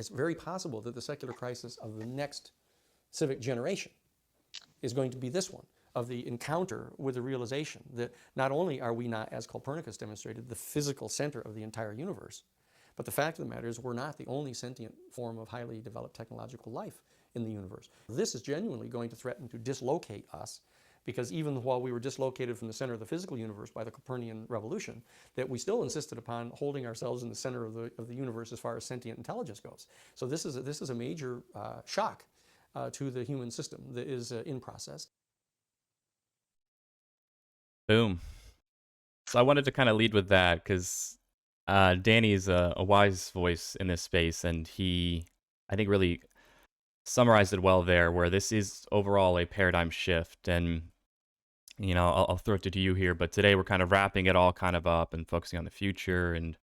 it's very possible that the secular crisis of the next civic generation is going to be this one, of the encounter with the realization that not only are we not, as Copernicus demonstrated, the physical center of the entire universe, but the fact of the matter is we're not the only sentient form of highly developed technological life in the universe. This is genuinely going to threaten to dislocate us, because even while we were dislocated from the center of the physical universe by the Copernican revolution, that we still insisted upon holding ourselves in the center of the universe as far as sentient intelligence goes. So this is a major shock to the human system that is in process. Boom. So I wanted to kind of lead with that because Danny is a wise voice in this space, and he, I think, really summarized it well there, where this is overall a paradigm shift. And, you know, I'll throw it to you here, but today we're kind of wrapping it all kind of up and focusing on the future and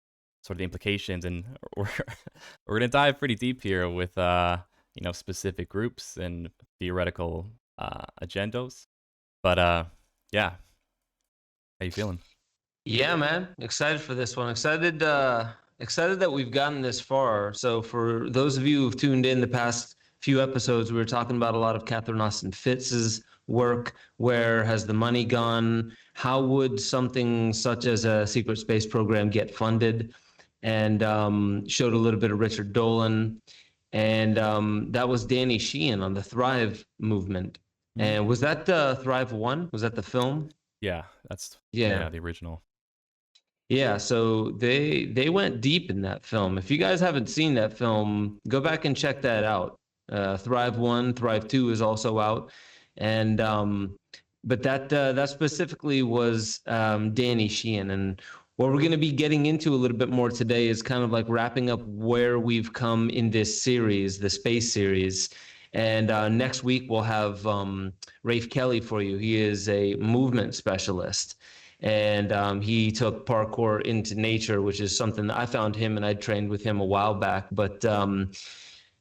sort of the implications. And we're going to dive pretty deep here with, you know, specific groups and theoretical agendas. But yeah, how you feeling? Yeah, man. Excited for this one. Excited that we've gotten this far. So for those of you who've tuned in the past few episodes, we were talking about a lot of Catherine Austin Fitz's work. Where has the money gone? How would something such as a secret space program get funded? And showed a little bit of Richard Dolan. And that was Danny Sheehan on the Thrive movement. And was that Thrive 1? Was that the film? Yeah, that's the original. Yeah, so they went deep in that film. If you guys haven't seen that film, go back and check that out. Thrive 1, Thrive 2 is also out. And but that specifically was Danny Sheehan. And what we're going to be getting into a little bit more today is kind of like wrapping up where we've come in this series, the space series. And next week we'll have Rafe Kelly for you. He is a movement specialist. And he took parkour into nature, which is something that I found him, and I trained with him a while back. But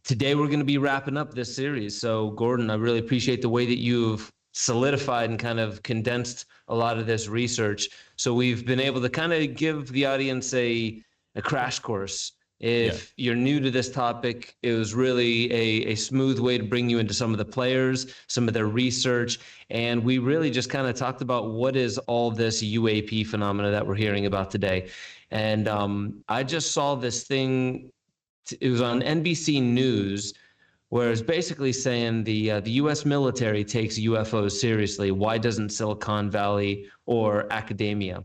today we're going to be wrapping up this series. So Gordon, I really appreciate the way that you've solidified and kind of condensed a lot of this research. So we've been able to kind of give the audience a crash course. If you're new to this topic, it was really a smooth way to bring you into some of the players, some of their research. And we really just kind of talked about what is all this UAP phenomena that we're hearing about today. And I just saw this thing. It was on NBC News, where it's basically saying the U.S. military takes UFOs seriously. Why doesn't Silicon Valley or academia?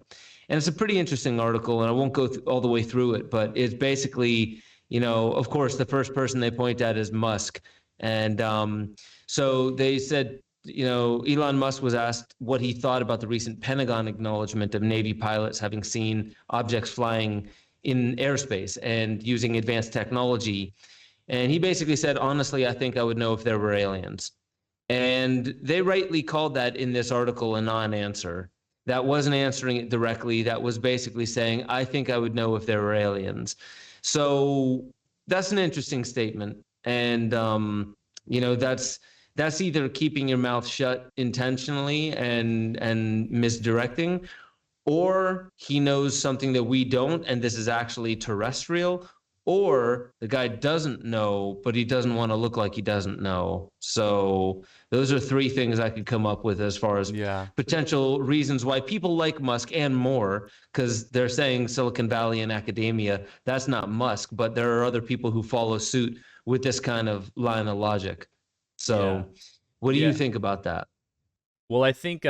And it's a pretty interesting article, and I won't go all the way through it, but it's basically, you know, of course, the first person they point at is Musk. And so they said, you know, Elon Musk was asked what he thought about the recent Pentagon acknowledgement of Navy pilots having seen objects flying in airspace and using advanced technology. And he basically said, honestly, I think I would know if there were aliens. And they rightly called that in this article a non-answer. That wasn't answering it directly. That was basically saying, I think I would know if there were aliens. So that's an interesting statement. And, you know, that's either keeping your mouth shut intentionally and misdirecting, or he knows something that we don't, and this is actually terrestrial, or the guy doesn't know, but he doesn't want to look like he doesn't know. So those are three things I could come up with as far as potential reasons why people like Musk and more, because they're saying Silicon Valley and academia. That's not Musk, but there are other people who follow suit with this kind of line of logic. So what do you think about that? Well, I think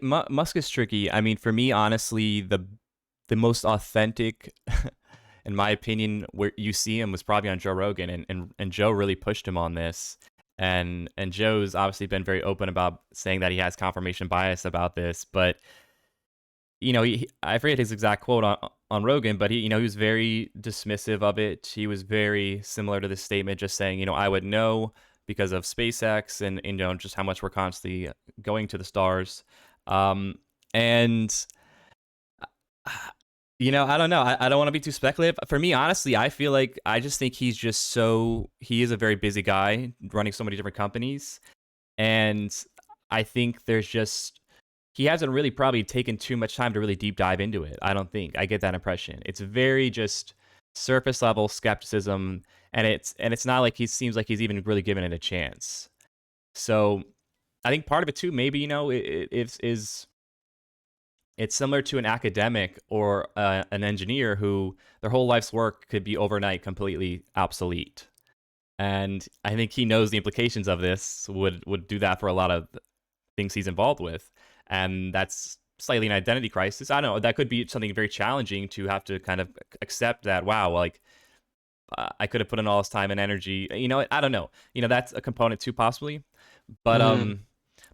Musk is tricky. I mean, for me, honestly, the most authentic in my opinion, where you see him was probably on Joe Rogan, and Joe really pushed him on this. And Joe's obviously been very open about saying that he has confirmation bias about this. But, you know, I forget his exact quote on Rogan, but he was very dismissive of it. He was very similar to this statement, just saying, you know, I would know because of SpaceX and you know, just how much we're constantly going to the stars. You know, I don't know. I don't want to be too speculative. For me, honestly, I feel like I just think he is a very busy guy running so many different companies. And I think he hasn't really probably taken too much time to really deep dive into it. I don't think. I get that impression. It's very just surface level skepticism, and it's not like he seems like he's even really given it a chance. So I think part of it too, maybe, is it's similar to an academic or an engineer who their whole life's work could be overnight completely obsolete. And I think he knows the implications of this would do that for a lot of things he's involved with. And that's slightly an identity crisis. I don't know. That could be something very challenging to have to kind of accept that, wow, like I could have put in all this time and energy. I don't know. That's a component too, possibly. But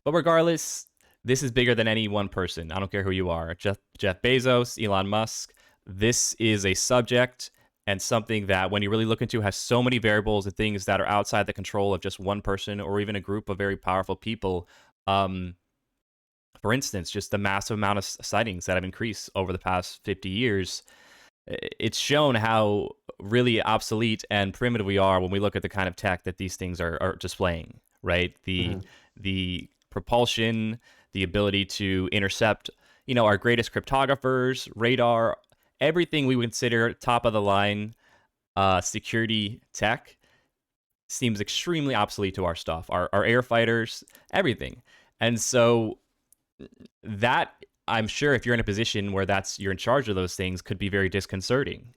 but regardless, this is bigger than any one person. I don't care who you are. Jeff Bezos, Elon Musk. This is a subject and something that, when you really look into, has so many variables and things that are outside the control of just one person or even a group of very powerful people. For instance, just the massive amount of sightings that have increased over the past 50 years. It's shown how really obsolete and primitive we are when we look at the kind of tech that these things are displaying, right? The propulsion, the ability to intercept, our greatest cryptographers, radar, everything we would consider top of the line security tech seems extremely obsolete to our stuff, our air fighters, everything. And so that, I'm sure, if you're in a position where you're in charge of those things, could be very disconcerting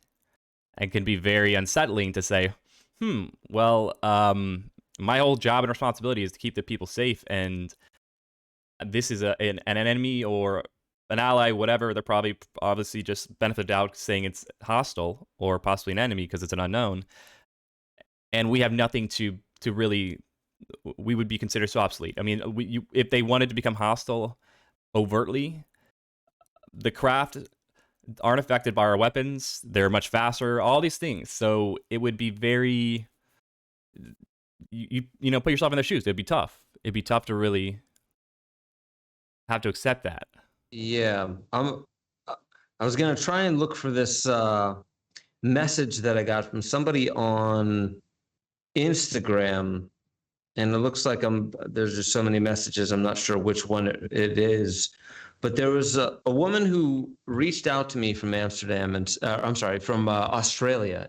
and can be very unsettling to say, well, my whole job and responsibility is to keep the people safe, and this is an enemy or an ally, whatever. They're probably obviously just benefit of the doubt saying it's hostile or possibly an enemy because it's an unknown, and we have nothing to really, we would be considered so obsolete. I mean, if they wanted to become hostile overtly, the craft aren't affected by our weapons. They're much faster, all these things. So it would be very, put yourself in their shoes. It'd be tough. It'd be tough to really have to accept that. Yeah. I was going to try and look for this message that I got from somebody on Instagram, and it looks like there's just so many messages. I'm not sure which one it is, but there was a woman who reached out to me from Amsterdam, and from Australia.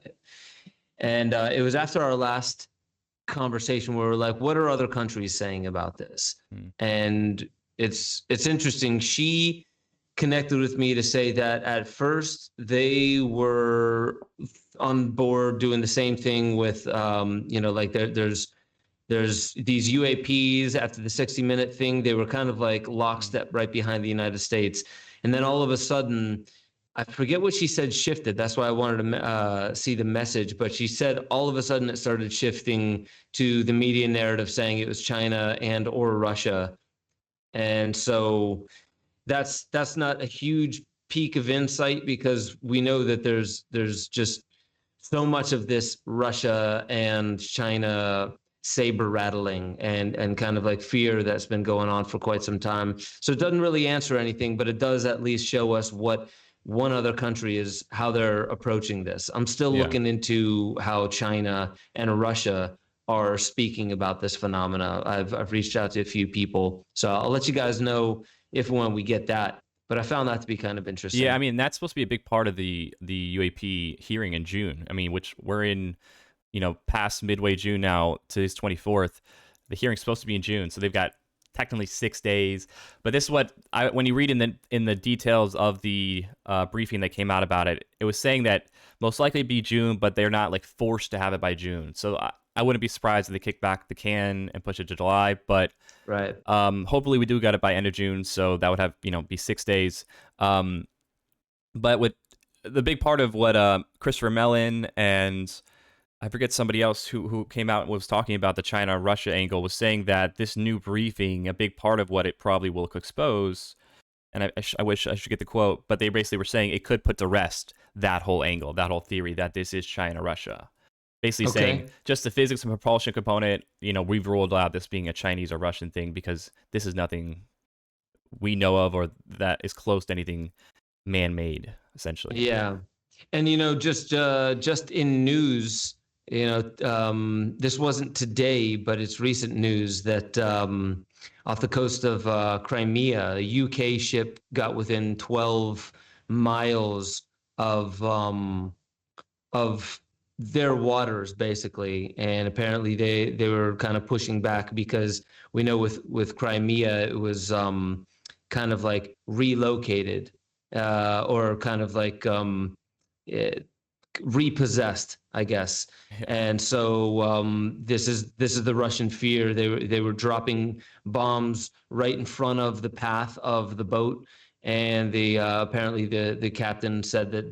And it was after our last conversation where we're like, what are other countries saying about this? And it's interesting. She connected with me to say that at first they were on board doing the same thing with, like there's these UAPs after the 60-minute thing. They were kind of like lockstep right behind the United States. And then all of a sudden, I forget what she said shifted. That's why I wanted to see the message. But she said all of a sudden it started shifting to the media narrative saying it was China and or Russia. And so that's not a huge peak of insight, because we know that there's just so much of this Russia and China saber rattling and kind of like fear that's been going on for quite some time. So it doesn't really answer anything, but it does at least show us what one other country is, how they're approaching this. I'm still looking into how China and Russia are speaking about this phenomena. I've reached out to a few people, so I'll let you guys know if and when we get that. But I found that to be kind of interesting. Yeah, I mean, that's supposed to be a big part of the UAP hearing in June. I mean, which we're in, past midway June now. Today's 24th. The hearing's supposed to be in June, so they've got technically 6 days. But this is what when you read in the details of the briefing that came out about it, it was saying that most likely it'd be June, but they're not like forced to have it by June. So I wouldn't be surprised if they kick back the can and push it to July. But right. Hopefully we do get it by end of June, so that would have be 6 days. But with the big part of what Christopher Mellon and I forget somebody else who came out and was talking about the China-Russia angle was saying that this new briefing, a big part of what it probably will expose, and I wish I should get the quote, but they basically were saying it could put to rest that whole angle, that whole theory that this is China-Russia. Basically saying just the physics and propulsion component, we've ruled out this being a Chinese or Russian thing because this is nothing we know of or that is close to anything man-made, essentially. Yeah. And, just in news, this wasn't today, but it's recent news that off the coast of Crimea, a UK ship got within 12 miles of of their waters, basically. And apparently they were kind of pushing back because we know with Crimea, it was kind of like relocated or kind of like repossessed, I guess. And so this is the Russian fear. They were dropping bombs right in front of the path of the boat, and the apparently the captain said that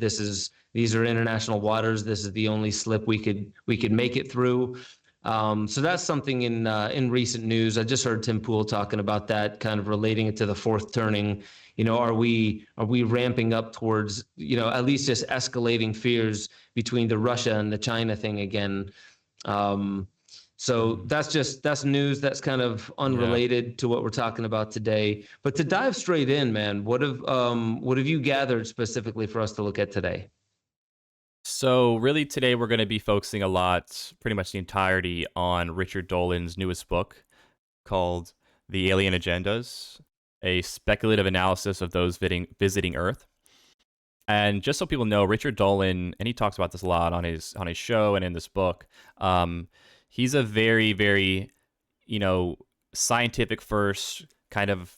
these are international waters. This is the only slip we could make it through. So that's something in recent news. I just heard Tim Pool talking about that, kind of relating it to the fourth turning. Are we ramping up towards, at least just escalating fears between the Russia and the China thing again? So that's news that's kind of unrelated to what we're talking about today. But to dive straight in, man, what have you gathered specifically for us to look at today? So really today we're going to be focusing a lot, pretty much the entirety, on Richard Dolan's newest book called The Alien Agendas, a speculative analysis of those visiting Earth. And just so people know, Richard Dolan, and he talks about this a lot on his show and in this book, he's a very, very, scientific first kind of,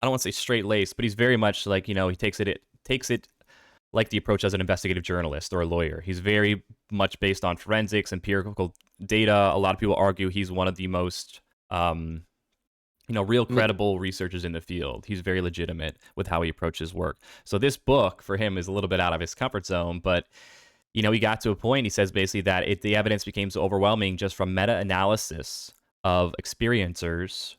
I don't want to say straight laced, but he's very much like, he takes it like the approach as an investigative journalist or a lawyer. He's very much based on forensics, empirical data. A lot of people argue he's one of the most, real credible researchers in the field. He's very legitimate with how he approaches work. So this book for him is a little bit out of his comfort zone, but he got to a point, he says basically that the evidence became so overwhelming just from meta-analysis of experiencers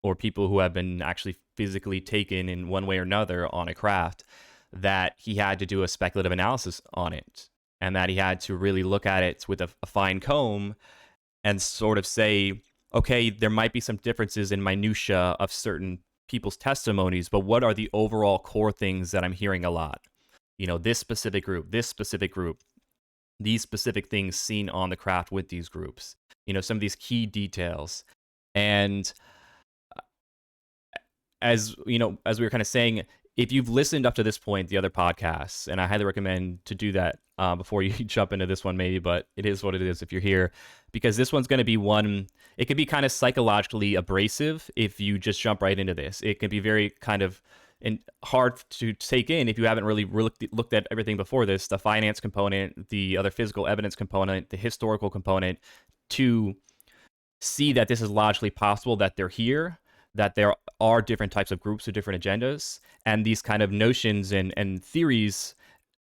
or people who have been actually physically taken in one way or another on a craft, that he had to do a speculative analysis on it, and that he had to really look at it with a fine comb and sort of say, okay, there might be some differences in minutia of certain people's testimonies, but what are the overall core things that I'm hearing a lot? This specific group, these specific things seen on the craft with these groups, some of these key details. And as we were kind of saying, if you've listened up to this point, the other podcasts, and I highly recommend to do that before you jump into this one maybe, but it is what it is if you're here, because this one's going to be one, it could be kind of psychologically abrasive if you just jump right into this. It can be very kind of hard to take in if you haven't really looked at everything before this, the finance component, the other physical evidence component, the historical component, to see that this is logically possible, that they're here, that there are different types of groups with different agendas, and these kind of notions and theories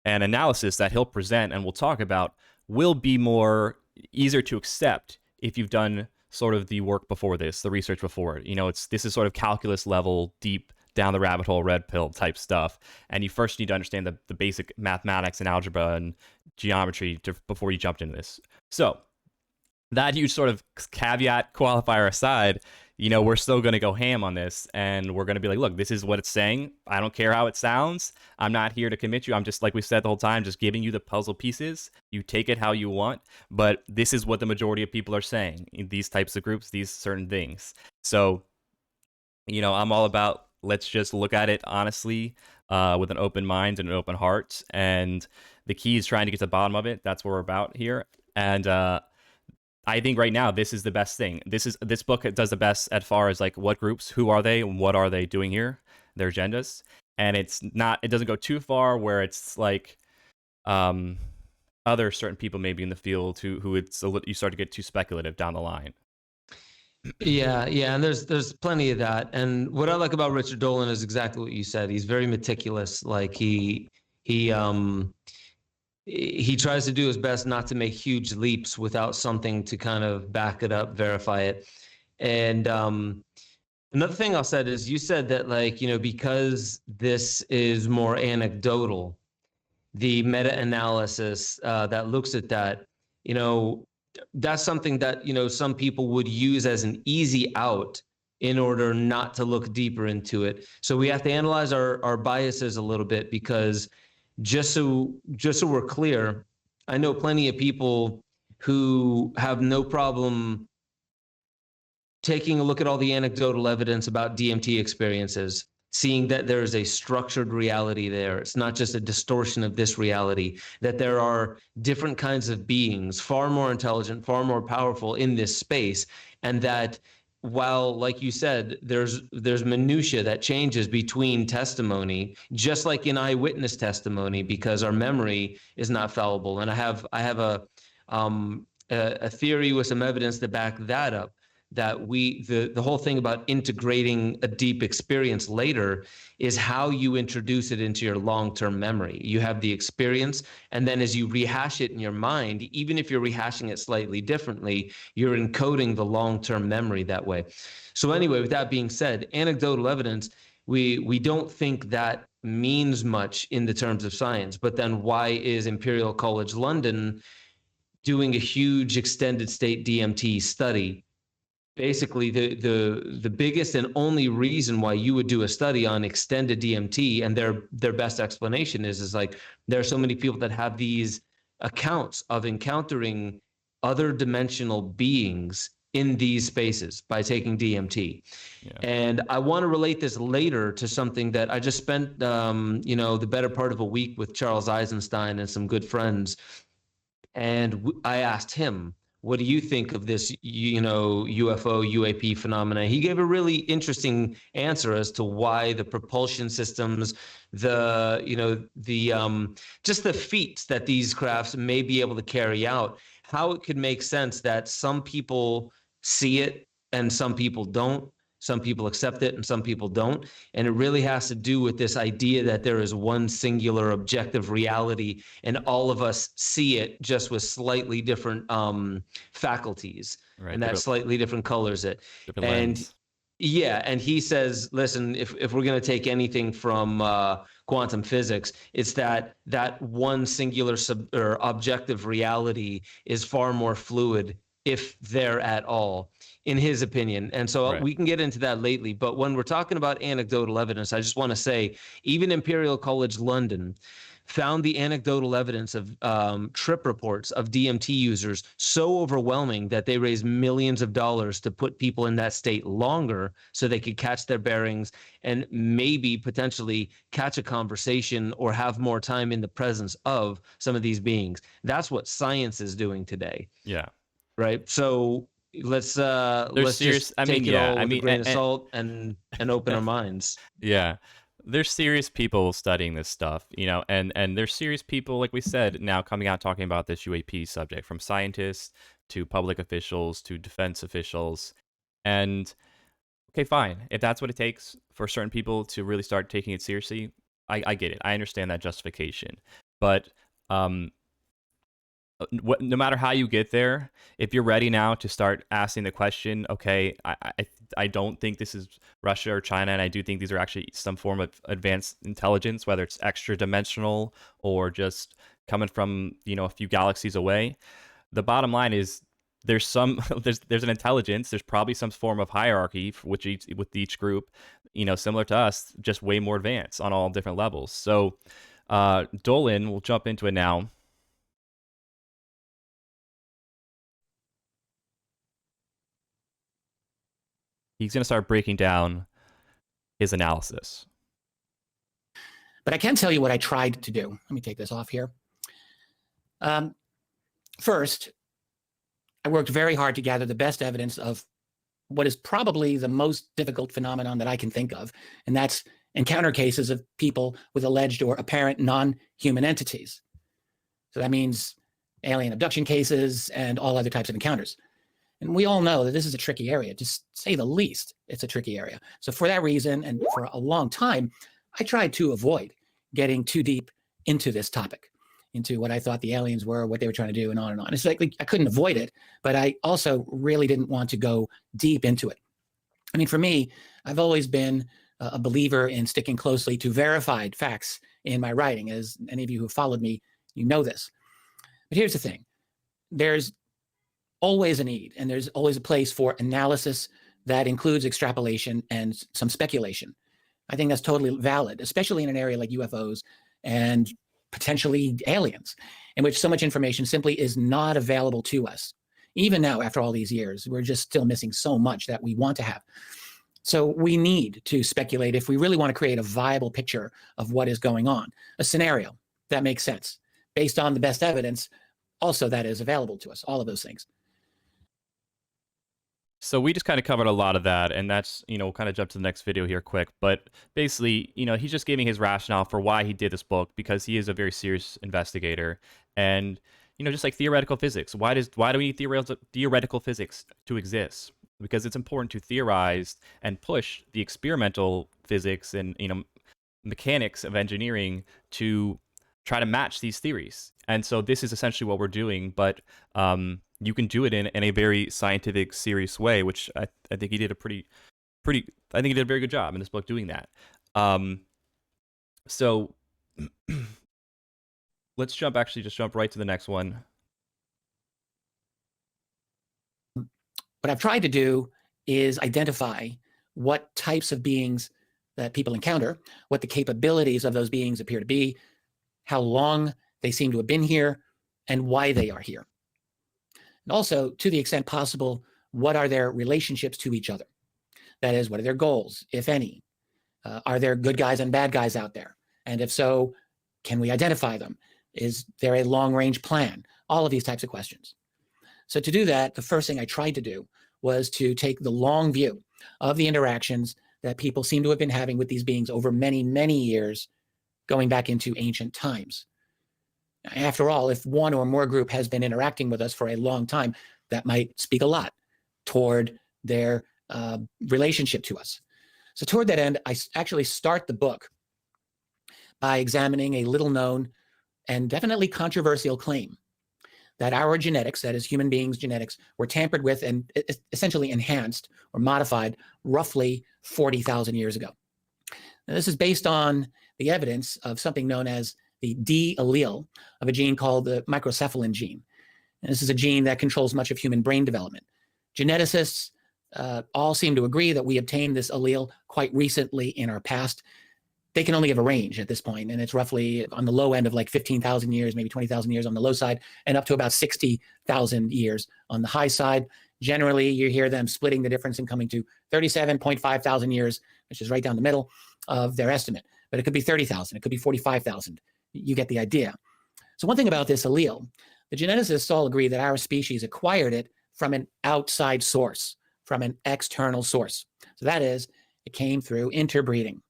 and analysis that he'll present and we'll talk about will be more easier to accept if you've done sort of the work before this, the research before it. This is sort of calculus level, deep down the rabbit hole, red pill type stuff. And you first need to understand the basic mathematics and algebra and geometry before you jumped into this. So that huge sort of caveat qualifier aside, we're still going to go ham on this, and we're going to be like, look, this is what it's saying. I don't care how it sounds. I'm not here to commit you. I'm just, like we said the whole time, just giving you the puzzle pieces. You take it how you want, but this is what the majority of people are saying in these types of groups, these certain things. So, I'm all about, let's just look at it honestly, with an open mind and an open heart. And the key is trying to get to the bottom of it. That's what we're about here. And, I think right now this is the best thing. This book does the best as far as like what groups, who are they, and what are they doing here, their agendas, and it doesn't go too far where it's like other certain people maybe in the field who you start to get too speculative down the line. Yeah, and there's plenty of that. And what I like about Richard Dolan is exactly what you said. He's very meticulous. Like he tries to do his best not to make huge leaps without something to kind of back it up, verify it. And another thing I'll say is, you said that, like, because this is more anecdotal, the meta-analysis that looks at that, that's something that, some people would use as an easy out in order not to look deeper into it. So we have to analyze our biases a little bit, because just so we're clear, I know plenty of people who have no problem taking a look at all the anecdotal evidence about DMT experiences, seeing that there is a structured reality there. It's not just a distortion of this reality, that there are different kinds of beings, far more intelligent, far more powerful in this space, and that while, like you said, there's minutia that changes between testimony, just like in eyewitness testimony, because our memory is not fallible. And I have a theory with some evidence to back that up, that the whole thing about integrating a deep experience later is how you introduce it into your long-term memory. You have the experience, and then as you rehash it in your mind, even if you're rehashing it slightly differently, you're encoding the long-term memory that way. So anyway, with that being said, anecdotal evidence, we don't think that means much in the terms of science. But then why is Imperial College London doing a huge extended state DMT study? Basically, the biggest and only reason why you would do a study on extended DMT, and their best explanation is like, there are so many people that have these accounts of encountering other dimensional beings in these spaces by taking DMT. Yeah. And I want to relate this later to something that I just spent the better part of a week with Charles Eisenstein and some good friends, and I asked him, what do you think of this, UFO, UAP phenomena? He gave a really interesting answer as to why the propulsion systems, just the feats that these crafts may be able to carry out, how it could make sense that some people see it and some people don't. Some people accept it and some people don't. And it really has to do with this idea that there is one singular objective reality and all of us see it just with slightly different faculties, right, and that slightly different colors it. Different lens. Yeah, and he says, listen, if we're going to take anything from quantum physics, it's that one singular or objective reality is far more fluid, if there at all, in his opinion. And so right, we can get into that lately. But when we're talking about anecdotal evidence, I just want to say, even Imperial College London found the anecdotal evidence of trip reports of DMT users so overwhelming that they raised millions of dollars to put people in that state longer so they could catch their bearings and maybe potentially catch a conversation or have more time in the presence of some of these beings. That's what science is doing today. Yeah. Right. So let's just take it all with a grain of salt and open our minds. Yeah. There's serious people studying this stuff, and there's serious people, like we said, now coming out talking about this UAP subject, from scientists to public officials to defense officials. And okay, fine. If that's what it takes for certain people to really start taking it seriously, I get it. I understand that justification. But no matter how you get there, if you're ready now to start asking the question, okay, I don't think this is Russia or China, and I do think these are actually some form of advanced intelligence, whether it's extra dimensional or just coming from a few galaxies away. The bottom line is there's an intelligence. There's probably some form of hierarchy with each group, similar to us, just way more advanced on all different levels. So Dolan, we'll jump into it now. He's going to start breaking down his analysis. But I can tell you what I tried to do. Let me take this off here. First, I worked very hard to gather the best evidence of what is probably the most difficult phenomenon that I can think of, and that's encounter cases of people with alleged or apparent non-human entities. So that means alien abduction cases and all other types of encounters. And we all know that this is a tricky area, to say the least. It's a tricky area. So for that reason, and for a long time, I tried to avoid getting too deep into this topic, into what I thought the aliens were, what they were trying to do, and on and on. It's like I couldn't avoid it, but I also really didn't want to go deep into it. I mean, for me, I've always been a believer in sticking closely to verified facts in my writing. As any of you who followed me, you know this. But here's the thing. There's always a need, and there's always a place for analysis that includes extrapolation and some speculation. I think that's totally valid, especially in an area like UFOs and potentially aliens, in which so much information simply is not available to us. Even now, after all these years, we're just still missing so much that we want to have. So we need to speculate if we really want to create a viable picture of what is going on, a scenario that makes sense based on the best evidence also that is available to us, all of those things. So we just kind of covered a lot of that, and that's, we'll kind of jump to the next video here quick. But basically, he's just giving his rationale for why he did this book, because he is a very serious investigator. And, just like theoretical physics, why do we need theoretical physics to exist? Because it's important to theorize and push the experimental physics and, mechanics of engineering to try to match these theories. And so this is essentially what we're doing, but you can do it in a very scientific, serious way, which I think he did I think he did a very good job in this book doing that. So let's jump right to the next one. What I've tried to do is identify what types of beings that people encounter, what the capabilities of those beings appear to be, how long they seem to have been here, and why they are here. And also, to the extent possible, what are their relationships to each other? That is, what are their goals, if any? Are there good guys and bad guys out there? And if so, can we identify them? Is there a long-range plan? All of these types of questions. So to do that, the first thing I tried to do was to take the long view of the interactions that people seem to have been having with these beings over many, many years, going back into ancient times. After all, if one or more group has been interacting with us for a long time, that might speak a lot toward their relationship to us. So toward that end, I actually start the book by examining a little known and definitely controversial claim that our genetics, that is human beings' genetics, were tampered with and essentially enhanced or modified roughly 40,000 years ago. Now, this is based on the evidence of something known as the D allele of a gene called the microcephalin gene. And this is a gene that controls much of human brain development. Geneticists all seem to agree that we obtained this allele quite recently in our past. They can only give a range at this point, and it's roughly on the low end of like 15,000 years, maybe 20,000 years on the low side, and up to about 60,000 years on the high side. Generally, you hear them splitting the difference and coming to 37.5 thousand years, which is right down the middle of their estimate. But it could be 30,000, it could be 45,000. You get the idea. So one thing about this allele, the geneticists all agree that our species acquired it from an outside source, from an external source. So that is, it came through interbreeding.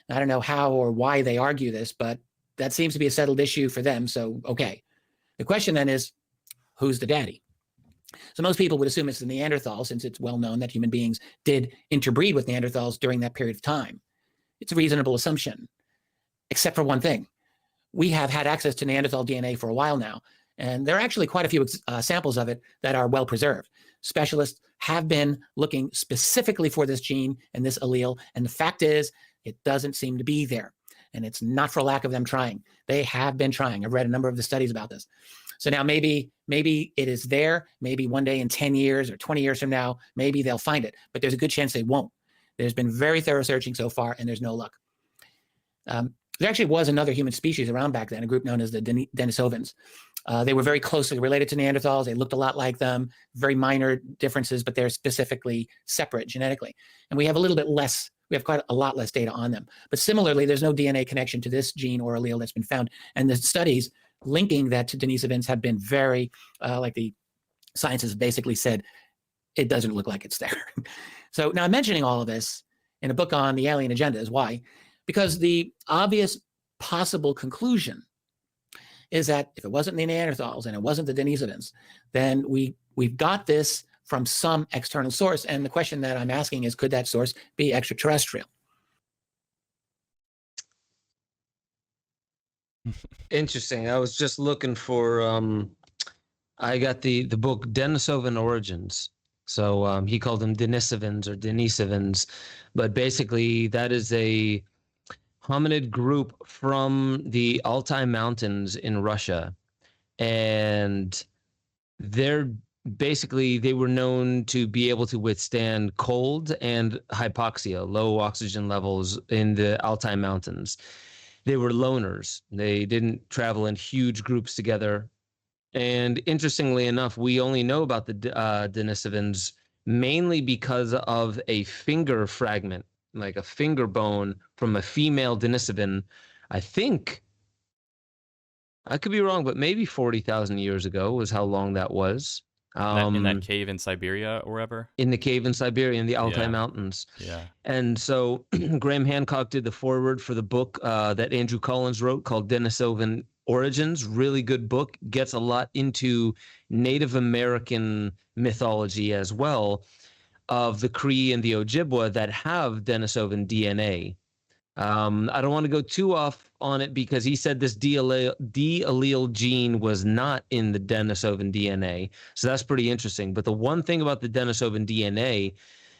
I don't know how or why they argue this, but that seems to be a settled issue for them. So, okay. The question then is, who's the daddy? So most people would assume it's the Neanderthal, since it's well known that human beings did interbreed with Neanderthals during that period of time. It's a reasonable assumption, except for one thing. We have had access to Neanderthal DNA for a while now, and there are actually quite a few samples of it that are well preserved. Specialists have been looking specifically for this gene and this allele, and the fact is, it doesn't seem to be there. And it's not for lack of them trying. They have been trying. I've read a number of the studies about this. So now maybe it is there. Maybe one day in 10 years or 20 years from now, maybe they'll find it. But there's a good chance they won't. There's been very thorough searching so far, and there's no luck. There actually was another human species around back then, a group known as the Denisovans. They were very closely related to Neanderthals. They looked a lot like them, very minor differences, but they're specifically separate genetically. And we have quite a lot less data on them. But similarly, there's no DNA connection to this gene or allele that's been found. And the studies linking that to Denisovans have been very, like the scientists basically said, it doesn't look like it's there. So now I'm mentioning all of this in a book on the alien agenda is why? Because the obvious possible conclusion is that if it wasn't the Neanderthals and it wasn't the Denisovans, then we've got this from some external source. And the question that I'm asking is, could that source be extraterrestrial? Interesting. I was just looking for, I got the book Denisovan Origins. So he called them Denisovans or Denisovans. But basically, that is a hominid group from the Altai Mountains in Russia. And they were known to be able to withstand cold and hypoxia, low oxygen levels in the Altai Mountains. They were loners. They didn't travel in huge groups together. And interestingly enough, we only know about the Denisovans mainly because of a finger fragment, like a finger bone from a female Denisovan. I think, I could be wrong, but maybe 40,000 years ago was how long that was. In that cave in Siberia or wherever? In the cave in Siberia, in the Altai Yeah. Mountains. Yeah. And so Graham Hancock did the foreword for the book that Andrew Collins wrote called Denisovan Origins. Really good book. Gets a lot into Native American mythology as well, of the Cree and the Ojibwa that have Denisovan DNA. I don't want to go too off on it because he said this D allele gene was not in the Denisovan DNA. So that's pretty interesting. But the one thing about the Denisovan DNA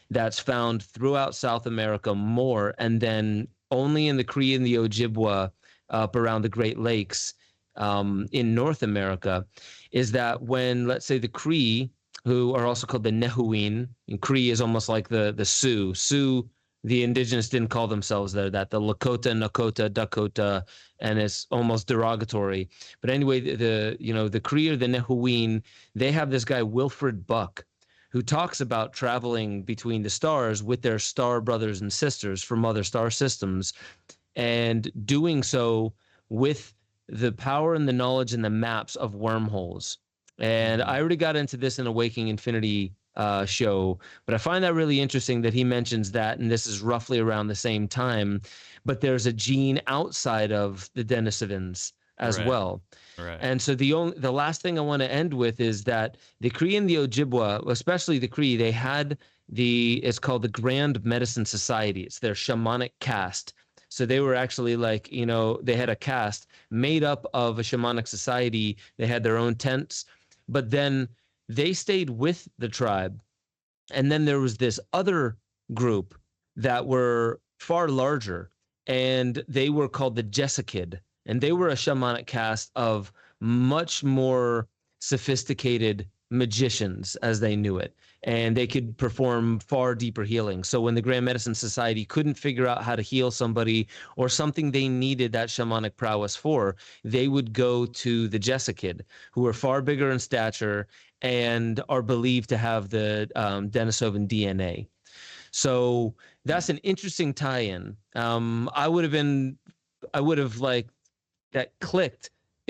that's found throughout South America more, and then only in the Cree and the Ojibwa up around the Great Lakes in North America, is that when, let's say, the Cree, who are also called the Nehuin, and Cree is almost like the Sioux. Sioux, the indigenous didn't call themselves that. The Lakota, Nakota, Dakota, and it's almost derogatory. But anyway, the Cree or the Nehuin, they have this guy Wilfred Buck, who talks about traveling between the stars with their star brothers and sisters from other star systems, and doing so with the power and the knowledge and the maps of wormholes. And I already got into this in a Waking Infinity show, but I find that really interesting that he mentions that, and this is roughly around the same time, but there's a gene outside of the Denisovans as well. Right. And so the last thing I want to end with is that the Cree and the Ojibwa, especially the Cree, they had it's called the Grand Medicine Society. It's their shamanic caste. So they were actually like, they had a caste made up of a shamanic society. They had their own tents, but then they stayed with the tribe. And then there was this other group that were far larger, and they were called the Jessikid. And they were a shamanic caste of much more sophisticated magicians, as they knew it. And they could perform far deeper healing. So when the Grand Medicine Society couldn't figure out how to heal somebody or something they needed that shamanic prowess for, they would go to the Jessikid, who are far bigger in stature and are believed to have the Denisovan DNA. So that's an interesting tie-in. It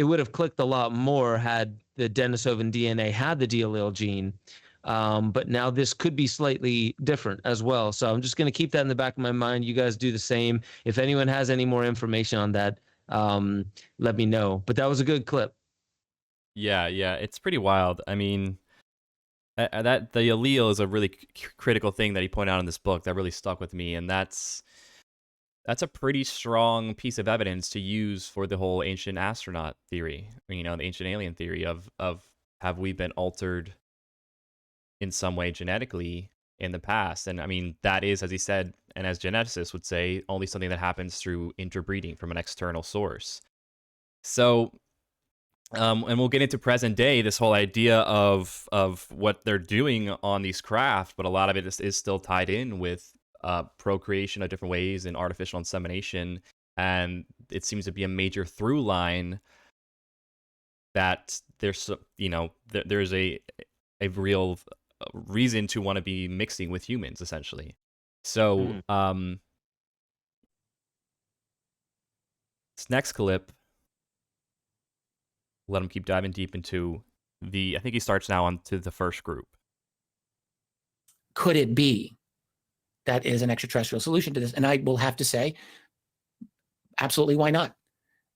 would have clicked a lot more had the Denisovan DNA had the D allele gene. But now this could be slightly different as well. So I'm just going to keep that in the back of my mind. You guys do the same. If anyone has any more information on that, let me know. But that was a good clip. Yeah, it's pretty wild. I mean, that the allele is a really critical thing that he pointed out in this book that really stuck with me, and that's a pretty strong piece of evidence to use for the whole ancient astronaut theory, the ancient alien theory of have we been altered in some way genetically in the past. And I mean, that is, as he said, and as geneticists would say, only something that happens through interbreeding from an external source. So, and we'll get into present day, this whole idea of what they're doing on these craft, but a lot of it is still tied in with procreation of different ways and artificial insemination. And it seems to be a major through line that there's, there's a real reason to want to be mixing with humans, essentially. So, this next clip, let him keep diving deep into I think he starts now on to the first group. Could it be that is an extraterrestrial solution to this? And I will have to say, absolutely, why not?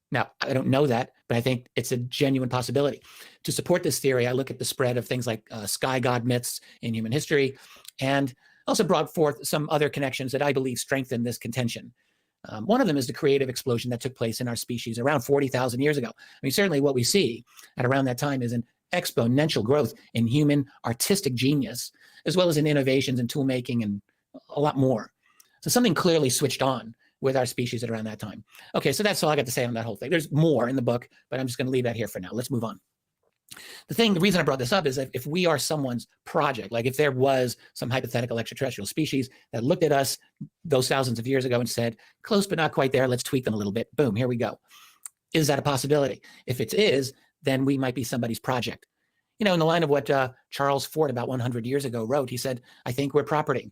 Now, I don't know that, but I think it's a genuine possibility. To support this theory, I look at the spread of things like sky god myths in human history, and also brought forth some other connections that I believe strengthen this contention. One of them is the creative explosion that took place in our species around 40,000 years ago. I mean, certainly what we see at around that time is an exponential growth in human artistic genius, as well as in innovations in tool making and a lot more. So something clearly switched on with our species at around that time. Okay, so that's all I got to say on that whole thing. There's more in the book, but I'm just going to leave that here for now. Let's move on. The reason I brought this up is that if we are someone's project, like if there was some hypothetical extraterrestrial species that looked at us those thousands of years ago and said, close but not quite there, let's tweak them a little bit. Boom, here we go. Is that a possibility? If it is, then we might be somebody's project. in the line of what Charles Fort about 100 years ago wrote, he said, I think we're property.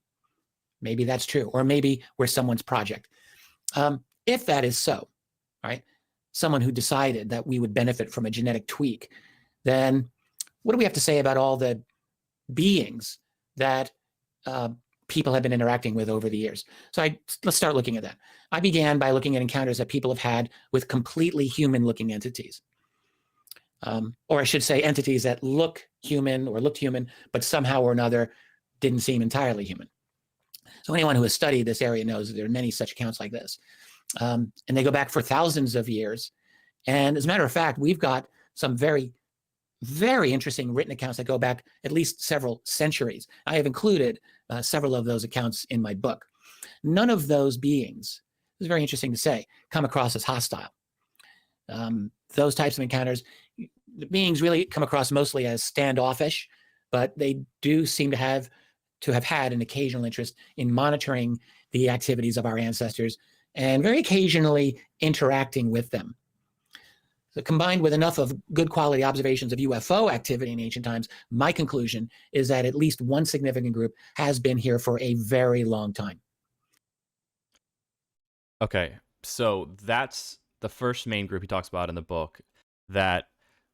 Maybe that's true. Or maybe we're someone's project. If that is so, right, someone who decided that we would benefit from a genetic tweak, then what do we have to say about all the beings that people have been interacting with over the years? So let's start looking at that. I began by looking at encounters that people have had with completely human-looking entities. Or I should say entities that look human or looked human, but somehow or another didn't seem entirely human. So anyone who has studied this area knows that there are many such accounts like this. And they go back for thousands of years. And as a matter of fact, we've got some very, very interesting written accounts that go back at least several centuries. I have included several of those accounts in my book. None of those beings, this is very interesting to say, come across as hostile. Those types of encounters, the beings really come across mostly as standoffish, but they do seem to have had an occasional interest in monitoring the activities of our ancestors and very occasionally interacting with them. So combined with enough of good quality observations of UFO activity in ancient times, my conclusion is that at least one significant group has been here for a very long time. Okay, so that's the first main group he talks about in the book, that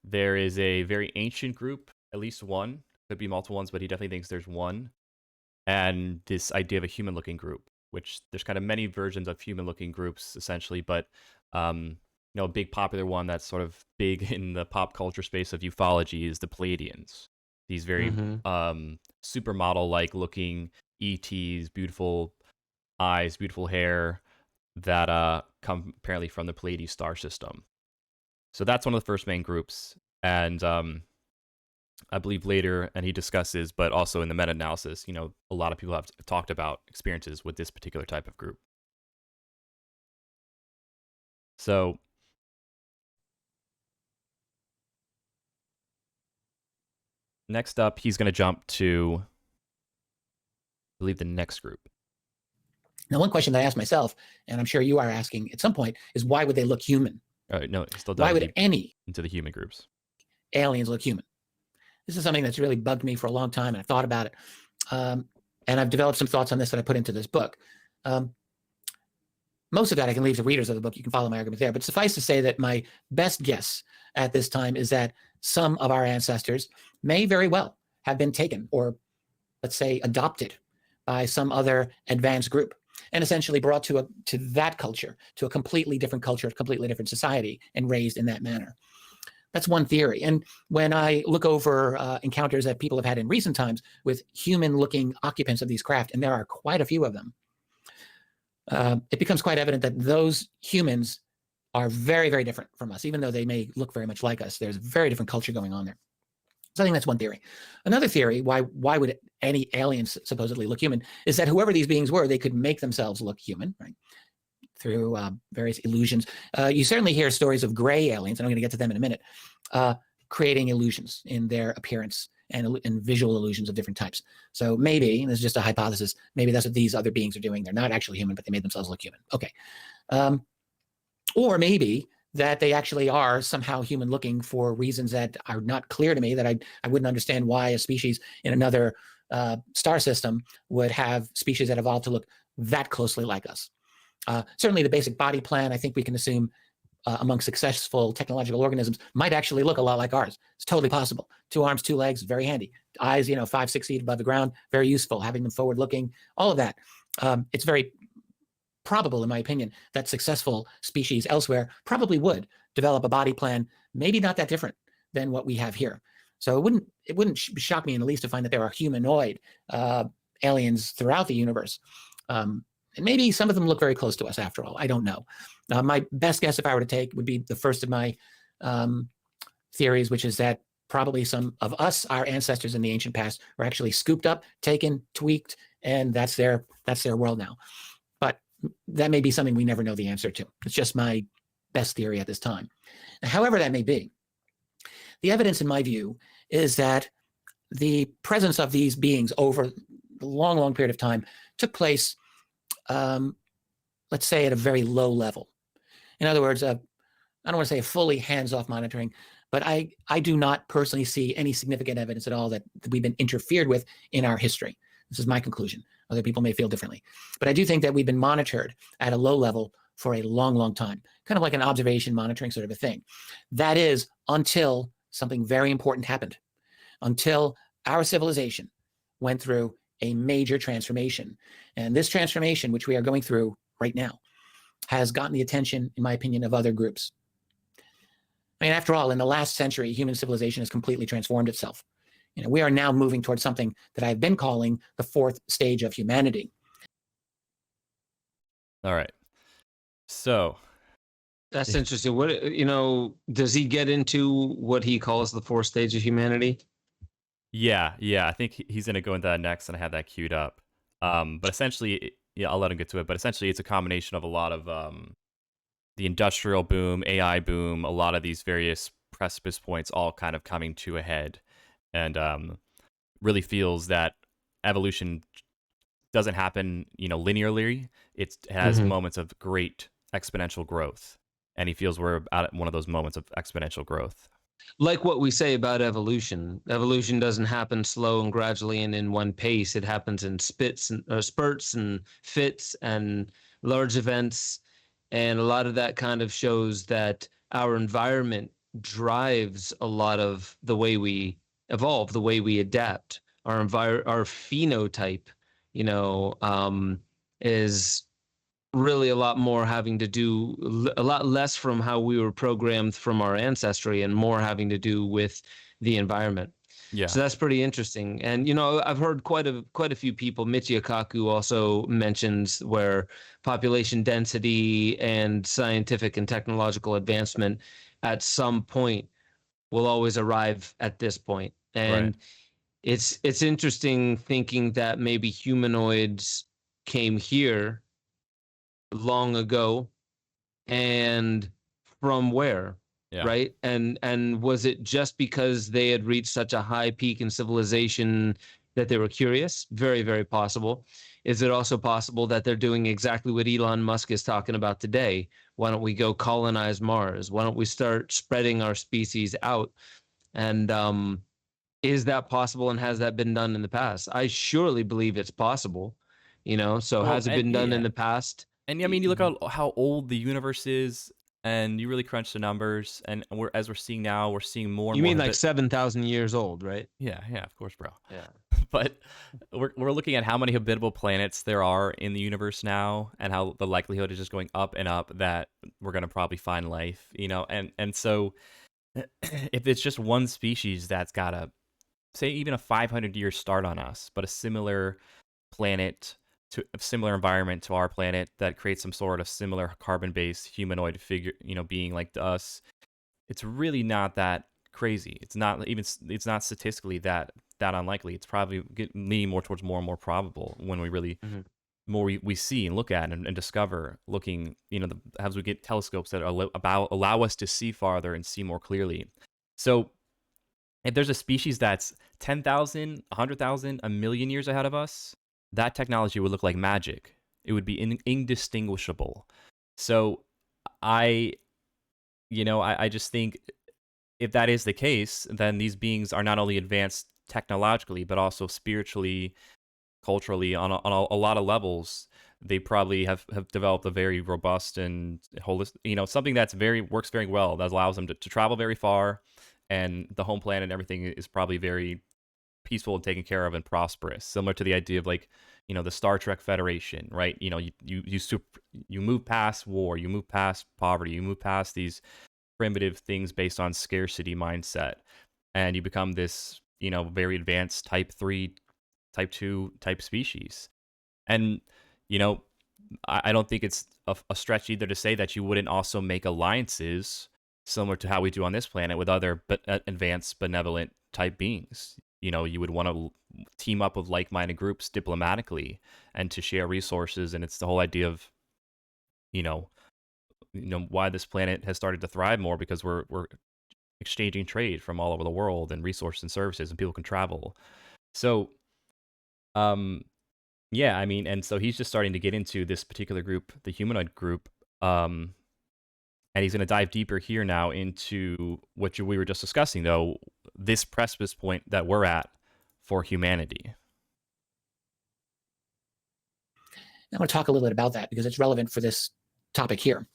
there is a very ancient group, at least one, could be multiple ones, but he definitely thinks there's one, and this idea of a human-looking group, which there's kind of many versions of human-looking groups, essentially, but a big popular one that's sort of big in the pop culture space of ufology is the Pleiadians. These very supermodel-like looking ETs, beautiful eyes, beautiful hair, that come apparently from the Pleiades star system. So that's one of the first main groups. And I believe later, and he discusses, but also in the meta-analysis, a lot of people have talked about experiences with this particular type of group. So next up, he's going to jump to, I believe, the next group. Now, one question that I ask myself, and I'm sure you are asking at some point, is why would they look human? No, he still Why dives would any into the human groups. aliens look human? This is something that's really bugged me for a long time, and I've thought about it. And I've developed some thoughts on this that I put into this book. Most of that I can leave to readers of the book. You can follow my argument there. But suffice to say that my best guess at this time is that some of our ancestors may very well have been taken, or let's say adopted, by some other advanced group, and essentially brought to that culture, to a completely different culture, a completely different society, and raised in that manner. That's one theory. And when I look over encounters that people have had in recent times with human-looking occupants of these craft, and there are quite a few of them, it becomes quite evident that those humans are very, very different from us. Even though they may look very much like us, there's a very different culture going on there. So I think that's one theory. Another theory, why would any aliens supposedly look human, is that whoever these beings were, they could make themselves look human, right? Through various illusions. You certainly hear stories of gray aliens, and I'm going to get to them in a minute, creating illusions in their appearance and visual illusions of different types. So maybe, and this is just a hypothesis, maybe that's what these other beings are doing. They're not actually human, but they made themselves look human. Okay. Or maybe that they actually are somehow human looking for reasons that are not clear to me, that I wouldn't understand why a species in another star system would have species that evolved to look that closely like us. Certainly the basic body plan, I think we can assume among successful technological organisms might actually look a lot like ours. It's totally possible. 2 arms, 2 legs, very handy. Eyes, 5-6 feet above the ground, very useful. Having them forward looking, all of that. It's very probable, in my opinion, that successful species elsewhere probably would develop a body plan, maybe not that different than what we have here. So it wouldn't shock me in the least to find that there are humanoid aliens throughout the universe. And maybe some of them look very close to us after all. I don't know. My best guess, if I were to take, would be the first of my theories, which is that probably some of us, our ancestors in the ancient past, were actually scooped up, taken, tweaked, and that's their world now. But that may be something we never know the answer to. It's just my best theory at this time. However that may be, the evidence, in my view, is that the presence of these beings over a long, long period of time took place, let's say, at a very low level. In other words, I don't want to say a fully hands-off monitoring, But I do not personally see any significant evidence at all that we've been interfered with in our history. This is my conclusion. Other people may feel differently. But I do think that we've been monitored at a low level for a long, long time, kind of like an observation monitoring sort of a thing. That is until something very important happened, until our civilization went through a major transformation. And this transformation, which we are going through right now, has gotten the attention, in my opinion, of other groups. I mean, after all, in the last century, human civilization has completely transformed itself. We are now moving towards something that I've been calling the fourth stage of humanity. All right. So That's interesting. What, does he get into what he calls the fourth stage of humanity? yeah, I think he's going to go into that next, and I had that queued up. But essentially, yeah, I'll let him get to it. But essentially, it's a combination of a lot of the industrial boom, AI boom, a lot of these various precipice points all kind of coming to a head, and really feels that evolution doesn't happen, linearly. It has moments of great exponential growth, and he feels we're at one of those moments of exponential growth. Like what we say about evolution. Evolution doesn't happen slow and gradually and in one pace. It happens in spurts and fits and large events. And a lot of that kind of shows that our environment drives a lot of the way we evolve, the way we adapt. Our phenotype, is really a lot more having to do a lot less from how we were programmed from our ancestry and more having to do with the environment. Yeah. So that's pretty interesting. And, I've heard quite a few people, Michio Kaku also mentions where population density and scientific and technological advancement at some point will always arrive at this point. And it's interesting thinking that maybe humanoids came here long ago, and from where? Yeah. Right? And was it just because they had reached such a high peak in civilization that they were curious? Very, very possible. Is it also possible that they're doing exactly what Elon Musk is talking about today? Why don't we go colonize Mars? Why don't we start spreading our species out? And is that possible, and has that been done in the past? I surely believe it's possible. So has it been done in the past? And I mean, you look at how old the universe is, and you really crunch the numbers, and as we're seeing now, we're seeing more. You and mean more like 7,000 years old, right? Yeah, of course, bro. Yeah. But we're looking at how many habitable planets there are in the universe now, and how the likelihood is just going up and up that we're gonna probably find life. And so if it's just one species that's got a, say, even a 500-year start on us, but a similar planet to a similar environment to our planet that creates some sort of similar carbon-based humanoid figure, being like us, it's really not that crazy. It's not statistically that unlikely. It's probably leaning more towards more and more probable when we really more we see and look at and discover, looking, as we get telescopes that allow us to see farther and see more clearly. So if there's a species that's 10,000, 100,000, a million years ahead of us, that technology would look like magic. It would be indistinguishable. So I just think if that is the case, then these beings are not only advanced technologically, but also spiritually, culturally, on a lot of levels. They probably have developed a very robust and holistic, something that's works very well, that allows them to travel very far, and the home planet and everything is probably very peaceful and taken care of and prosperous, similar to the idea of the Star Trek Federation, right? You move past war, you move past poverty, you move past these primitive things based on scarcity mindset, and you become this very advanced type 3, type 2 type species. And I don't think it's a stretch either to say that you wouldn't also make alliances similar to how we do on this planet with other advanced benevolent type beings. You would want to team up with like-minded groups diplomatically and to share resources. And it's the whole idea of, why this planet has started to thrive more, because we're exchanging trade from all over the world and resources and services, and people can travel. So, yeah, I mean, and so he's just starting to get into this particular group, the humanoid group, And he's going to dive deeper here now into what we were just discussing, though, this precipice point that we're at for humanity. I want to talk a little bit about that because it's relevant for this topic here.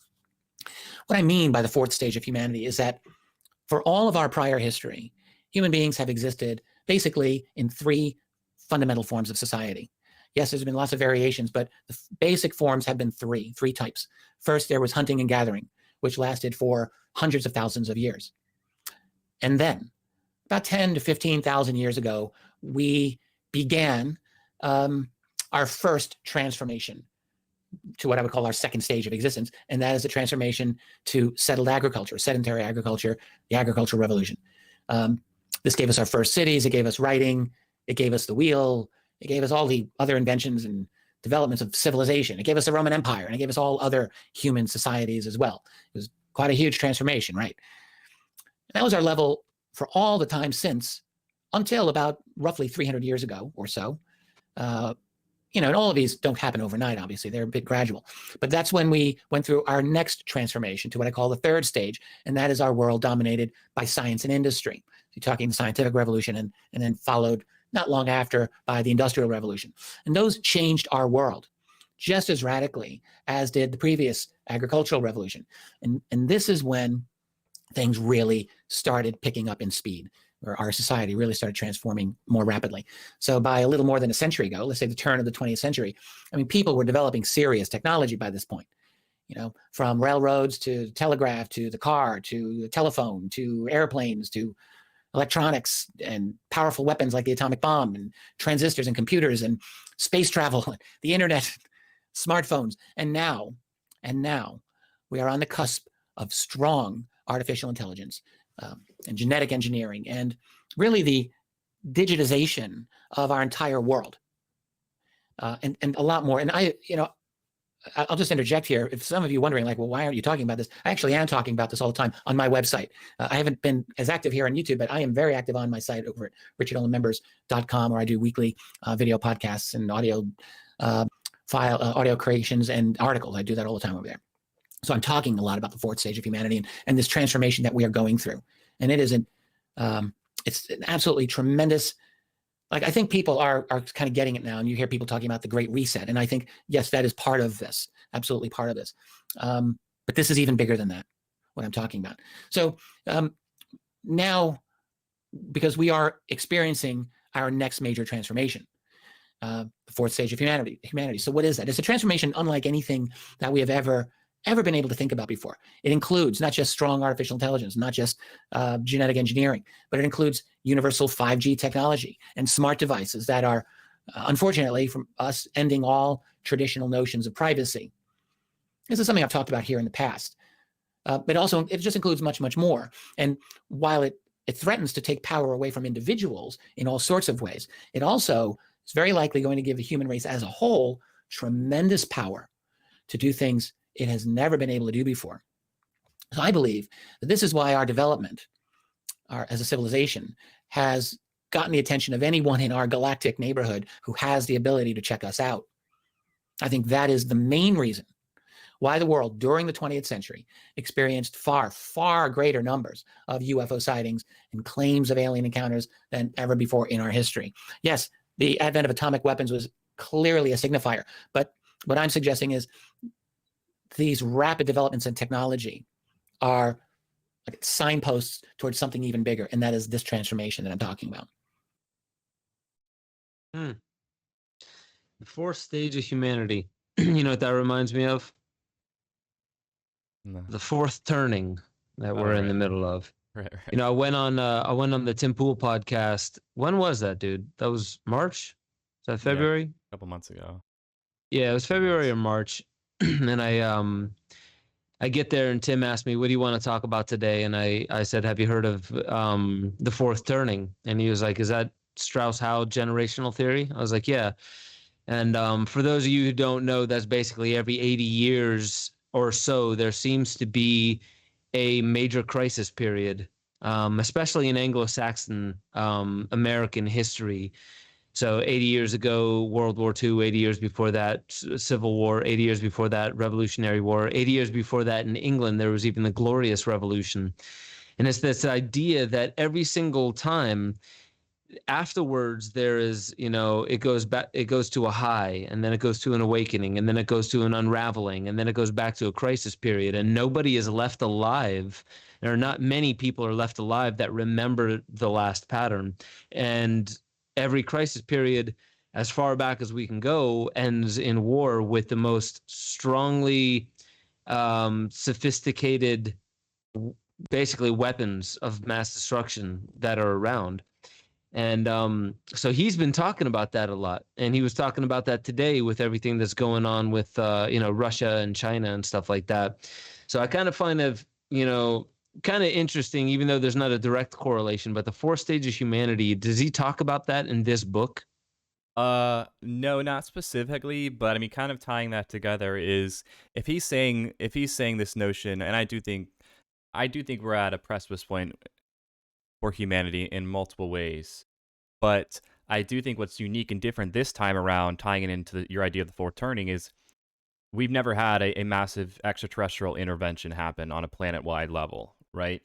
What I mean by the fourth stage of humanity is that for all of our prior history, human beings have existed basically in three fundamental forms of society. Yes, there's been lots of variations, but the basic forms have been three types. First, there was hunting and gathering, which lasted for hundreds of thousands of years. And then, about 10 to 15,000 years ago, we began our first transformation to what I would call our second stage of existence, and that is the transformation to settled agriculture, sedentary agriculture, the agricultural revolution. This gave us our first cities, it gave us writing, it gave us the wheel, it gave us all the other inventions and developments of civilization. It gave us the Roman Empire, and it gave us all other human societies as well. It was quite a huge transformation, right? And that was our level for all the time since, until about roughly 300 years ago or so. And all of these don't happen overnight, obviously. They're a bit gradual. But that's when we went through our next transformation to what I call the third stage, and that is our world dominated by science and industry. So you're talking the scientific revolution and then followed not long after by the industrial revolution. And those changed our world just as radically as did the previous agricultural revolution. And this is when things really started picking up in speed, where our society really started transforming more rapidly. So by a little more than a century ago, let's say the turn of the 20th century, I mean, people were developing serious technology by this point, from railroads to telegraph, to the car, to the telephone, to airplanes, to electronics and powerful weapons like the atomic bomb and transistors and computers and space travel, the internet, smartphones. And now we are on the cusp of strong artificial intelligence and genetic engineering and really the digitization of our entire world and a lot more. And I'll just interject here. If some of you wondering, like, well, why aren't you talking about this? I actually am talking about this all the time on my website. I haven't been as active here on YouTube, but I am very active on my site over at richardolanmembers.com, where I do weekly video podcasts and audio audio creations and articles. I do that all the time over there. So I'm talking a lot about the fourth stage of humanity and this transformation that we are going through. And it's an absolutely tremendous. Like, I think people are kind of getting it now, and you hear people talking about the Great Reset. And I think, yes, that is part of this, absolutely part of this. But this is even bigger than that, what I'm talking about. So now, because we are experiencing our next major transformation, the fourth stage of humanity. So what is that? It's a transformation unlike anything that we have ever been able to think about before. It includes not just strong artificial intelligence, not just genetic engineering, but it includes universal 5G technology and smart devices that are, unfortunately, from us ending all traditional notions of privacy. This is something I've talked about here in the past. But also, it just includes much, much more. And while it threatens to take power away from individuals in all sorts of ways, it also is very likely going to give the human race as a whole tremendous power to do things it has never been able to do before. So I believe that this is why our development as a civilization has gotten the attention of anyone in our galactic neighborhood who has the ability to check us out. I think that is the main reason why the world during the 20th century experienced far, far greater numbers of UFO sightings and claims of alien encounters than ever before in our history. Yes, the advent of atomic weapons was clearly a signifier, but what I'm suggesting is these rapid developments in technology are like signposts towards something even bigger, and that is this transformation that I'm talking about. The fourth stage of humanity. You know what that reminds me of? No. The fourth turning that we're in the middle of. Right. I went on the Tim Pool podcast. When was that, dude? That was March? Is that February? Yeah, a couple months ago. Yeah, it was February or March. And I get there and Tim asked me, what do you want to talk about today? And I said, have you heard of the fourth turning? And he was like, is that Strauss-Howe generational theory? I was like, yeah. And for those of you who don't know, that's basically every 80 years or so, there seems to be a major crisis period, especially in Anglo-Saxon American history. So 80 years ago, World War II, 80 years before that, Civil War, 80 years before that, Revolutionary War, 80 years before that in England, there was even the Glorious Revolution. And it's this idea that every single time afterwards there is, it goes back, it goes to a high, and then it goes to an awakening, and then it goes to an unraveling, and then it goes back to a crisis period, and nobody is left alive. There are not many people are left alive that remember the last pattern. And every crisis period, as far back as we can go, ends in war with the most strongly sophisticated, basically weapons of mass destruction that are around. And so he's been talking about that a lot, and he was talking about that today with everything that's going on with Russia and China and stuff like that. So I kind of find kind of interesting, even though there's not a direct correlation, but the 4 stages of humanity, does he talk about that in this book? No, not specifically, but I mean, kind of tying that together is if he's saying this notion, and I do think we're at a precipice point for humanity in multiple ways, but I do think what's unique and different this time around, tying it into your idea of the fourth turning, is we've never had a massive extraterrestrial intervention happen on a planet-wide level, right?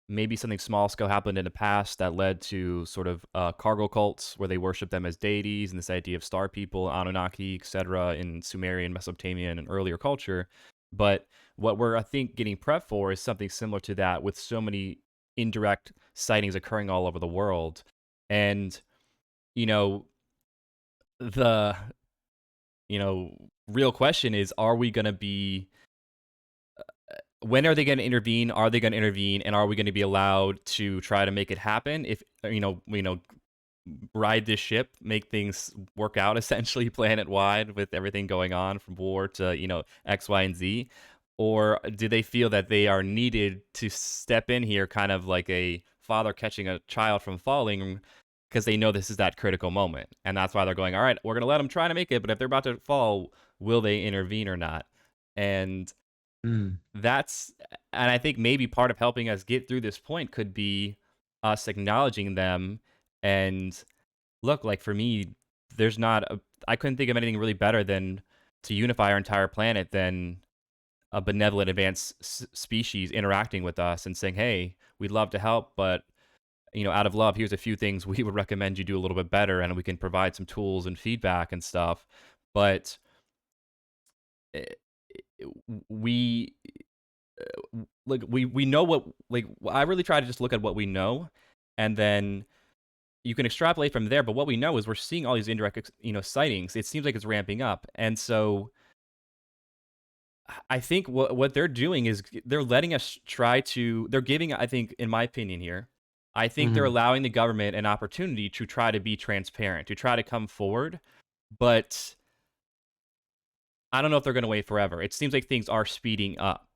Maybe something small scale happened in the past that led to sort of cargo cults where they worship them as deities, and this idea of star people, Anunnaki, etc., in Sumerian, Mesopotamian, and earlier culture. But what we're, I think, getting prepped for is something similar to that, with so many indirect sightings occurring all over the world. And the real question is, are we going to be when are they going to intervene? Are they going to intervene? And are we going to be allowed to try to make it happen? If, ride this ship, make things work out, essentially planet-wide with everything going on from war to, X, Y, and Z? Or do they feel that they are needed to step in here kind of like a father catching a child from falling, because they know this is that critical moment? And that's why they're going, all right, we're going to let them try to make it, but if they're about to fall, will they intervene or not? And and I think maybe part of helping us get through this point could be us acknowledging them. And look, like for me, I couldn't think of anything really better than to unify our entire planet than a benevolent advanced species interacting with us and saying, hey, we'd love to help, but out of love, here's a few things we would recommend you do a little bit better, and we can provide some tools and feedback and stuff. But we know what, I really try to just look at what we know, and then you can extrapolate from there. But what we know is we're seeing all these indirect sightings. It seems like it's ramping up, and so I think what they're doing is they're letting us they're giving, I think, in my opinion here, I think they're allowing the government an opportunity to try to be transparent, to try to come forward. But I don't know if they're going to wait forever. It seems like things are speeding up.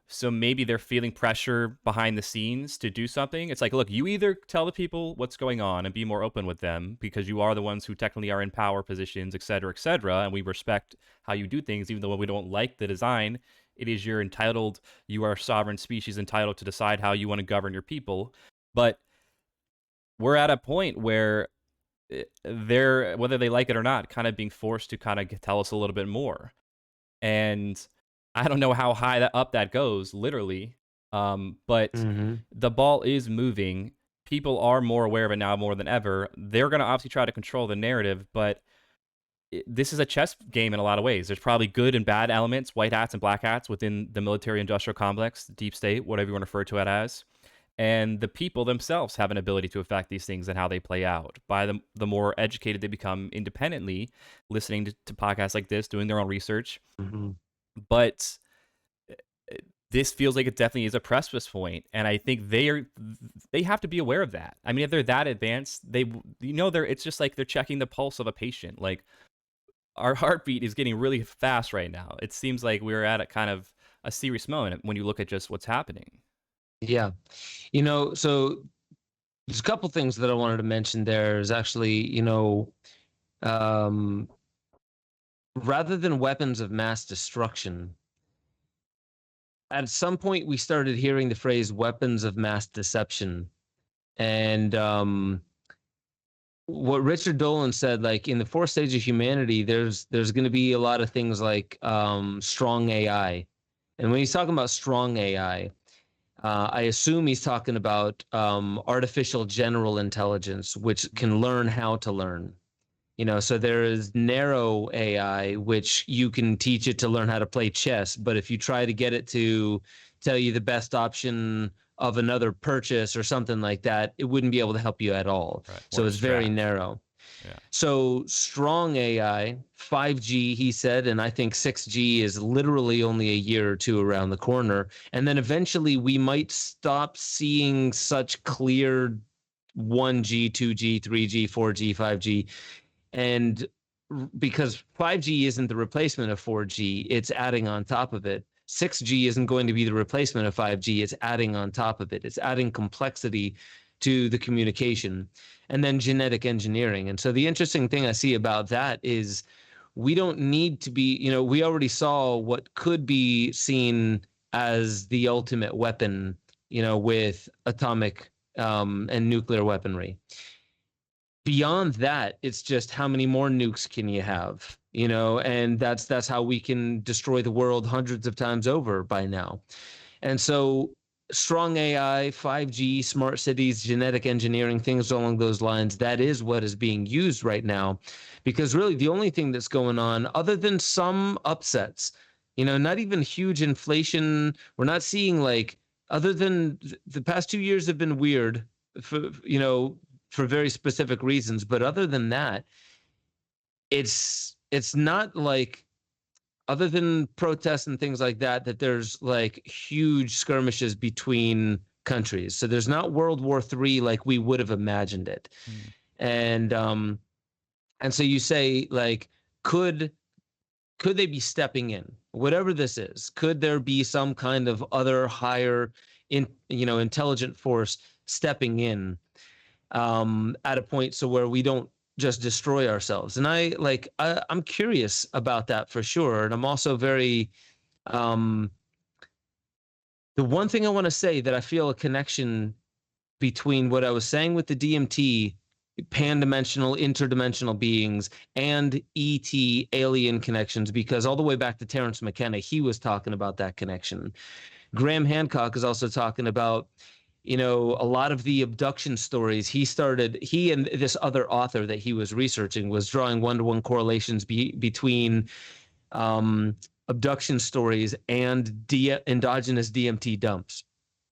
So maybe they're feeling pressure behind the scenes to do something. It's like, look, you either tell the people what's going on and be more open with them, because you are the ones who technically are in power positions, et cetera, and we respect how you do things, even though we don't like the design. It is you are a sovereign species entitled to decide how you want to govern your people. But we're at a point where they're, whether they like it or not, kind of being forced to kind of tell us a little bit more. And I don't know how high up that goes, literally. But the ball is moving. People are more aware of it now more than ever. They're going to obviously try to control the narrative, but this is a chess game in a lot of ways. There's probably good and bad elements, white hats and black hats, within the military-industrial complex, deep state, whatever you want to refer to it as. And the people themselves have an ability to affect these things and how they play out. By the more educated they become independently, listening to podcasts like this, doing their own research. But this feels like it definitely is a precipice point, and I think they have to be aware of that. I mean, if they're that advanced, it's just like they're checking the pulse of a patient. Like, our heartbeat is getting really fast right now. It seems like we're at a kind of a serious moment when you look at just what's happening. Yeah. So there's a couple things that I wanted to mention. There's actually, rather than weapons of mass destruction, at some point we started hearing the phrase weapons of mass deception. And what Richard Dolan said, like in the 4 stages of humanity, there's going to be a lot of things like strong AI. And when he's talking about strong AI, I assume he's talking about artificial general intelligence, which can learn how to learn. So there is narrow AI, which you can teach it to learn how to play chess. But if you try to get it to tell you the best option of another purchase or something like that, it wouldn't be able to help you at all. Right. So Or it's very strat. narrow. Yeah. So strong AI, 5G, he said, and I think 6G is literally only a year or two around the corner. And then eventually we might stop seeing such clear 1G, 2G, 3G, 4G, 5G. And because 5G isn't the replacement of 4G, it's adding on top of it. 6G isn't going to be the replacement of 5G, it's adding on top of it. It's adding complexity to the communication. And then genetic engineering. And so the interesting thing I see about that is we don't need to be, we already saw what could be seen as the ultimate weapon, with atomic and nuclear weaponry. Beyond that, it's just how many more nukes can you have, and that's how we can destroy the world hundreds of times over by now. And so strong AI, 5G, smart cities, genetic engineering, things along those lines, that is what is being used right now. Because really the only thing that's going on, other than some upsets, not even huge inflation, we're not seeing other than the past 2 years have been weird for very specific reasons. But other than that, it's not like, other than protests and things like that, that there's huge skirmishes between countries. So there's not World War III like we would have imagined it. And so you say, could they be stepping in? Whatever this is, could there be some kind of other higher intelligent force stepping in at a point so where we don't just destroy ourselves? And I'm curious about that for sure. And I'm also very the one thing I want to say that I feel a connection between what I was saying with the DMT, pan-dimensional, interdimensional beings, and ET, alien connections, because all the way back to Terence McKenna, he was talking about that connection. Graham Hancock is also talking about a lot of the abduction stories. He and this other author that he was researching was drawing one-to-one correlations between abduction stories and endogenous DMT dumps.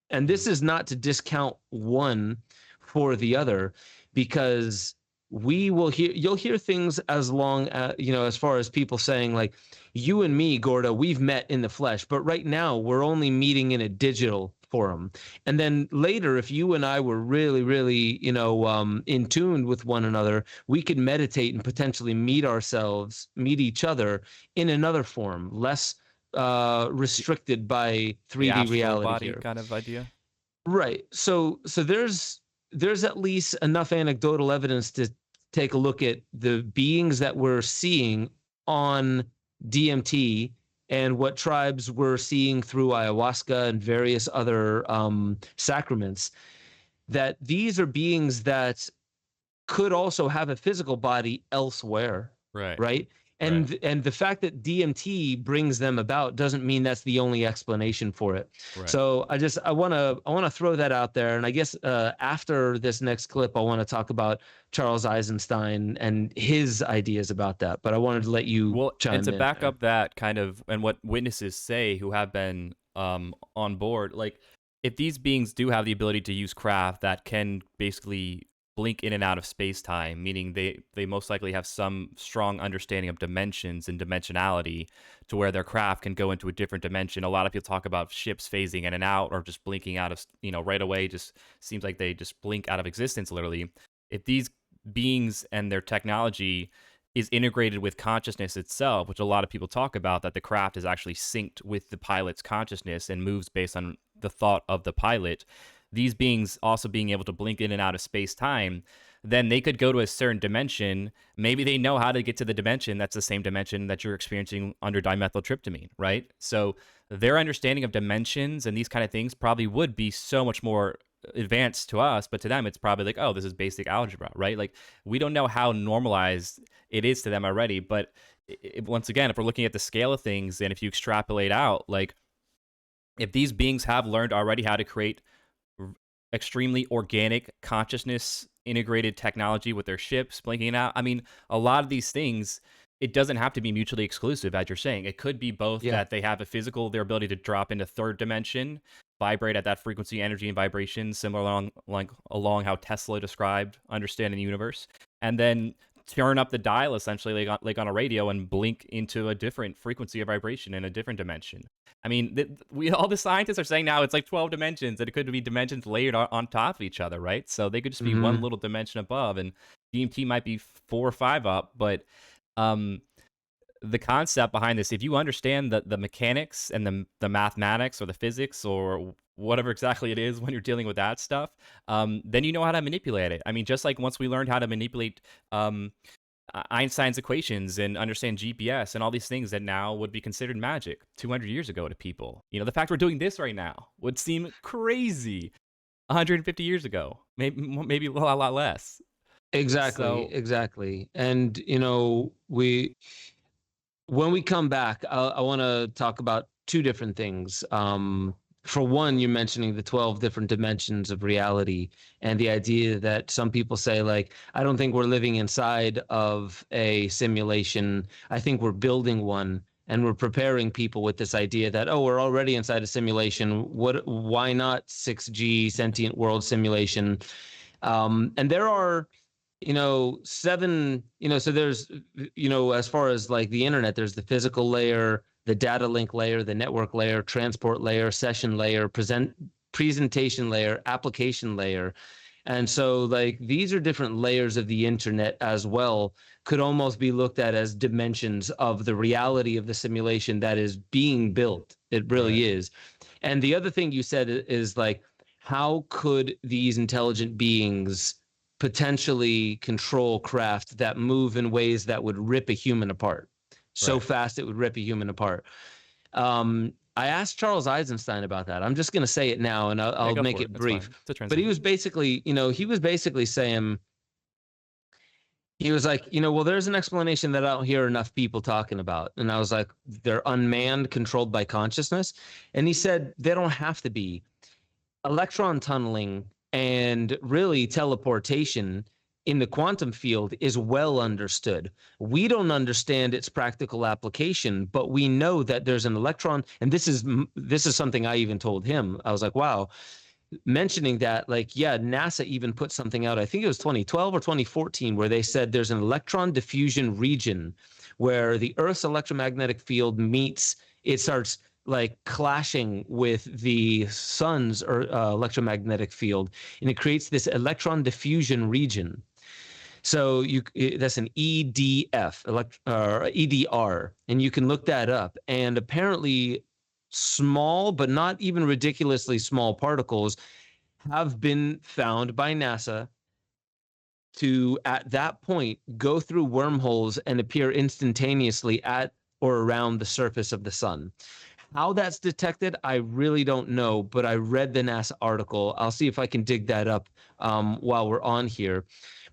And this is not to discount one for the other, because you'll hear things as long as, as far as people saying you and me, Gorda, we've met in the flesh, but right now we're only meeting in a digital forum. And then later, if you and I were really, really, in tune with one another, we could meditate and potentially meet each other in another form, less restricted by 3D reality body here. kind of idea. Right. So there's at least enough anecdotal evidence to take a look at the beings that we're seeing on DMT and what tribes were seeing through ayahuasca and various other sacraments, that these are beings that could also have a physical body elsewhere. Right. And the fact that DMT brings them about doesn't mean that's the only explanation for it. Right. So I want to throw that out there. And I guess after this next clip, I want to talk about Charles Eisenstein and his ideas about that. But I wanted to let you chime in. And to back up that kind of, and what witnesses say who have been on board, if these beings do have the ability to use craft that can basically blink in and out of space-time, meaning they most likely have some strong understanding of dimensions and dimensionality to where their craft can go into a different dimension. A lot of people talk about ships phasing in and out or just blinking out of, right away, just seems like they just blink out of existence, literally. If these beings and their technology is integrated with consciousness itself, which a lot of people talk about, that the craft is actually synced with the pilot's consciousness and moves based on the thought of the pilot, these beings also being able to blink in and out of space-time, then they could go to a certain dimension. Maybe they know how to get to the dimension that's the same dimension that you're experiencing under dimethyltryptamine, right? So their understanding of dimensions and these kind of things probably would be so much more advanced to us, but to them it's probably like, oh, this is basic algebra, right? Like we don't know how normalized it is to them already. But once again, if we're looking at the scale of things, and if you extrapolate out, like if these beings have learned already how to create extremely organic consciousness integrated technology with their ships blinking out, I mean, a lot of these things, it doesn't have to be mutually exclusive, as you're saying. It could be both, that they have their ability to drop into third dimension, vibrate at that frequency, energy, and vibration, similar along how Tesla described understanding the universe, and then turn up the dial essentially like on a radio and blink into a different frequency or vibration in a different dimension. I mean, all the scientists are saying now it's like 12 dimensions, and it could be dimensions layered on top of each other, right? So they could just be one little dimension above, and DMT might be 4 or 5 up, but the concept behind this, if you understand the mechanics and the mathematics or the physics or whatever exactly it is when you're dealing with that stuff, then you know how to manipulate it. I mean, just like once we learned how to manipulate Einstein's equations and understand GPS and all these things that now would be considered magic 200 years ago to people. You know, the fact we're doing this right now would seem crazy 150 years ago, maybe a lot less. Exactly. And, you know, when we come back, I want to talk about 2 different things. For one, you're mentioning the 12 different dimensions of reality, and the idea that some people say, like, I don't think we're living inside of a simulation. I think we're building one, and we're preparing people with this idea that, oh, we're already inside a simulation. Why not 6G sentient world simulation? And there are, you know, 7, you know, so there's, you know, as far as like the internet, there's the physical layer, the data link layer, the network layer, transport layer, session layer, presentation layer, application layer. And so like these are different layers of the internet as well, could almost be looked at as dimensions of the reality of the simulation that is being built. It really is. And the other thing you said is like, how could these intelligent beings potentially control craft that move in ways that would rip a human apart so fast it would rip a human apart? I asked Charles Eisenstein about that. I'm just going to say it now, and I'll make it brief. But he was basically, you know, saying, he was like, you know, well, there's an explanation that I don't hear enough people talking about. And I was like, they're unmanned, controlled by consciousness. And he said, they don't have to be. Electron tunneling and really teleportation in the quantum field is well understood. We don't understand its practical application, but we know that there's an electron, and this is something I even told him. I was like, wow, mentioning that, like, yeah, NASA even put something out, I think it was 2012 or 2014, where they said there's an electron diffusion region where the Earth's electromagnetic field meets, it starts like clashing with the sun's electromagnetic field, and it creates this electron diffusion region. So that's an EDF, EDR, and you can look that up. And apparently small, but not even ridiculously small particles have been found by NASA to, at that point, go through wormholes and appear instantaneously at or around the surface of the sun. How that's detected, I really don't know, but I read the NASA article. I'll see if I can dig that up while we're on here.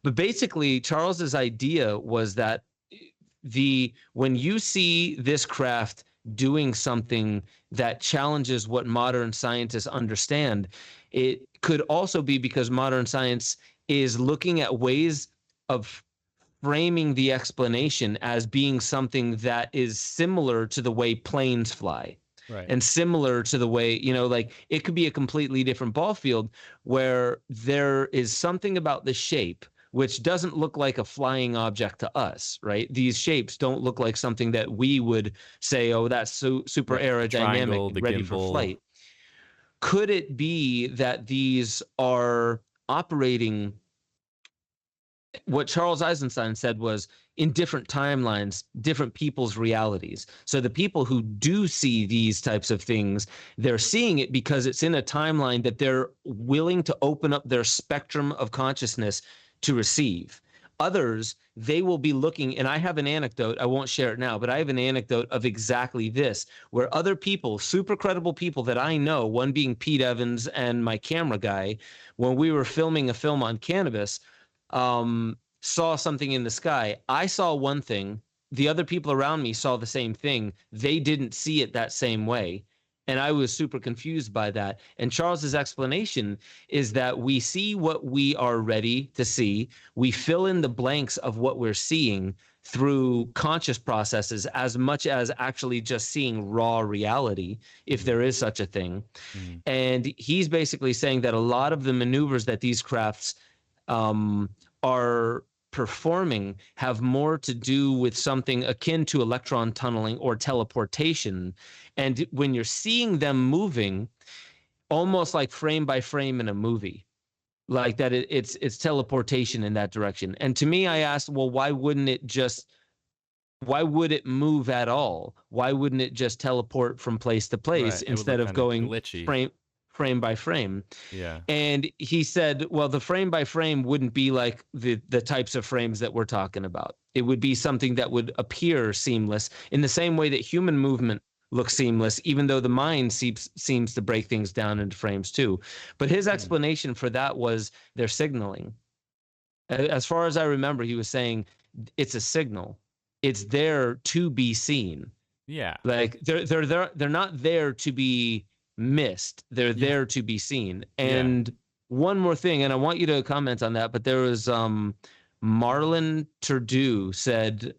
But basically, Charles's idea was that when you see this craft doing something that challenges what modern scientists understand, it could also be because modern science is looking at ways of framing the explanation as being something that is similar to the way planes fly. Right. And similar to the way, you know, like it could be a completely different ball field where there is something about the shape which doesn't look like a flying object to us, right? These shapes don't look like something that we would say, oh, that's so super aerodynamic, ready for flight. Could it be that these are operating? What Charles Eisenstein said was, in different timelines, different people's realities. So the people who do see these types of things, they're seeing it because it's in a timeline that they're willing to open up their spectrum of consciousness to receive. Others, they will be looking, and I have an anecdote, I won't share it now, but I have an anecdote of exactly this, where other people, super credible people that I know, one being Pete Evans and my camera guy, when we were filming a film on cannabis, saw something in the sky. I saw one thing, the other people around me saw the same thing. They didn't see it that same way. And I was super confused by that. And Charles's explanation is that we see what we are ready to see. We fill in the blanks of what we're seeing through conscious processes as much as actually just seeing raw reality, if there is such a thing. Mm. And he's basically saying that a lot of the maneuvers that these crafts are performing have more to do with something akin to electron tunneling or teleportation. And when you're seeing them moving, almost like frame by frame in a movie, like that, it's teleportation in that direction. And to me, I asked, well, why would it move at all? Why wouldn't it just teleport from place to place instead of going frame by frame? Yeah. And he said, well, the frame by frame wouldn't be like the types of frames that we're talking about. It would be something that would appear seamless in the same way that human movement looks seamless, even though the mind seems to break things down into frames too. But his explanation for that was their signaling. As far as I remember, he was saying it's a signal. It's there to be seen. Yeah. Like they're not there to be missed. They're there to be seen. And one more thing, and I want you to comment on that, but there was Marlon Turdu said,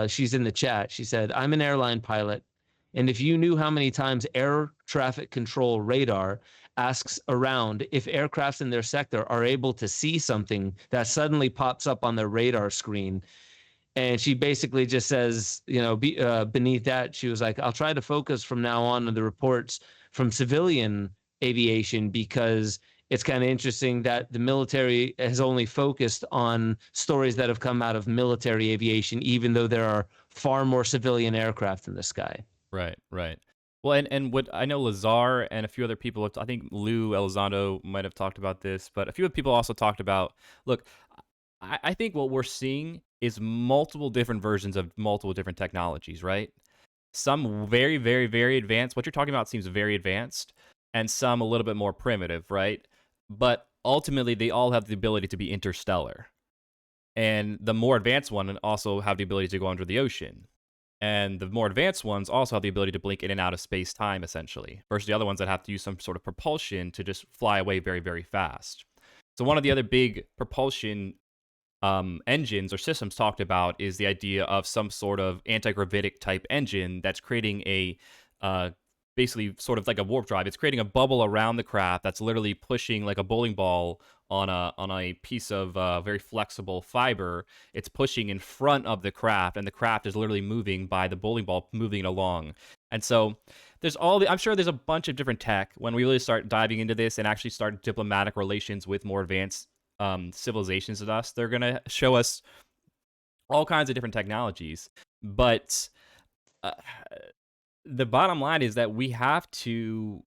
she's in the chat. She said, I'm an airline pilot, and if you knew how many times air traffic control radar asks around if aircrafts in their sector are able to see something that suddenly pops up on their radar screen. And she basically just says, beneath that, she was like, I'll try to focus from now on the reports from civilian aviation, because it's kind of interesting that the military has only focused on stories that have come out of military aviation, even though there are far more civilian aircraft in the sky. Right. Well, and what I know, Lazar and a few other people, I think Lou Elizondo might have talked about this, but a few people also talked about, look, I think what we're seeing is multiple different versions of multiple different technologies, right? Some very, very, very advanced. What you're talking about seems very advanced, and some a little bit more primitive, right? But ultimately, they all have the ability to be interstellar. And the more advanced one also have the ability to go under the ocean. And the more advanced ones also have the ability to blink in and out of space-time, essentially, versus the other ones that have to use some sort of propulsion to just fly away very, very fast. So one of the other big propulsion engines or systems talked about is the idea of some sort of anti-gravitic type engine that's creating a basically sort of like a warp drive. It's creating a bubble around the craft that's literally pushing like a bowling ball on a piece of very flexible fiber. It's pushing in front of the craft, and the craft is literally moving by the bowling ball moving it along. And so there's I'm sure there's a bunch of different tech when we really start diving into this and actually start diplomatic relations with more advanced civilizations than us. They're gonna show us all kinds of different technologies, but the bottom line is that we have to,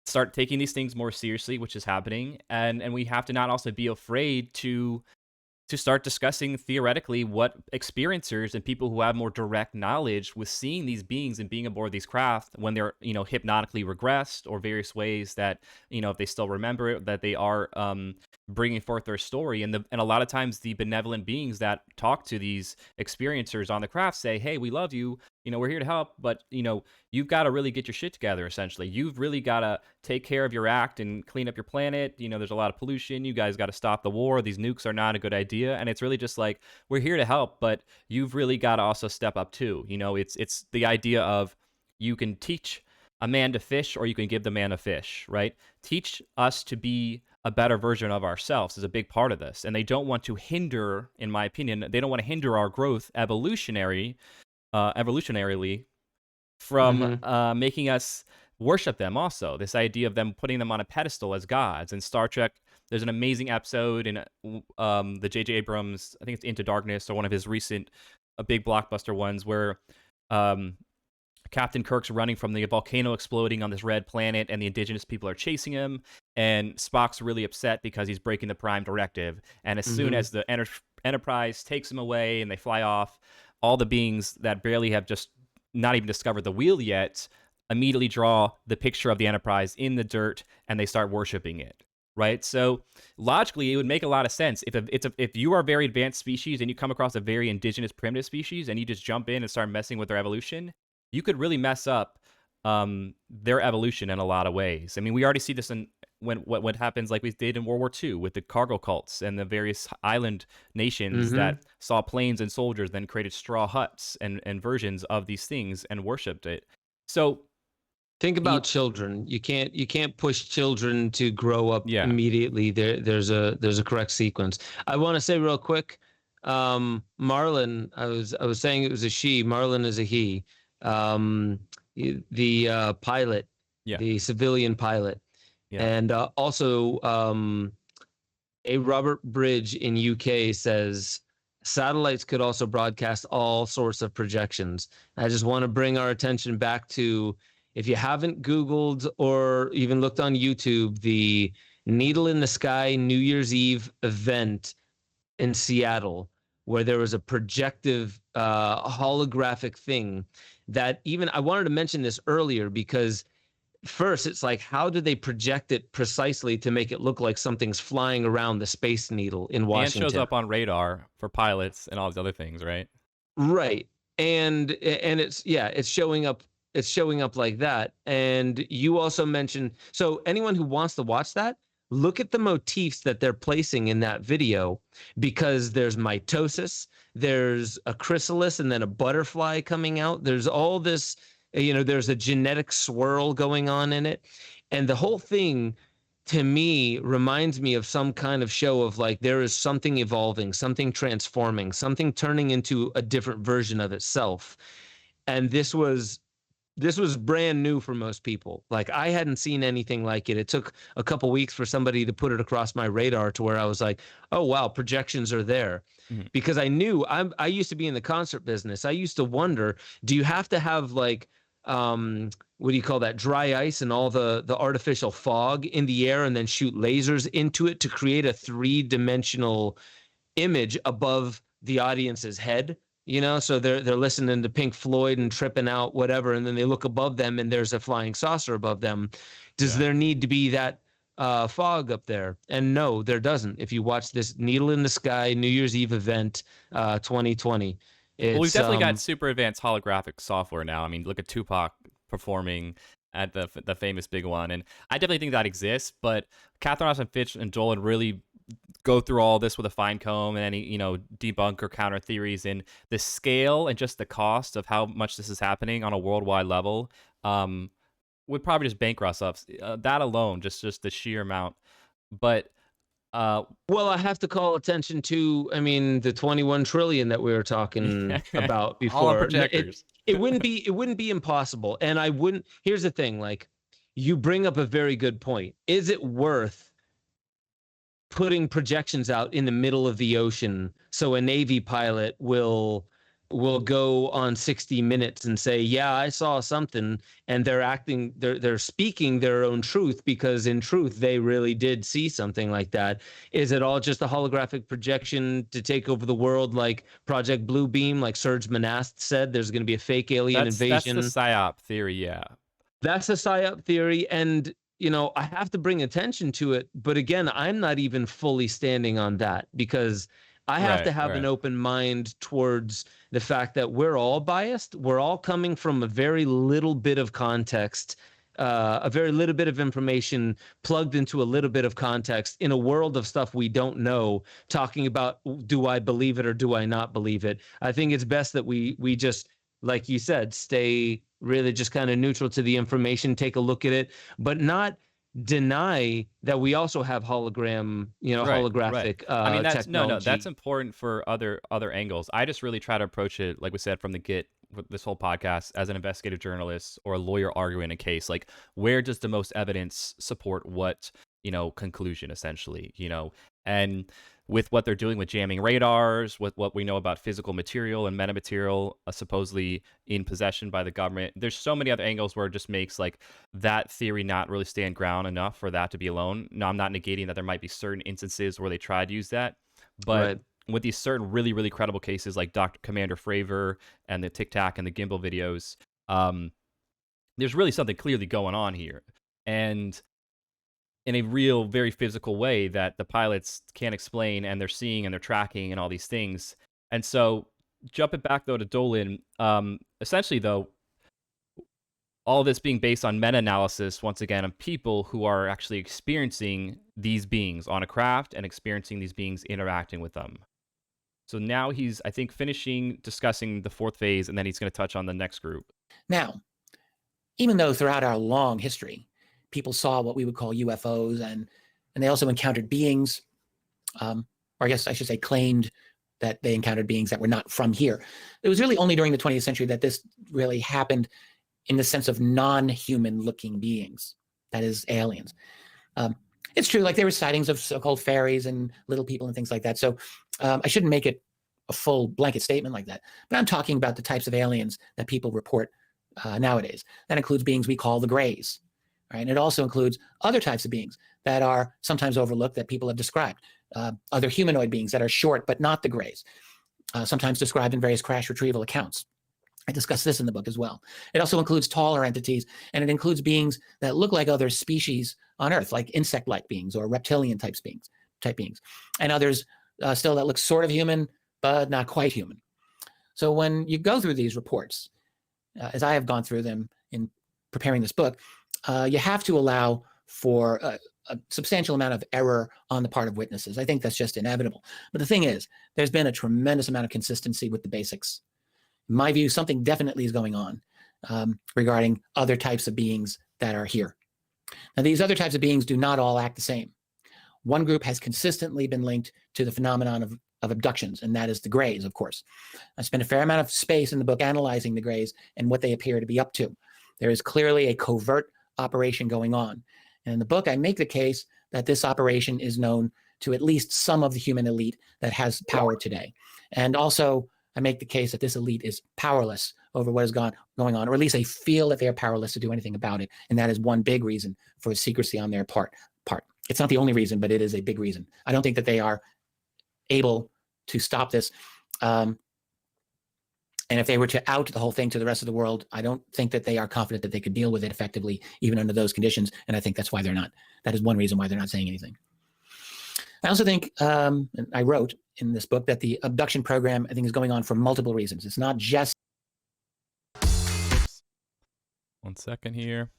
start taking these things more seriously, which is happening, and we have to not also be afraid to start discussing theoretically what experiencers and people who have more direct knowledge with seeing these beings and being aboard these craft when they're, hypnotically regressed or various ways that, if they still remember it, that they are bringing forth their story. And a lot of times the benevolent beings that talk to these experiencers on the craft say, hey, we love you. We're here to help, but, you've got to really get your shit together, essentially. You've really got to take care of your act and clean up your planet. There's a lot of pollution. You guys got to stop the war. These nukes are not a good idea. And it's really just like, we're here to help, but you've really got to also step up too. It's the idea of you can teach a man to fish or you can give the man a fish, right? Teach us to be a better version of ourselves is a big part of this. And they don't want to hinder, in my opinion, they don't want to hinder our growth evolutionarily from making us worship them also. This idea of them putting them on a pedestal as gods. In Star Trek, there's an amazing episode in the J.J. Abrams, I think it's Into Darkness, or one of his recent big blockbuster ones, where Captain Kirk's running from the volcano exploding on this red planet, and the indigenous people are chasing him. And Spock's really upset because he's breaking the Prime Directive. And as soon as the Enterprise takes him away and they fly off, all the beings that barely have just not even discovered the wheel yet immediately draw the picture of the Enterprise in the dirt, and they start worshiping it. Right? So logically, it would make a lot of sense if you are a very advanced species and you come across a very indigenous primitive species and you just jump in and start messing with their evolution, you could really mess up their evolution in a lot of ways. I mean, we already see this in what happens like we did in World War II with the cargo cults and the various island nations that saw planes and soldiers, then created straw huts and versions of these things and worshipped it. So think about children. You can't push children to grow up immediately. There's a correct sequence. I want to say real quick, Marlin. I was saying it was a she. Marlin is a he. The pilot, the civilian pilot, and also a Robert Bridge in UK says satellites could also broadcast all sorts of projections. I just want to bring our attention back to, if you haven't Googled or even looked on YouTube, the Needle in the Sky New Year's Eve event in Seattle, where there was a projective holographic thing that even I wanted to mention this earlier because first it's like, how do they project it precisely to make it look like something's flying around the Space Needle in Washington? And shows up on radar for pilots and all these other things, right? Right. And it's showing up. It's showing up like that. And you also mentioned, so anyone who wants to watch that, look at the motifs that they're placing in that video, because there's mitosis, there's a chrysalis, and then a butterfly coming out. There's all this, there's a genetic swirl going on in it. And the whole thing, to me, reminds me of some kind of show of like, there is something evolving, something transforming, something turning into a different version of itself. And this was brand new for most people. Like, I hadn't seen anything like it. It took a couple weeks for somebody to put it across my radar to where I was like, oh, wow, projections are there. Because I knew I used to be in the concert business. I used to wonder, do you have to have like, what do you call that? Dry ice and all the artificial fog in the air and then shoot lasers into it to create a 3-dimensional image above the audience's head? So they're listening to Pink Floyd and tripping out, whatever, and then they look above them and there's a flying saucer above them. Does there need to be that fog up there? And no, there doesn't. If you watch this Needle in the Sky New Year's Eve event 2020, well, we've definitely got super advanced holographic software now. I mean, look at Tupac performing at the famous big one, and I definitely think that exists. But Catherine Austin Fitch and Dolan really go through all this with a fine comb and any debunk or counter theories, and the scale and just the cost of how much this is happening on a worldwide level would probably just bankrupt us. That alone, just the sheer amount. But well, I have to call attention to, the 21 trillion that we were talking about before. All projectors. It wouldn't be impossible. And I wouldn't. Here's the thing: like, you bring up a very good point. Is it worth putting projections out in the middle of the ocean so a Navy pilot will go on 60 Minutes and say, yeah, I saw something, and they're speaking their own truth because in truth they really did see something like that? Is it all just a holographic projection to take over the world, like Project Bluebeam, like Serge Monast said? There's going to be a fake alien invasion. That's the psyop theory. Yeah, that's the psyop theory. And I have to bring attention to it. But again, I'm not even fully standing on that, because I have to have an open mind towards the fact that we're all biased. We're all coming from a very little bit of context, a very little bit of information plugged into a little bit of context in a world of stuff we don't know, talking about, do I believe it or do I not believe it? I think it's best that we just, like you said, stay really just kind of neutral to the information, take a look at it, but not deny that we also have holographic technology. That's important for other angles. I just really try to approach it, like we said from the get with this whole podcast, as an investigative journalist or a lawyer arguing a case. Like, where does the most evidence support what conclusion, essentially? And with what they're doing with jamming radars, with what we know about physical material and metamaterial supposedly in possession by the government. There's so many other angles where it just makes like that theory not really stand ground enough for that to be alone. No, I'm not negating that there might be certain instances where they try to use that, but Right. with these certain really, really credible cases like Dr. Commander Fravor and the Tic Tac and the Gimbal videos, there's really something clearly going on here. And in a real, very physical way that the pilots can't explain, and they're seeing and they're tracking and all these things. And so, jumping back though to Dolan, essentially though, all this being based on meta-analysis, once again, of people who are actually experiencing these beings on a craft and experiencing these beings interacting with them. So now he's, I think, finishing discussing the fourth phase, and then he's going to touch on the next group. Now, even though throughout our long history, people saw what we would call UFOs, and they also encountered beings, or I guess I should say claimed that they encountered beings that were not from here. It was really only during the 20th century that this really happened in the sense of non-human looking beings, that is aliens. It's true, like there were sightings of so-called fairies and little people and things like that. So I shouldn't make it a full blanket statement like that, but I'm talking about the types of aliens that people report nowadays. That includes beings we call the Greys. Right? And it also includes other types of beings that are sometimes overlooked that people have described. Other humanoid beings that are short but not the Greys, sometimes described in various crash retrieval accounts. I discuss this in the book as well. It also includes taller entities, and it includes beings that look like other species on Earth, like insect-like beings or reptilian type beings, and others still that look sort of human but not quite human. So when you go through these reports, as I have gone through them in preparing this book, you have to allow for a substantial amount of error on the part of witnesses. I think that's just inevitable. But the thing is, there's been a tremendous amount of consistency with the basics. In my view, something definitely is going on regarding other types of beings that are here. Now, these other types of beings do not all act the same. One group has consistently been linked to the phenomenon of abductions, and that is the Greys, of course. I spent a fair amount of space in the book analyzing the Greys and what they appear to be up to. There is clearly a covert operation going on. And in the book, I make the case that this operation is known to at least some of the human elite that has power today. And also, I make the case that this elite is powerless over what is going on, or at least they feel that they are powerless to do anything about it. And that is one big reason for secrecy on their part. It's not the only reason, but it is a big reason. I don't think that they are able to stop this. And if they were to out the whole thing to the rest of the world, I don't think that they are confident that they could deal with it effectively, even under those conditions. And I think that's why they're not. That is one reason why they're not saying anything. I also think, and I wrote in this book, that the abduction program, I think, is going on for multiple reasons. It's not just. Oops. 1 second here.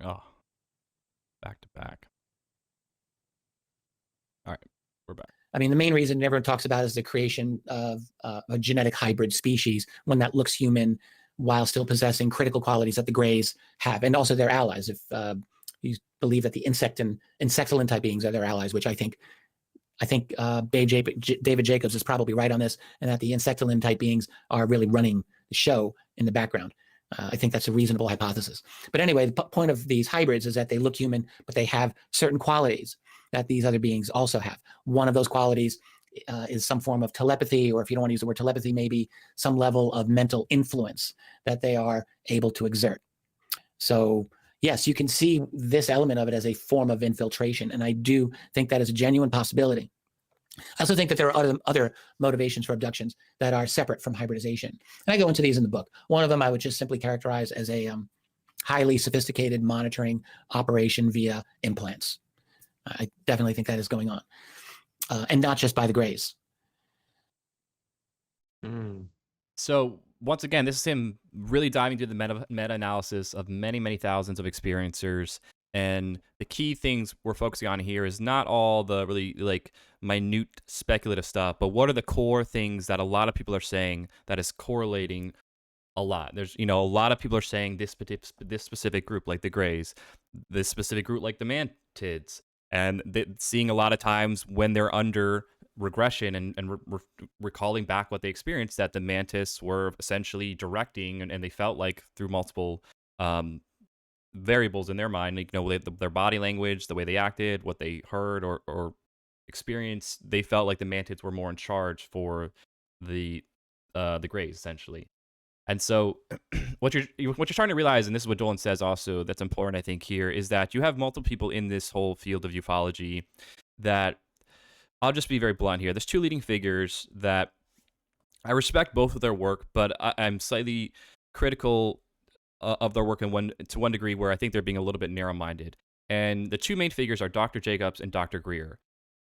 Oh, back to back. All right, we're back. I mean, the main reason everyone talks about is the creation of a genetic hybrid species, one that looks human while still possessing critical qualities that the Greys have, and also their allies. If you believe that the insectolin type beings are their allies, which I think David Jacobs is probably right on this, and that the insectolin type beings are really running the show in the background. I think that's a reasonable hypothesis. But anyway, the point of these hybrids is that they look human, but they have certain qualities that these other beings also have. One of those qualities is some form of telepathy, or if you don't want to use the word telepathy, maybe some level of mental influence that they are able to exert. So yes, you can see this element of it as a form of infiltration, and I do think that is a genuine possibility. I also think that there are other motivations for abductions that are separate from hybridization. And I go into these in the book. One of them I would just simply characterize as a highly sophisticated monitoring operation via implants. I definitely think that is going on. And not just by the Greys. So once again, this is him really diving into the meta-analysis of many, many thousands of experiencers. And the key things we're focusing on here is not all the really like minute speculative stuff, but what are the core things that a lot of people are saying that is correlating a lot. There's, a lot of people are saying this specific group, like the Greys, this specific group, like the Mantids, and seeing a lot of times when they're under regression and recalling back what they experienced, that the Mantis were essentially directing, and they felt like through multiple variables in their mind, their body language, the way they acted, what they heard or experienced. They felt like the mantids were more in charge for the Greys, essentially. And so what you're starting to realize, and this is what Dolan says also, that's important, I think, here, is that you have multiple people in this whole field of ufology that, I'll just be very blunt here. There's two leading figures that I respect both of their work, but I'm slightly critical of their work to one degree, where I think they're being a little bit narrow-minded. And the two main figures are Dr. Jacobs and Dr. Greer.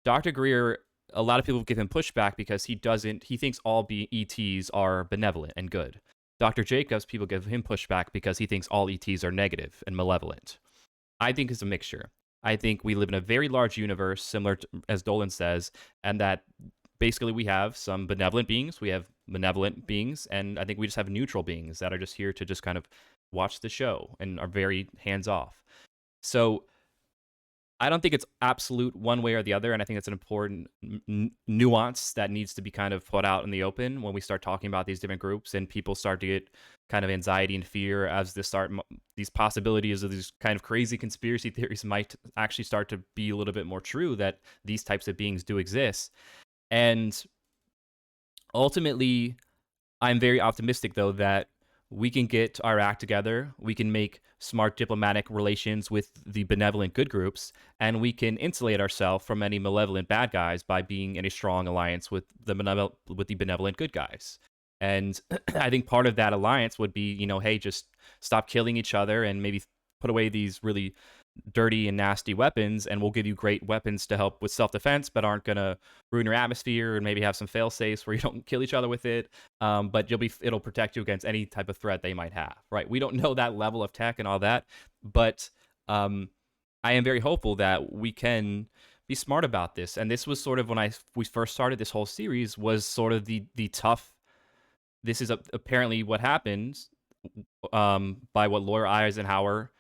Dr. Greer, a lot of people give him pushback because he thinks all ETs are benevolent and good. Dr. Jacobs, people give him pushback because he thinks all ETs are negative and malevolent. I think it's a mixture. I think we live in a very large universe, similar to, as Dolan says, and that basically we have some benevolent beings, we have malevolent beings, and I think we just have neutral beings that are just here to just kind of watch the show and are very hands-off. So I don't think it's absolute one way or the other, and I think it's an important nuance that needs to be kind of put out in the open when we start talking about these different groups and people start to get kind of anxiety and fear as these possibilities of these kind of crazy conspiracy theories might actually start to be a little bit more true, that these types of beings do exist. And ultimately, I'm very optimistic, though, that we can get our act together, we can make smart diplomatic relations with the benevolent good groups, and we can insulate ourselves from any malevolent bad guys by being in a strong alliance with the benevolent good guys. And I think part of that alliance would be, hey, just stop killing each other and maybe put away these really dirty and nasty weapons, and we'll give you great weapons to help with self-defense, but aren't going to ruin your atmosphere, and maybe have some fail-safes where you don't kill each other with it, but it'll protect you against any type of threat they might have, right? We don't know that level of tech and all that, but I am very hopeful that we can be smart about this. And this was sort of when we first started this whole series, was sort of the tough, this is apparently what happens by what Lawyer Eisenhower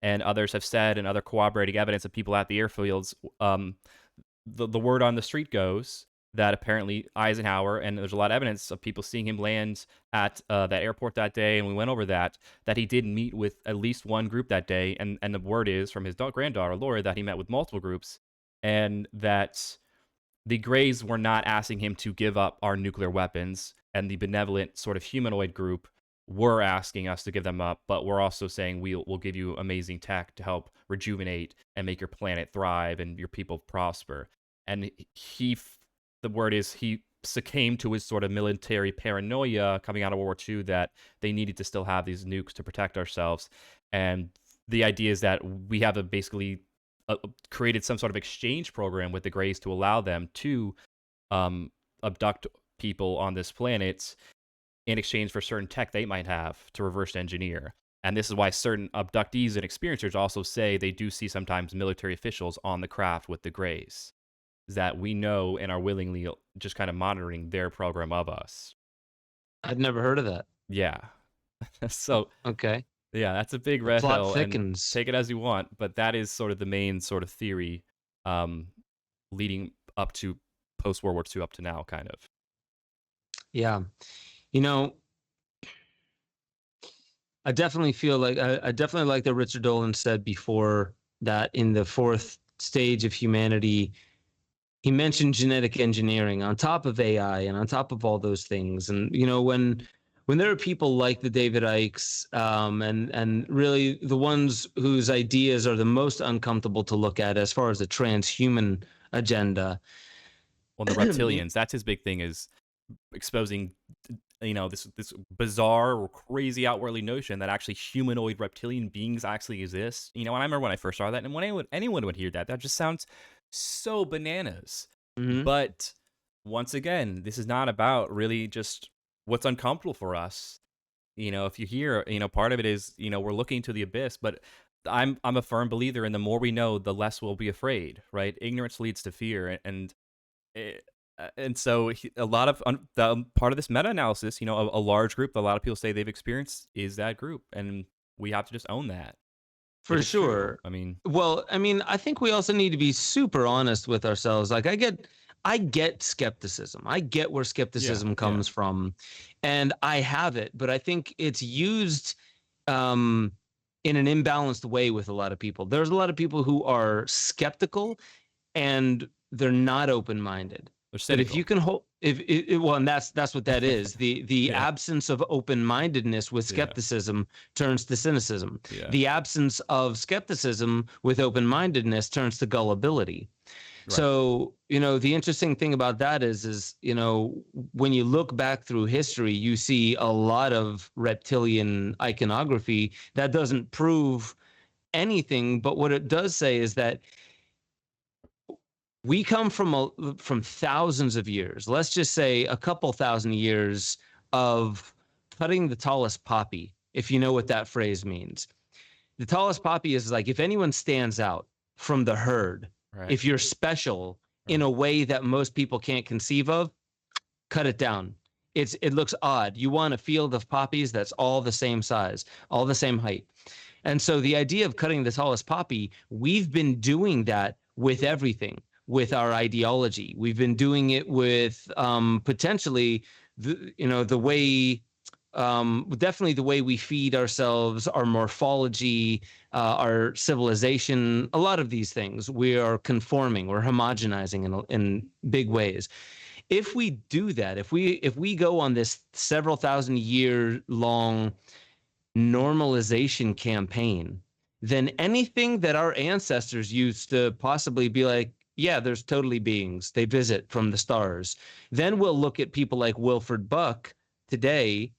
and others have said, and other corroborating evidence of people at the airfields. The word on the street goes that apparently Eisenhower, and there's a lot of evidence of people seeing him land at that airport that day, and we went over that he did meet with at least one group that day, and the word is from his granddaughter, Laura, that he met with multiple groups, and that the Greys were not asking him to give up our nuclear weapons, and the benevolent sort of humanoid group were asking us to give them up, but we're also saying we'll give you amazing tech to help rejuvenate and make your planet thrive and your people prosper. And the word is he succumbed to his sort of military paranoia coming out of World War II, that they needed to still have these nukes to protect ourselves. And the idea is that we have basically created some sort of exchange program with the Greys to allow them to abduct people on this planet in exchange for certain tech they might have to reverse engineer. And this is why certain abductees and experiencers also say they do see sometimes military officials on the craft with the Greys, that we know and are willingly just kind of monitoring their program of us. I'd never heard of that. Yeah. So, okay. Yeah, that's a big red plot hill. thickens. And take it as you want, but that is sort of the main sort of theory leading up to post-World War II up to now, kind of. Yeah. I definitely feel like I definitely like that Richard Dolan said before that in the fourth stage of humanity, he mentioned genetic engineering on top of AI and on top of all those things. And when there are people like the David Ickes and really the ones whose ideas are the most uncomfortable to look at as far as the transhuman agenda. Well, the reptilians, that's his big thing, is exposing this bizarre or crazy outwardly notion that actually humanoid reptilian beings actually exist. And I remember when I first saw that, and when anyone would hear that just sounds so bananas. Mm-hmm. But once again, this is not about really just what's uncomfortable for us. If you hear, part of it is, we're looking to the abyss, but I'm a firm believer in the more we know, the less we'll be afraid, right? Ignorance leads to fear. And so a lot of part of this meta-analysis, a large group that a lot of people say they've experienced is that group. And we have to just own that. For sure. I think we also need to be super honest with ourselves. Like I get skepticism. I get where skepticism comes from, and I have it, but I think it's used in an imbalanced way with a lot of people. There's a lot of people who are skeptical and they're not open-minded. They're But if cynical. you can hold, well, and that's what that is. The Yeah. absence of open-mindedness with Yeah. skepticism turns to cynicism. Yeah. The absence of skepticism with open-mindedness turns to gullibility. Right. So, the interesting thing about that is, when you look back through history, you see a lot of reptilian iconography that doesn't prove anything. But what it does say is that we come from thousands of years, let's just say a couple thousand years of cutting the tallest poppy, if you know what that phrase means. The tallest poppy is like if anyone stands out from the herd, Right. if you're special in a way that most people can't conceive of, cut it down. It looks odd. You want a field of poppies that's all the same size, all the same height. And so the idea of cutting the tallest poppy, we've been doing that with everything, with our ideology. We've been doing it with potentially the way, definitely the way we feed ourselves, our morphology, our civilization, a lot of these things. We are conforming, we're homogenizing in big ways. If we do that, if we go on this several thousand year long normalization campaign, then anything that our ancestors used to possibly be like, yeah, there's totally beings, they visit from the stars. Then we'll look at people like Wilfred Buck today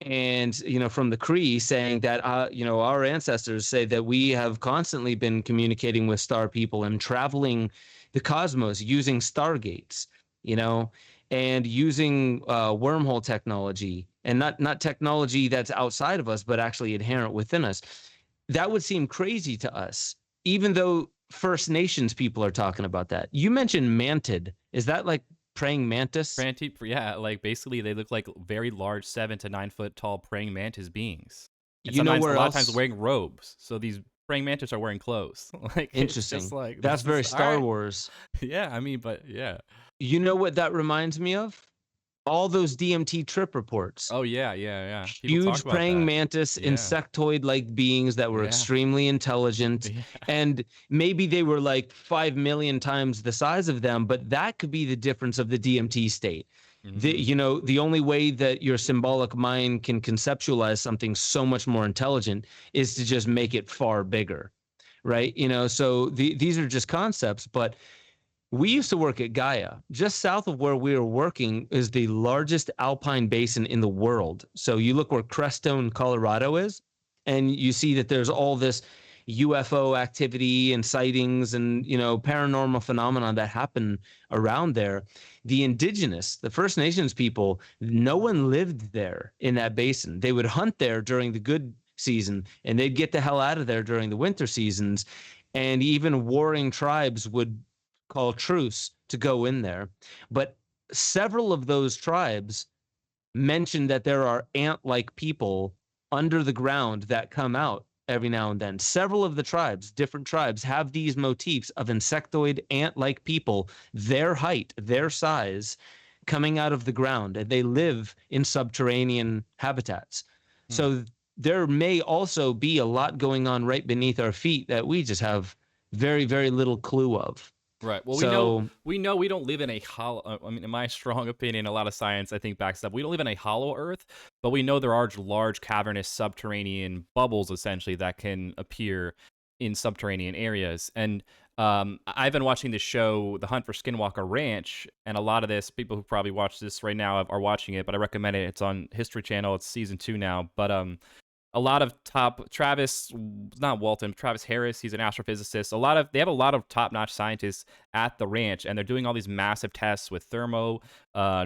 and, from the Cree saying that, our ancestors say that we have constantly been communicating with star people and traveling the cosmos using stargates, and using wormhole technology, and not technology that's outside of us, but actually inherent within us. That would seem crazy to us, even though First Nations people are talking about that. You mentioned mantid. Is that like praying mantis? Yeah, like basically they look like very large 7 to 9 foot tall praying mantis beings. And You know sometimes, where a lot else? of times wearing robes. So these praying mantis are wearing clothes. Like Interesting. It's just like, That's very Star Wars. Yeah, I mean, but yeah. You know what that reminds me of? All those DMT trip reports. Oh yeah. People talk Huge about praying that. mantis, Yeah. insectoid-like beings that were Yeah. extremely intelligent. Yeah. And maybe they were like 5 million times the size of them, but that could be the difference of the DMT state. Mhm. The only way that your symbolic mind can conceptualize something so much more intelligent is to just make it far bigger, right? So these are just concepts, but we used to work at Gaia. Just south of where we were working is the largest alpine basin in the world. So you look where Crestone, Colorado is, and you see that there's all this UFO activity and sightings and, paranormal phenomenon that happen around there. The indigenous, the First Nations people, no one lived there in that basin. They would hunt there during the good season and they'd get the hell out of there during the winter seasons. And even warring tribes would call truce to go in there. But several of those tribes mention that there are ant-like people under the ground that come out every now and then. Several of the tribes, different tribes, have these motifs of insectoid ant-like people, their height, their size, coming out of the ground, and they live in subterranean habitats. So there may also be a lot going on right beneath our feet that we just have very, very little clue of. Right. Well, So- we know we don't live in a hollow. I mean, in my strong opinion, a lot of science I think backs up. We don't live in a hollow Earth, but we know there are large cavernous subterranean bubbles essentially that can appear in subterranean areas. And I've been watching the show, The Hunt for Skinwalker Ranch, and a lot of this people who probably watch this right now are watching it. But I recommend it. It's on History Channel. It's season 2 now. But a lot of Travis Harris, he's an astrophysicist. They have a lot of top-notch scientists at the ranch, and they're doing all these massive tests with thermo,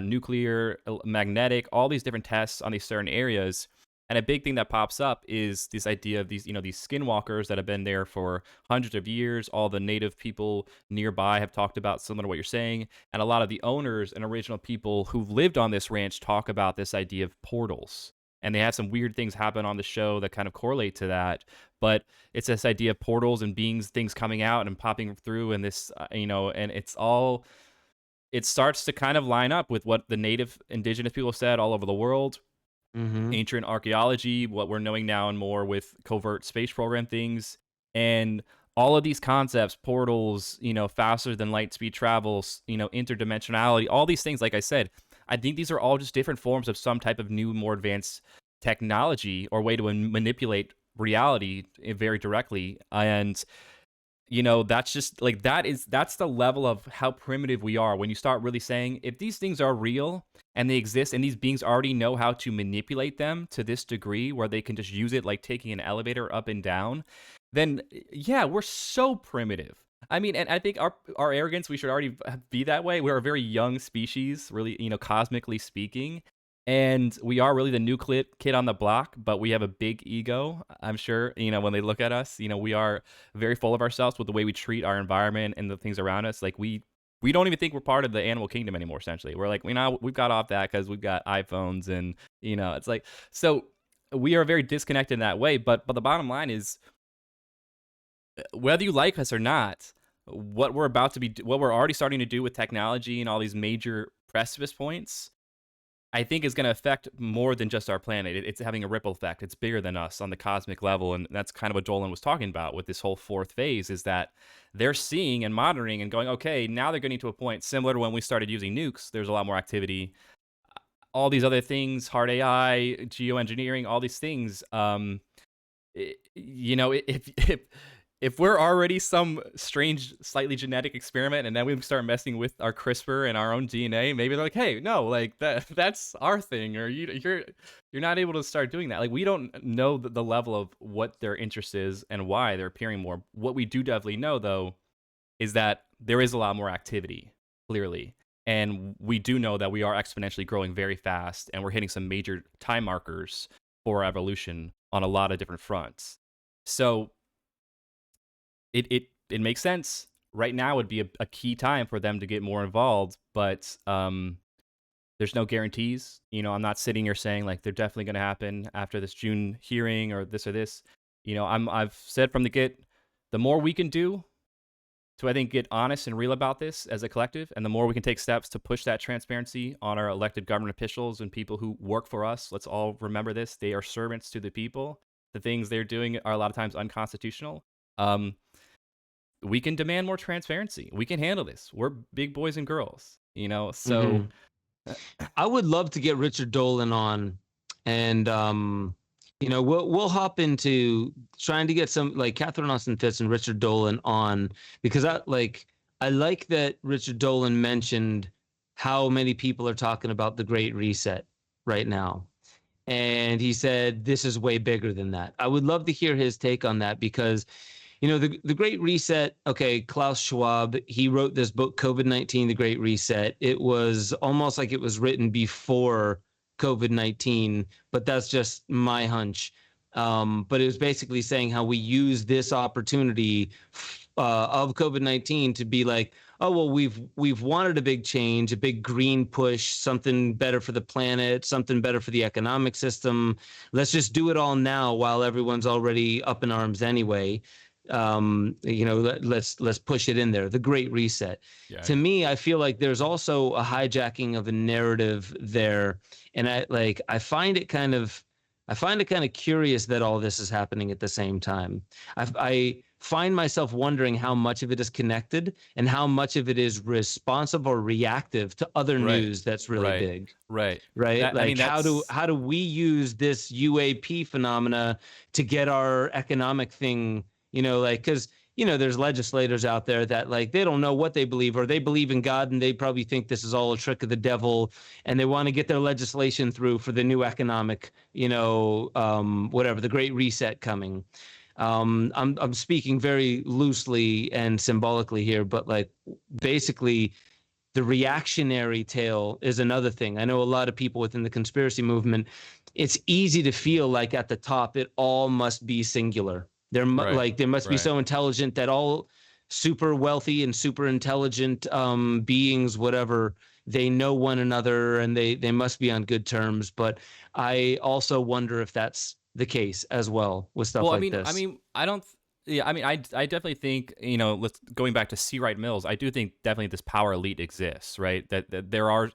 nuclear, magnetic, all these different tests on these certain areas. And a big thing that pops up is this idea of these skinwalkers that have been there for hundreds of years. All the native people nearby have talked about similar to what you're saying. And a lot of the owners and original people who've lived on this ranch talk about this idea of portals. And they have some weird things happen on the show that kind of correlate to that. But it's this idea of portals and things coming out and popping through, and this, and it starts to kind of line up with what the native indigenous people said all over the world. ancient archaeology, what we're knowing now and more with covert space program things, and all of these concepts, portals, faster than light speed travels, interdimensionality, all these things, like I said, I think these are all just different forms of some type of new, more advanced technology or way to manipulate reality very directly. And that's just like that's the level of how primitive we are when you start really saying, if these things are real and they exist and these beings already know how to manipulate them to this degree where they can just use it like taking an elevator up and down, then yeah, we're so primitive. I mean, and I think our arrogance, we should already be that way. We're a very young species, really, cosmically speaking. And we are really the new kid on the block, but we have a big ego, I'm sure, when they look at us. We are very full of ourselves with the way we treat our environment and the things around us. Like we don't even think we're part of the animal kingdom anymore, essentially. We're like, we've got off that because we've got iPhones and, it's like, so we are very disconnected in that way. But the bottom line is, whether you like us or not, what we're already starting to do with technology and all these major precipice points, I think is going to affect more than just our planet. It's having a ripple effect. It's bigger than us on the cosmic level. And that's kind of what Dolan was talking about with this whole fourth phase, is that they're seeing and monitoring and going, okay, now they're getting to a point similar to when we started using nukes. There's a lot more activity. All these other things, hard AI, geoengineering, all these things, if we're already some strange, slightly genetic experiment, and then we start messing with our CRISPR and our own DNA, maybe they're like, "Hey, no, like that's our thing," or you're not able to start doing that. Like, we don't know the level of what their interest is and why they're appearing more. What we do definitely know, though, is that there is a lot more activity, clearly, and we do know that we are exponentially growing very fast, and we're hitting some major time markers for evolution on a lot of different fronts. So it makes sense. Right now would be a key time for them to get more involved, but there's no guarantees. I'm not sitting here saying like they're definitely going to happen after this June hearing or this or this. I've said from the get, the more we can do to, I think, get honest and real about this as a collective, and the more we can take steps to push that transparency on our elected government officials and people who work for us. Let's all remember this. They are servants to the people. The things they're doing are a lot of times unconstitutional. We can demand more transparency. We can handle this. We're big boys and girls, so I would love to get Richard Dolan on, and we'll hop into trying to get some, like, Catherine Austin Fitz and Richard Dolan on, because I like that Richard Dolan mentioned how many people are talking about the Great Reset right now. And he said, this is way bigger than that. I would love to hear his take on that, because the Great Reset, okay, Klaus Schwab, he wrote this book, COVID-19, The Great Reset. It was almost like it was written before COVID-19, but that's just my hunch. But it was basically saying how we use this opportunity of COVID-19 to be like, oh, well, we've wanted a big change, a big green push, something better for the planet, something better for the economic system. Let's just do it all now while everyone's already up in arms anyway. Let's push it in there. The Great Reset. Yeah. To me, I feel like there's also a hijacking of a narrative there, and I find it kind of curious that all this is happening at the same time. I find myself wondering how much of it is connected and how much of it is responsive or reactive to other news that's really big. Right. How do we use this UAP phenomena to get our economic thing? Because there's legislators out there that, like, they don't know what they believe, or they believe in God and they probably think this is all a trick of the devil, and they want to get their legislation through for the new economic, the Great Reset coming. I'm speaking very loosely and symbolically here, but like basically the reactionary tale is another thing. I know a lot of people within the conspiracy movement, it's easy to feel like at the top it all must be singular. They must be so intelligent that all super wealthy and super intelligent beings, whatever, they know one another and they must be on good terms. But I also wonder if that's the case as well with stuff like this. I definitely think, going back to C. Wright Mills, I do think definitely this power elite exists, right? That there are,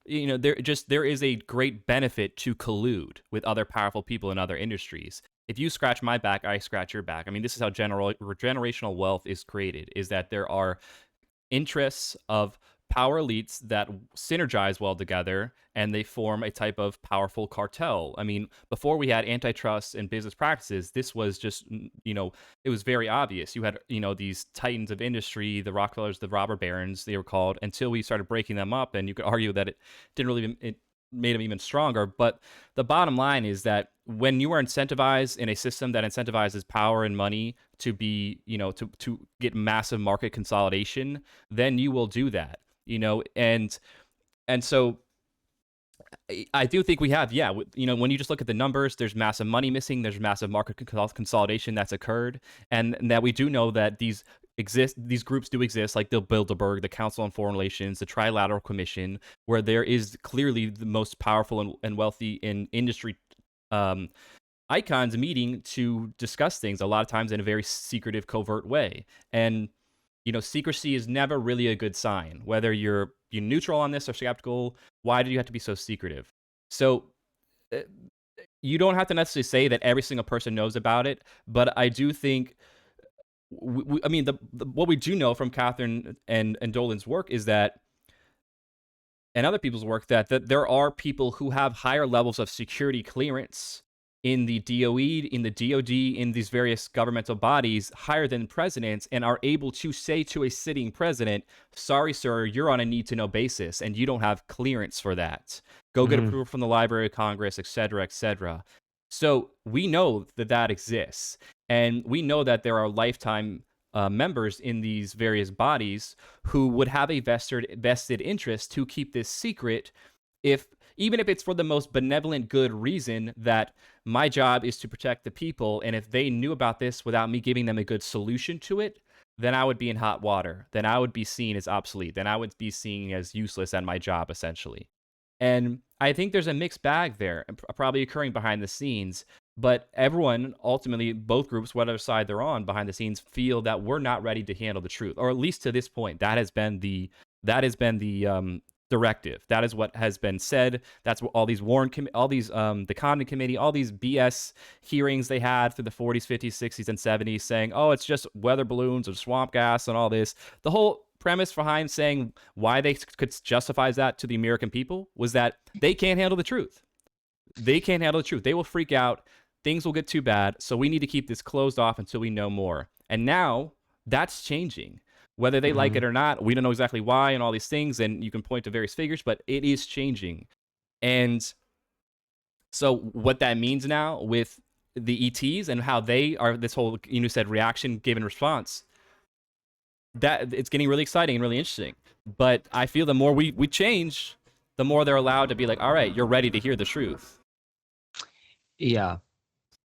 there is a great benefit to collude with other powerful people in other industries. If you scratch my back, I scratch your back. I mean, this is how generational wealth is created, is that there are interests of power elites that synergize well together, and they form a type of powerful cartel. I mean, before we had antitrust and business practices, this was just, it was very obvious. You had, these titans of industry, the Rockefellers, the robber barons, they were called, until we started breaking them up. And you could argue that it didn't really, it made them even stronger. But the bottom line is that when you are incentivized in a system that incentivizes power and money to be, to get massive market consolidation, then you will do that. And so I do think we have, when you just look at the numbers, there's massive money missing, there's massive market consolidation that's occurred, and that we do know that these groups do exist, like the Bilderberg, the Council on Foreign Relations, the Trilateral Commission, where there is clearly the most powerful and wealthy in industry icons meeting to discuss things, a lot of times in a very secretive, covert way. And secrecy is never really a good sign. Whether you're neutral on this or skeptical, why do you have to be so secretive? So you don't have to necessarily say that every single person knows about it, but I do think, what we do know from Catherine and Dolan's work is that, and other people's work, that there are people who have higher levels of security clearance in the DOE, in the DOD, in these various governmental bodies, higher than presidents, and are able to say to a sitting president, sorry, sir, you're on a need-to-know basis, and you don't have clearance for that. Go get approval from the Library of Congress, et cetera, et cetera. So we know that exists, and we know that there are lifetime members in these various bodies who would have a vested interest to keep this secret, even if it's for the most benevolent good reason that my job is to protect the people, and if they knew about this without me giving them a good solution to it, then I would be in hot water. Then I would be seen as obsolete. Then I would be seen as useless at my job, essentially. And I think there's a mixed bag there, probably occurring behind the scenes. But everyone, ultimately, both groups, whatever side they're on behind the scenes, feel that we're not ready to handle the truth, or at least to this point, that has been the directive. That is what has been said. That's what all these the Condon Committee, all these BS hearings they had through the 40s, 50s, 60s, and 70s saying, oh, it's just weather balloons or swamp gas and all this. The whole premise behind saying why they could justify that to the American people was that they can't handle the truth. They can't handle the truth. They will freak out. Things will get too bad. So we need to keep this closed off until we know more. And now that's changing. Whether they like it or not, we don't know exactly why and all these things, and you can point to various figures, but it is changing. And so what that means now with the ETs and how they are, this whole, said reaction given response, that it's getting really exciting and really interesting. But I feel the more we change, the more they're allowed to be like, all right, you're ready to hear the truth. Yeah.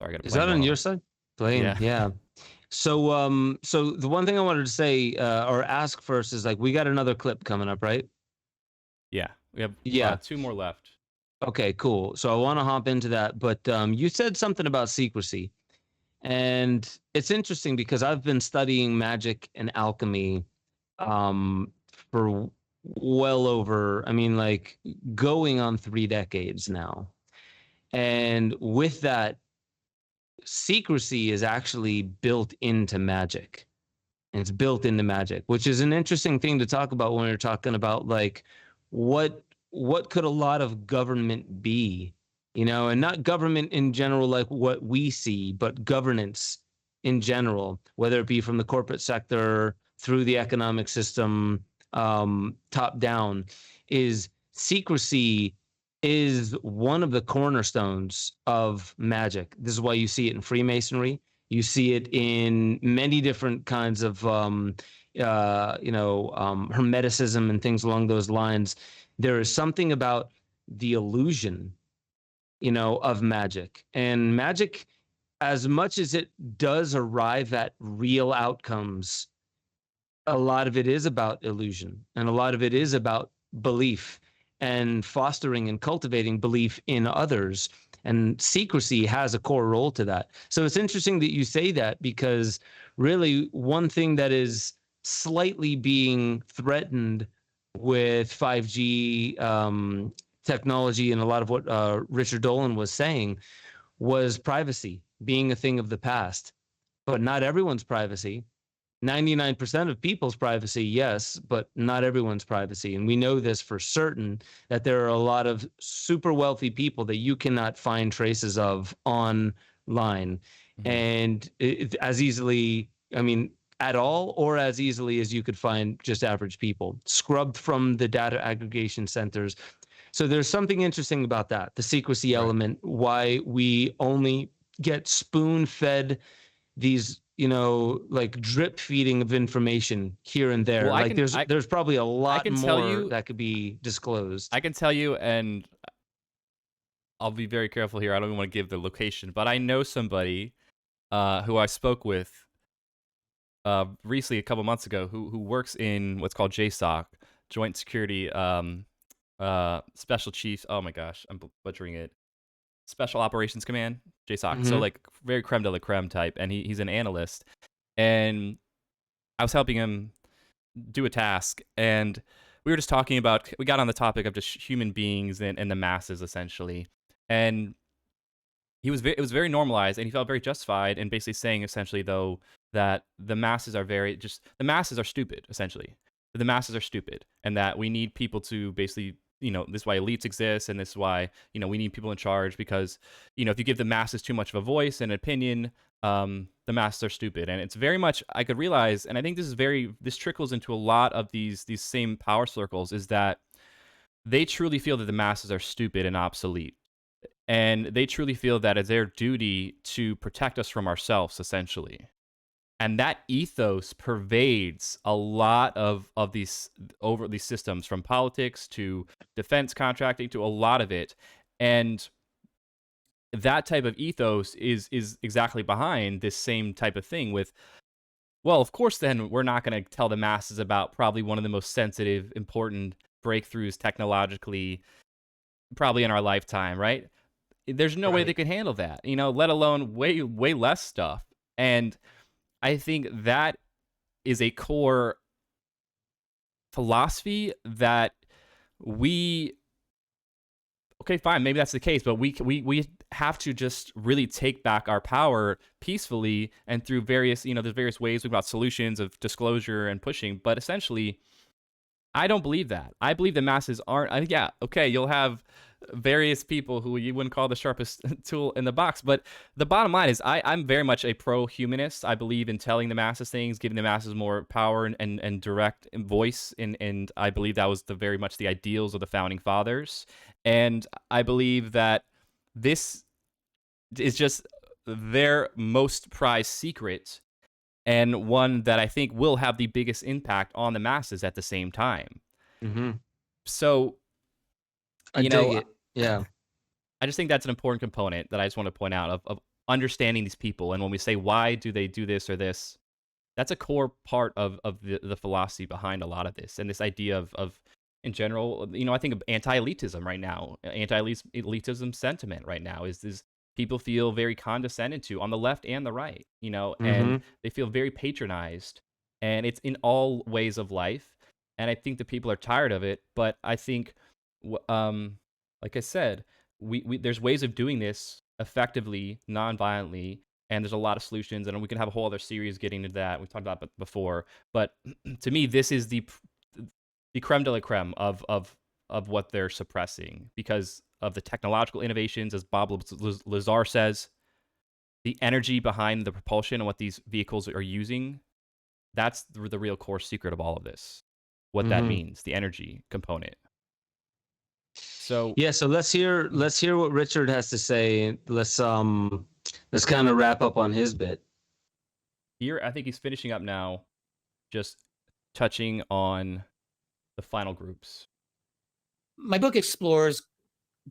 Sorry, is that on your side? Playing, yeah. So, so the one thing I wanted to say or ask first is, like, we got another clip coming up, right? Yeah, we have 2 more left. Okay, cool. So I want to hop into that, but you said something about secrecy, and it's interesting because I've been studying magic and alchemy for well over, going on 3 decades now, and with that, secrecy is actually built into magic. And it's built into magic, which is an interesting thing to talk about when we're talking about, like, what could a lot of government be, and not government in general, like what we see, but governance in general, whether it be from the corporate sector through the economic system, top down, is secrecy is one of the cornerstones of magic. This is why you see it in Freemasonry. You see it in many different kinds of, Hermeticism and things along those lines. There is something about the illusion, of magic. And magic, as much as it does arrive at real outcomes, a lot of it is about illusion, and a lot of it is about belief and fostering and cultivating belief in others. And secrecy has a core role to that. So it's interesting that you say that, because really one thing that is slightly being threatened with 5G technology, and a lot of what Richard Dolan was saying was privacy being a thing of the past. But not everyone's privacy. 99% of people's privacy, yes, but not everyone's privacy. And we know this for certain, that there are a lot of super wealthy people that you cannot find traces of online. And as easily, I mean, at all, or as easily as you could find just average people, scrubbed from the data aggregation centers. So there's something interesting about that, the secrecy element, why we only get spoon-fed these, like drip feeding of information here and there. Well, like there's probably a lot more that could be disclosed. I can tell you, and I'll be very careful here. I don't even want to give the location, but I know somebody who I spoke with recently, a couple months ago, who works in what's called JSOC, Joint Security Special Chiefs. Oh my gosh, I'm butchering it. Special Operations Command, JSOC. So like very creme de la creme type, and he's an analyst. And I was helping him do a task, and we were just talking about, we got on the topic of just human beings and the masses essentially. And it was very normalized, and he felt very justified in basically saying essentially though that the masses are the masses are stupid essentially. The masses are stupid, and that we need people to basically, this is why elites exist, and this is why, we need people in charge, because, if you give the masses too much of a voice and opinion, the masses are stupid. And it's very much, I could realize, and I think this trickles into a lot of these same power circles, is that they truly feel that the masses are stupid and obsolete. And they truly feel that it's their duty to protect us from ourselves, essentially. And that ethos pervades a lot of these systems, from politics to defense contracting to a lot of it. And that type of ethos is exactly behind this same type of thing with, well, of course, then we're not going to tell the masses about probably one of the most sensitive, important breakthroughs technologically, probably in our lifetime, right? There's no way they can handle that, let alone way less stuff. And I think that is a core philosophy that okay, fine, maybe that's the case, but we have to just really take back our power peacefully and through various, there's various ways. We've got solutions of disclosure and pushing, but essentially, I don't believe that. I believe the masses aren't. Yeah, okay, you'll have various people who you wouldn't call the sharpest tool in the box, but the bottom line is I'm very much a pro-humanist. I believe in telling the masses things, giving the masses more power and direct voice, and I believe that was very much the ideals of the founding fathers. And I believe that this is just their most prized secret, and one that I think will have the biggest impact on the masses at the same time. So, I dig it. Yeah. I just think that's an important component that I just want to point out of understanding these people. And when we say, why do they do this or this, that's a core part of the philosophy behind a lot of this. And this idea of in general, I think of anti-elitism right now, anti-elitism sentiment right now is people feel very condescended to on the left and the right, and they feel very patronized, and it's in all ways of life. And I think the people are tired of it, but I think, like I said, we there's ways of doing this effectively, non-violently, and there's a lot of solutions, and we can have a whole other series getting into that. We've talked about it before, but to me, this is the creme de la creme of what they're suppressing because of the technological innovations, as Bob Lazar says, the energy behind the propulsion and what these vehicles are using. That's the real core secret of all of this. What that means, the energy component. So yeah, so let's hear what Richard has to say. Let's kind of wrap up on his bit. Here, I think he's finishing up now, just touching on the final groups. My book explores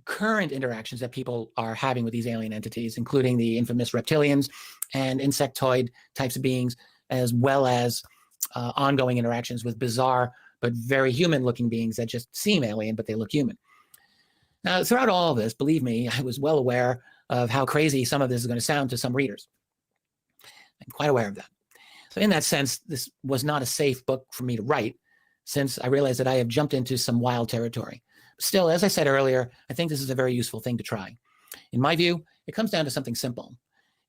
current interactions that people are having with these alien entities, including the infamous reptilians and insectoid types of beings, as well as ongoing interactions with bizarre but very human-looking beings that just seem alien, but they look human. Now, throughout all of this, believe me, I was well aware of how crazy some of this is going to sound to some readers. I'm quite aware of that. So in that sense, this was not a safe book for me to write, since I realize that I have jumped into some wild territory. Still, as I said earlier, I think this is a very useful thing to try. In my view, it comes down to something simple.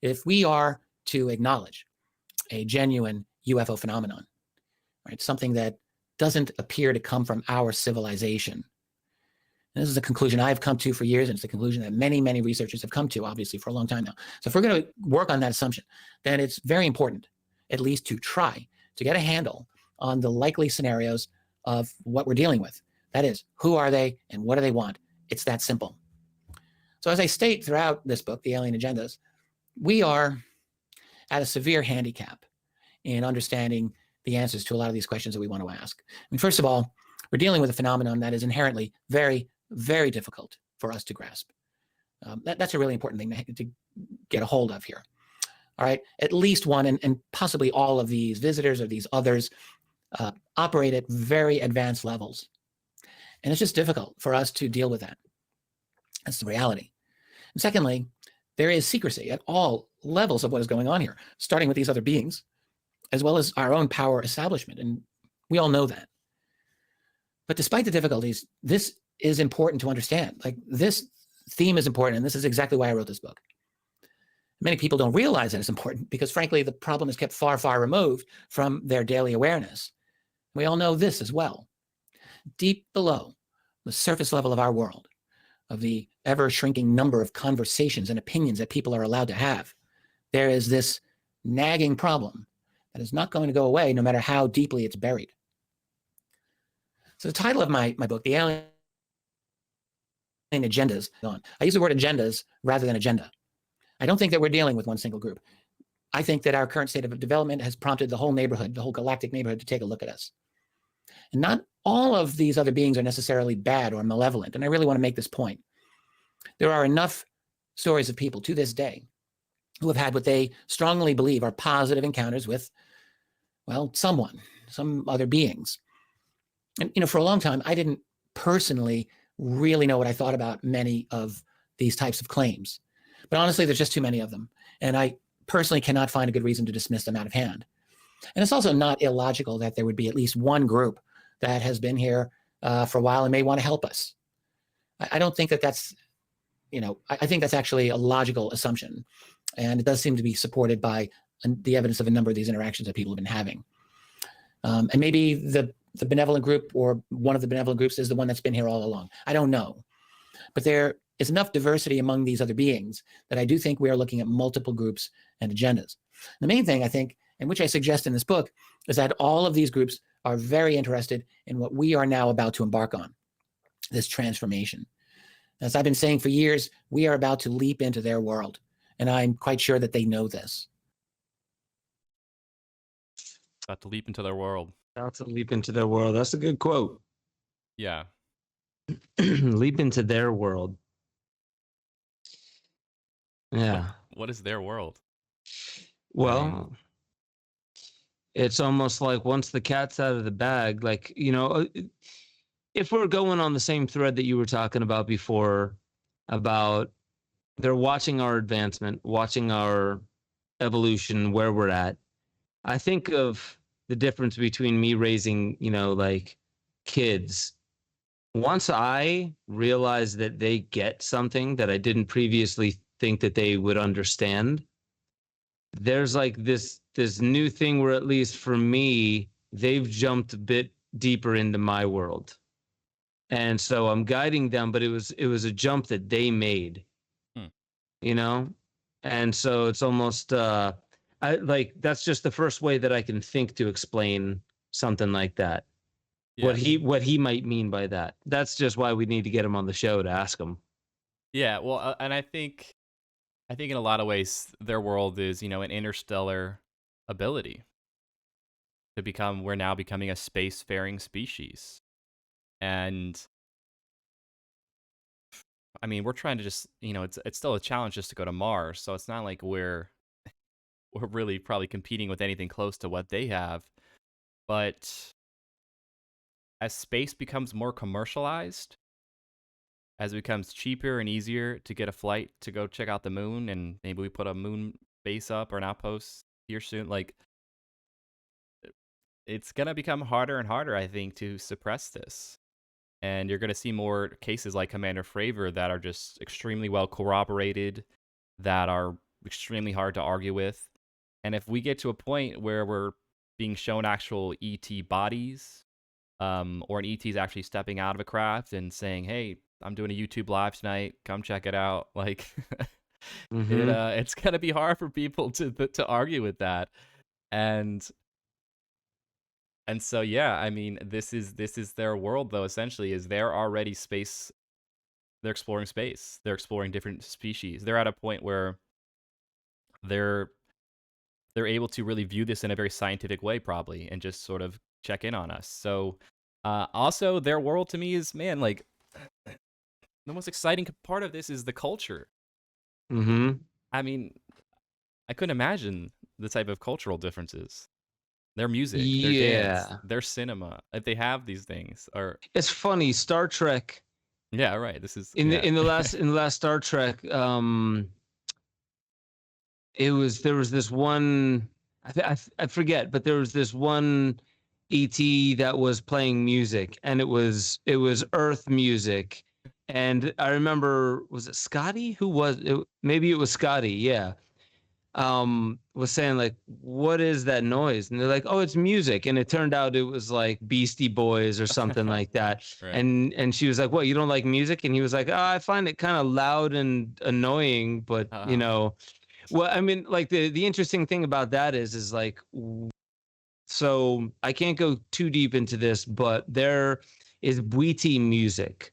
If we are to acknowledge a genuine UFO phenomenon, right, something that doesn't appear to come from our civilization, and this is a conclusion I've come to for years, and it's a conclusion that many, many researchers have come to, obviously, for a long time now. So if we're going to work on that assumption, then it's very important, at least to try to get a handle on the likely scenarios of what we're dealing with. That is, who are they and what do they want? It's that simple. So as I state throughout this book, The Alien Agendas, we are at a severe handicap in understanding the answers to a lot of these questions that we want to ask. I mean, first of all, we're dealing with a phenomenon that is inherently very, very difficult for us to grasp. That's a really important thing to get a hold of here. All right, at least one and possibly all of these visitors or these others operate at very advanced levels. And it's just difficult for us to deal with that. That's the reality. And secondly, there is secrecy at all levels of what is going on here, starting with these other beings, as well as our own power establishment. And we all know that. But despite the difficulties, this is important to understand. Like, this theme is important, and this is exactly why I wrote this book. Many people don't realize that it's important because, frankly, the problem is kept far, far removed from their daily awareness. We all know this as well. Deep below the surface level of our world, of the ever-shrinking number of conversations and opinions that people are allowed to have, there is this nagging problem that is not going to go away no matter how deeply it's buried. So the title of my book, The Alien Agendas, I use the word agendas rather than agenda. I don't think that we're dealing with one single group. I think that our current state of development has prompted the whole neighborhood, the whole galactic neighborhood, to take a look at us. And not all of these other beings are necessarily bad or malevolent. And I really want to make this point. There are enough stories of people to this day who have had what they strongly believe are positive encounters with, well, some other beings. And, for a long time, I didn't personally really know what I thought about many of these types of claims. But honestly, there's just too many of them. And I personally cannot find a good reason to dismiss them out of hand. And it's also not illogical that there would be at least one group that has been here for a while and may want to help us. I don't think that that's, I think that's actually a logical assumption. And it does seem to be supported by the evidence of a number of these interactions that people have been having. And maybe the benevolent group or one of the benevolent groups is the one that's been here all along. I don't know. But there is enough diversity among these other beings that I do think we are looking at multiple groups and agendas. The main thing, I think, and which I suggest in this book, is that all of these groups are very interested in what we are now about to embark on, this transformation. As I've been saying for years, we are about to leap into their world, and I'm quite sure that they know this. About to leap into their world. About to leap into their world. That's a good quote. Yeah. Leap into their world. Yeah. What is their world? Well, it's almost like once the cat's out of the bag, like, if we're going on the same thread that you were talking about before, about they're watching our advancement, watching our evolution, where we're at. I think of the difference between me raising, like kids. Once I realize that they get something that I didn't previously think that they would understand, there's like this new thing where, at least for me, they've jumped a bit deeper into my world. And so I'm guiding them, but it was a jump that they made, And so it's almost, that's just the first way that I can think to explain something like that. Yeah. What he might mean by that. That's just why we need to get him on the show to ask him. Yeah, well, and I think in a lot of ways their world is, an interstellar ability to become. We're now becoming a spacefaring species, and I mean, we're trying to just, it's still a challenge just to go to Mars. So it's not like we're really probably competing with anything close to what they have. But as space becomes more commercialized, as it becomes cheaper and easier to get a flight to go check out the moon, and maybe we put a moon base up or an outpost here soon, like, it's going to become harder and harder, I think, to suppress this. And you're going to see more cases like Commander Fravor that are just extremely well corroborated, that are extremely hard to argue with. And if we get to a point where we're being shown actual ET bodies, or an ET is actually stepping out of a craft and saying, "Hey, I'm doing a YouTube live tonight. Come check it out." Like, it's gonna be hard for people to argue with that, and so yeah, I mean, this is their world though. Essentially, is they're already space. They're exploring space. They're exploring different species. They're at a point where they're able to really view this in a very scientific way, probably, and just sort of check in on us. So, also, their world to me is, man, like, the most exciting part of this is the culture. I mean, I couldn't imagine the type of cultural differences. Their music, their dance, their cinema. If they have these things, or it's funny. Star Trek. Yeah, right. This is in the last Star Trek. There was this one. I forget, but there was this one ET that was playing music, and it was Earth music. And I remember, was it Scotty? Who was it? Maybe it was Scotty. Yeah. Was saying like, what is that noise? And they're like, oh, it's music. And it turned out it was like Beastie Boys or something like that. Right. And she was like, what, you don't like music? And he was like, oh, I find it kind of loud and annoying, but you know, well, I mean, like the interesting thing about that is like, so I can't go too deep into this, but there is Bwiti music.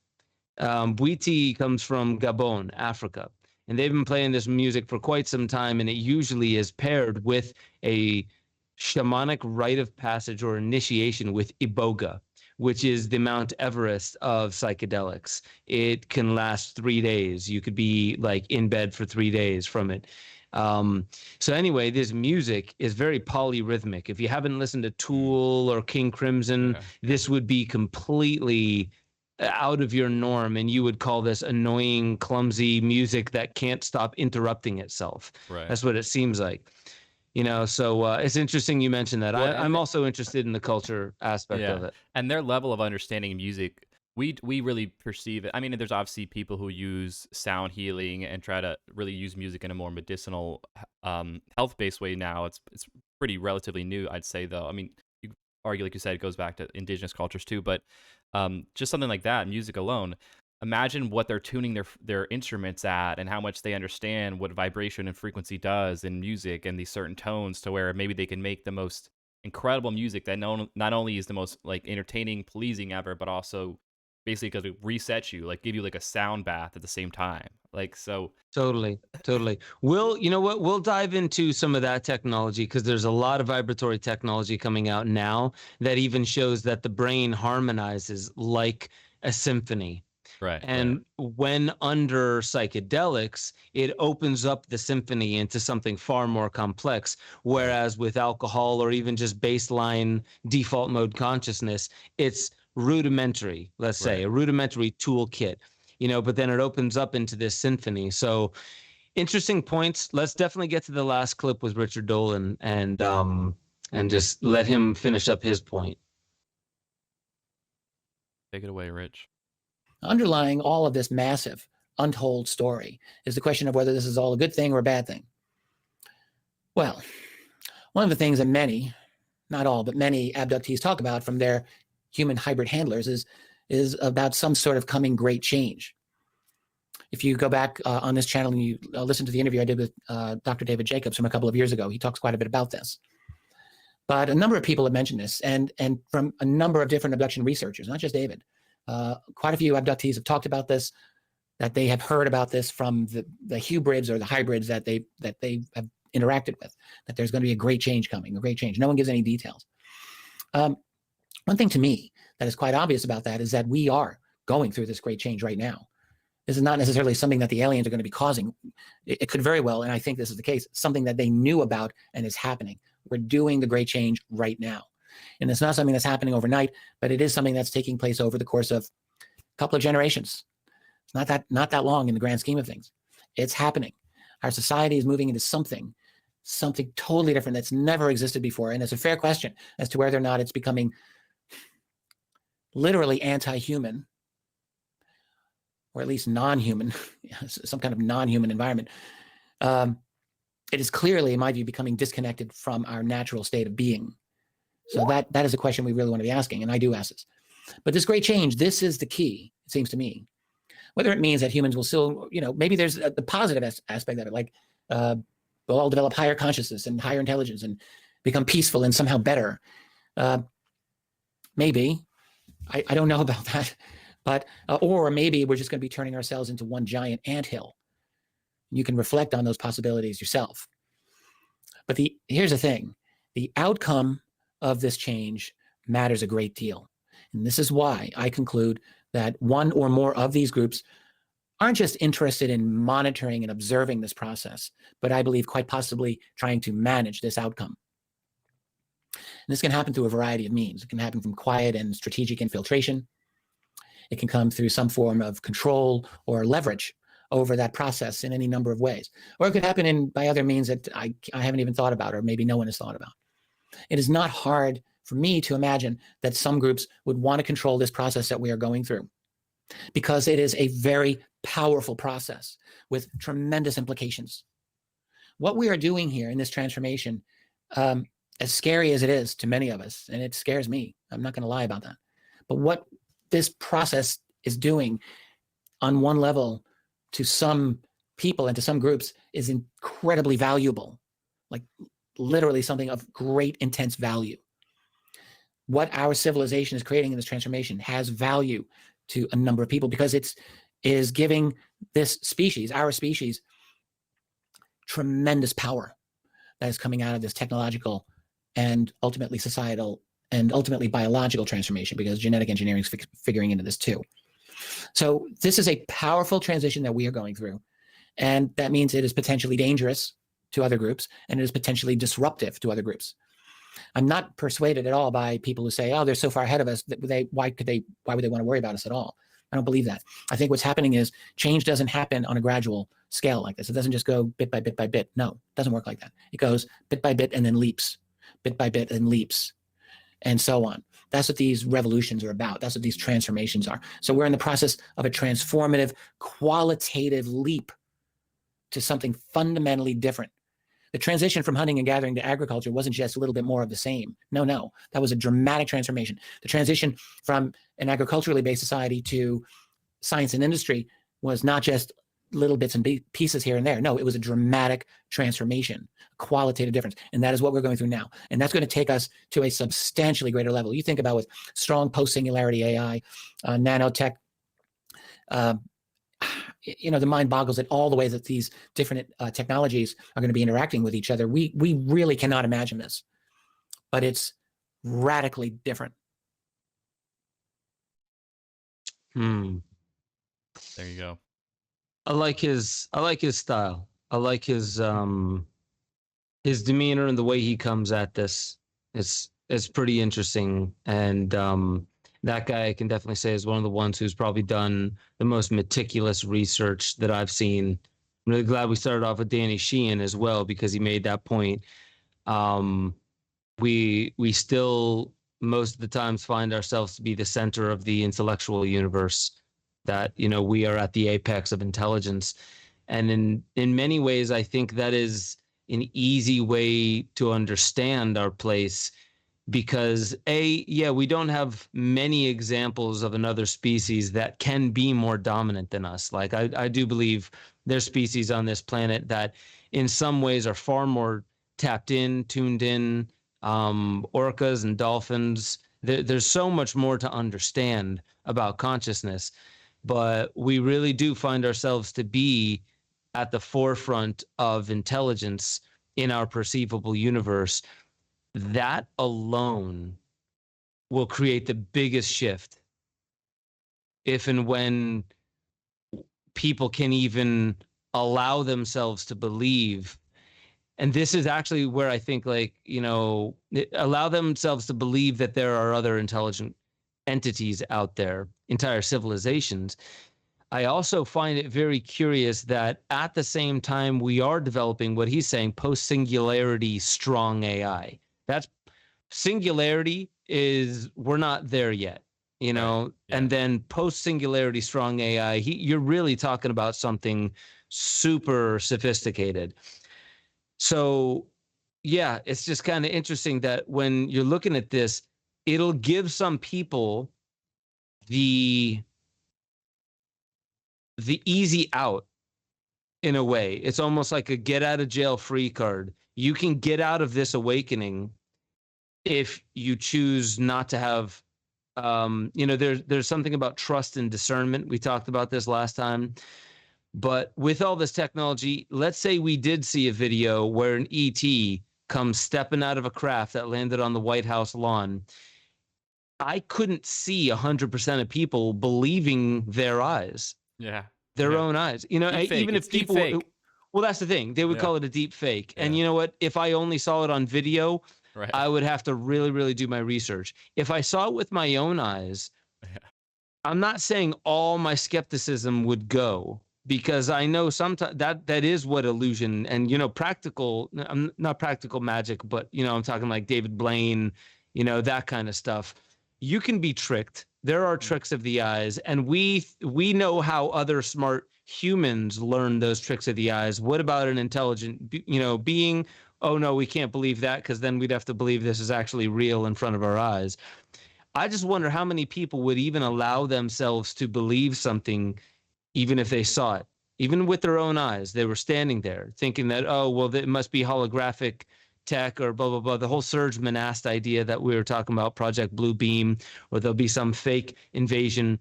Bwiti comes from Gabon, Africa, and they've been playing this music for quite some time, and it usually is paired with a shamanic rite of passage or initiation with iboga, which is the Mount Everest of psychedelics. It can last 3 days. You could be like in bed for 3 days from it. So anyway, this music is very polyrhythmic. If you haven't listened to Tool or King Crimson, this would be completely out of your norm, and you would call this annoying, clumsy music that can't stop interrupting itself. Right. That's what it seems like. You know, so it's interesting you mentioned that. Well, I'm also interested in the culture aspect of it. And their level of understanding music, we really perceive it. I mean, there's obviously people who use sound healing and try to really use music in a more medicinal, health-based way now. It's pretty relatively new, I'd say, though. I mean, you argue, like you said, it goes back to indigenous cultures too, but just something like that, music alone. Imagine what they're tuning their instruments at, and how much they understand what vibration and frequency does in music and these certain tones, to where maybe they can make the most incredible music that not only is the most like entertaining, pleasing ever, but also basically because it resets you, like give you like a sound bath at the same time. Like, so Totally. You know what? We'll dive into some of that technology, because there's a lot of vibratory technology coming out now that even shows that the brain harmonizes like a symphony. Right. And when under psychedelics, it opens up the symphony into something far more complex. Whereas with alcohol or even just baseline default mode consciousness, it's rudimentary, let's say, a rudimentary toolkit, you know, but then it opens up into this symphony. So interesting points. Let's definitely get to the last clip with Richard Dolan and just let him finish up his point. Take it away, Rich. Underlying all of this massive untold story is the question of whether this is all a good thing or a bad thing. Well, one of the things that many, not all, but many abductees talk about from their human hybrid handlers is about some sort of coming great change. If you go back on this channel and you listen to the interview I did with Dr. David Jacobs from a couple of years ago, he talks quite a bit about this. But a number of people have mentioned this, and from a number of different abduction researchers, not just David. Quite a few abductees have talked about this, that they have heard about this from the hybrids or the hybrids that they have interacted with, that there's going to be a great change coming, a great change. No one gives any details. One thing to me that is quite obvious about that is that we are going through this great change right now. This is not necessarily something that the aliens are going to be causing. It could very well, and I think this is the case, something that they knew about and is happening. We're doing the great change right now. And it's not something that's happening overnight, but it is something that's taking place over the course of a couple of generations. It's not that long in the grand scheme of things. It's happening. Our society is moving into something something totally different that's never existed before. And it's a fair question as to whether or not it's becoming literally anti-human, or at least non-human, some kind of non-human environment. It is clearly, in my view, becoming disconnected from our natural state of being. So that is a question we really want to be asking, and I do ask this. But this great change, this is the key, it seems to me. Whether it means that humans will still, maybe there's the positive aspect of it, like we'll all develop higher consciousness and higher intelligence and become peaceful and somehow better. Maybe. I don't know about that. But or maybe we're just going to be turning ourselves into one giant anthill. You can reflect on those possibilities yourself. But here's the thing. The outcome of this change matters a great deal. And this is why I conclude that one or more of these groups aren't just interested in monitoring and observing this process, but I believe quite possibly trying to manage this outcome. And this can happen through a variety of means. It can happen from quiet and strategic infiltration. It can come through some form of control or leverage over that process in any number of ways. Or it could happen by other means that I haven't even thought about, or maybe no one has thought about. It is not hard for me to imagine that some groups would want to control this process that we are going through, because it is a very powerful process with tremendous implications. What we are doing here in this transformation, as scary as it is to many of us, and it scares me, I'm not going to lie about that, but what this process is doing on one level to some people and to some groups is incredibly valuable, like literally something of great intense value. What our civilization is creating in this transformation has value to a number of people, because it is giving this species, our species, tremendous power that is coming out of this technological and ultimately societal and ultimately biological transformation, because genetic engineering is figuring into this too. So this is a powerful transition that we are going through. And that means it is potentially dangerous to other groups, and it is potentially disruptive to other groups. I'm not persuaded at all by people who say, oh, they're so far ahead of us that why would they want to worry about us at all? I don't believe that. I think what's happening is change doesn't happen on a gradual scale like this. It doesn't just go bit by bit by bit. No, it doesn't work like that. It goes bit by bit and then leaps, bit by bit and leaps, and so on. That's what these revolutions are about. That's what these transformations are. So we're in the process of a transformative, qualitative leap to something fundamentally different. The transition from hunting and gathering to agriculture wasn't just a little bit more of the same. No, that was a dramatic transformation. The transition from an agriculturally based society to science and industry was not just little bits and pieces here and there. No, it was a dramatic transformation, a qualitative difference. And that is what we're going through now. And that's going to take us to a substantially greater level. You think about with strong post-singularity AI, nanotech, the mind boggles at all the ways that these different technologies are going to be interacting with each other. We really cannot imagine this, but it's radically different. There you go. I like his style. I like his demeanor and the way he comes at this. It's pretty interesting. And that guy, I can definitely say, is one of the ones who's probably done the most meticulous research that I've seen. I'm really glad we started off with Danny Sheehan as well, because he made that point. We still most of the times find ourselves to be the center of the intellectual universe, that we are at the apex of intelligence. And in many ways, I think that is an easy way to understand our place, because we don't have many examples of another species that can be more dominant than us. Like I do believe there's species on this planet that in some ways are far more tapped in, tuned in, orcas and dolphins. There's so much more to understand about consciousness, but we really do find ourselves to be at the forefront of intelligence in our perceivable universe. That alone will create the biggest shift if and when people can even allow themselves to believe. And this is actually where I think, allow themselves to believe that there are other intelligent entities out there, entire civilizations. I also find it very curious that at the same time we are developing what he's saying, post-singularity strong AI. That's singularity is we're not there yet, you know, Right. Yeah. and then post-singularity strong AI, you're really talking about something super sophisticated. So yeah, it's just kind of interesting that when you're looking at this, it'll give some people the easy out in a way. It's almost like a get out of jail free card. You can get out of this awakening if you choose not to have there's something about trust and discernment. We talked about this last time. But with all this technology, let's say we did see a video where an ET comes stepping out of a craft that landed on the White House lawn. I couldn't see 100% of people believing their eyes. Yeah. Their Yeah. own eyes. You know, Deep fake. even It's if deep people fake. well, that's the thing. They would Yeah. call it a deep fake. And Yeah. you know what? If I only saw it on video, Right. I would have to really, really do my research. If I saw it with my own eyes, Yeah. I'm not saying all my skepticism would go, because I know sometimes that is what illusion and, you know, practical, I'm not practical magic, but, you know, I'm talking like David Blaine, you know, that kind of stuff. You can be tricked. There are tricks of the eyes, and we know how other smart humans learn those tricks of the eyes. What about an intelligent, being? Oh no, we can't believe that, because then we'd have to believe this is actually real in front of our eyes. I just wonder how many people would even allow themselves to believe something, even if they saw it, even with their own eyes. They were standing there thinking that, oh, well, it must be holographic tech or blah, blah, blah. The whole Serge Monast idea that we were talking about, Project Blue Beam, or there'll be some fake invasion.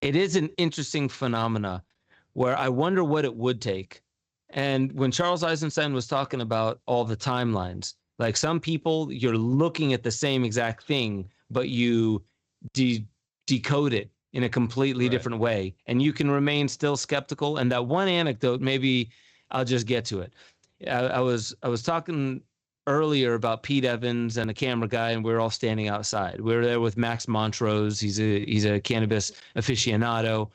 It is an interesting phenomena where I wonder what it would take. And when Charles Eisenstein was talking about all the timelines, like some people, you're looking at the same exact thing, but you decode it in a completely Right. different way. And you can remain still skeptical. And that one anecdote, maybe I'll just get to it. I was talking earlier about Pete Evans and a camera guy, and we were all standing outside. We were there with Max Montrose. He's a cannabis aficionado.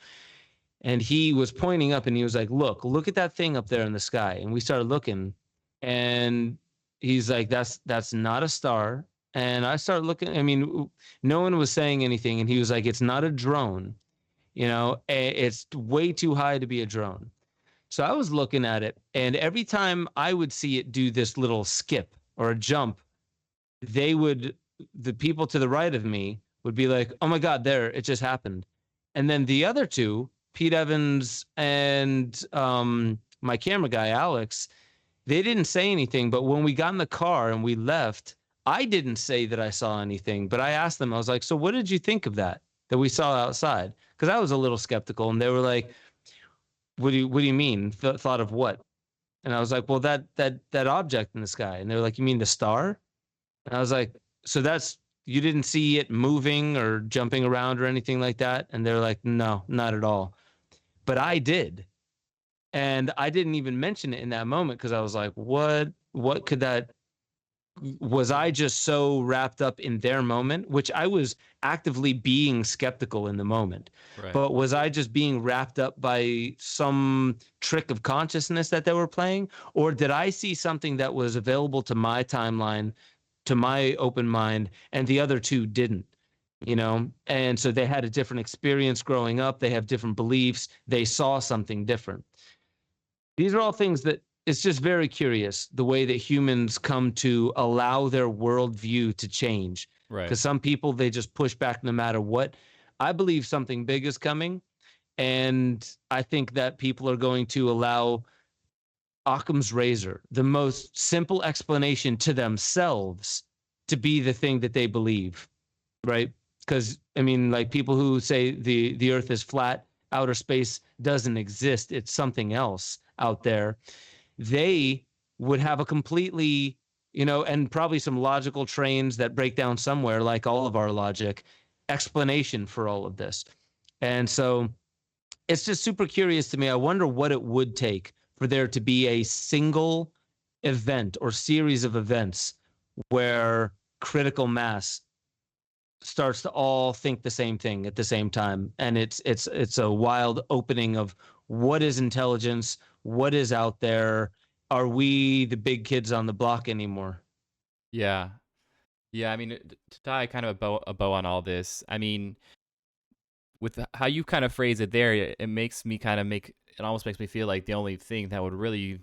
And he was pointing up and he was like, look at that thing up there in the sky. And we started looking, and he's like, that's not a star. And I started looking, I mean, no one was saying anything. And he was like, it's not a drone, it's way too high to be a drone. So I was looking at it, and every time I would see it do this little skip or a jump, the people to the right of me would be like, oh my God, there, it just happened. And then the other two, Pete Evans and my camera guy, Alex, they didn't say anything. But when we got in the car and we left, I didn't say that I saw anything, but I asked them, I was like, so what did you think of that we saw outside? Because I was a little skeptical, and they were like, what do you mean? Thought of what? And I was like, well, that object in the sky. And they were like, you mean the star? And I was like, so you didn't see it moving or jumping around or anything like that? And they're like, no, not at all. But I did. And I didn't even mention it in that moment, because I was like, what could that, was I just so wrapped up in their moment, which I was actively being skeptical in the moment, Right. but was I just being wrapped up by some trick of consciousness that they were playing? Or did I see something that was available to my timeline, to my open mind, and the other two didn't? And so they had a different experience growing up. They have different beliefs. They saw something different. These are all things that it's just very curious, the way that humans come to allow their worldview to change. Right. Because some people, they just push back no matter what. I believe something big is coming. And I think that people are going to allow Occam's razor, the most simple explanation to themselves, to be the thing that they believe. Right? Because, I mean, like people who say the earth is flat, outer space doesn't exist, it's something else out there. They would have a completely, and probably some logical trains that break down somewhere, like all of our logic, explanation for all of this. And so it's just super curious to me. I wonder what it would take for there to be a single event or series of events where critical mass starts to all think the same thing at the same time, and it's a wild opening of what is intelligence, what is out there. Are we the big kids on the block anymore? Yeah. Yeah, I mean, to tie kind of a bow on all this, I mean, with how you kind of phrase it there, it makes me kind of it almost makes me feel like the only thing that would really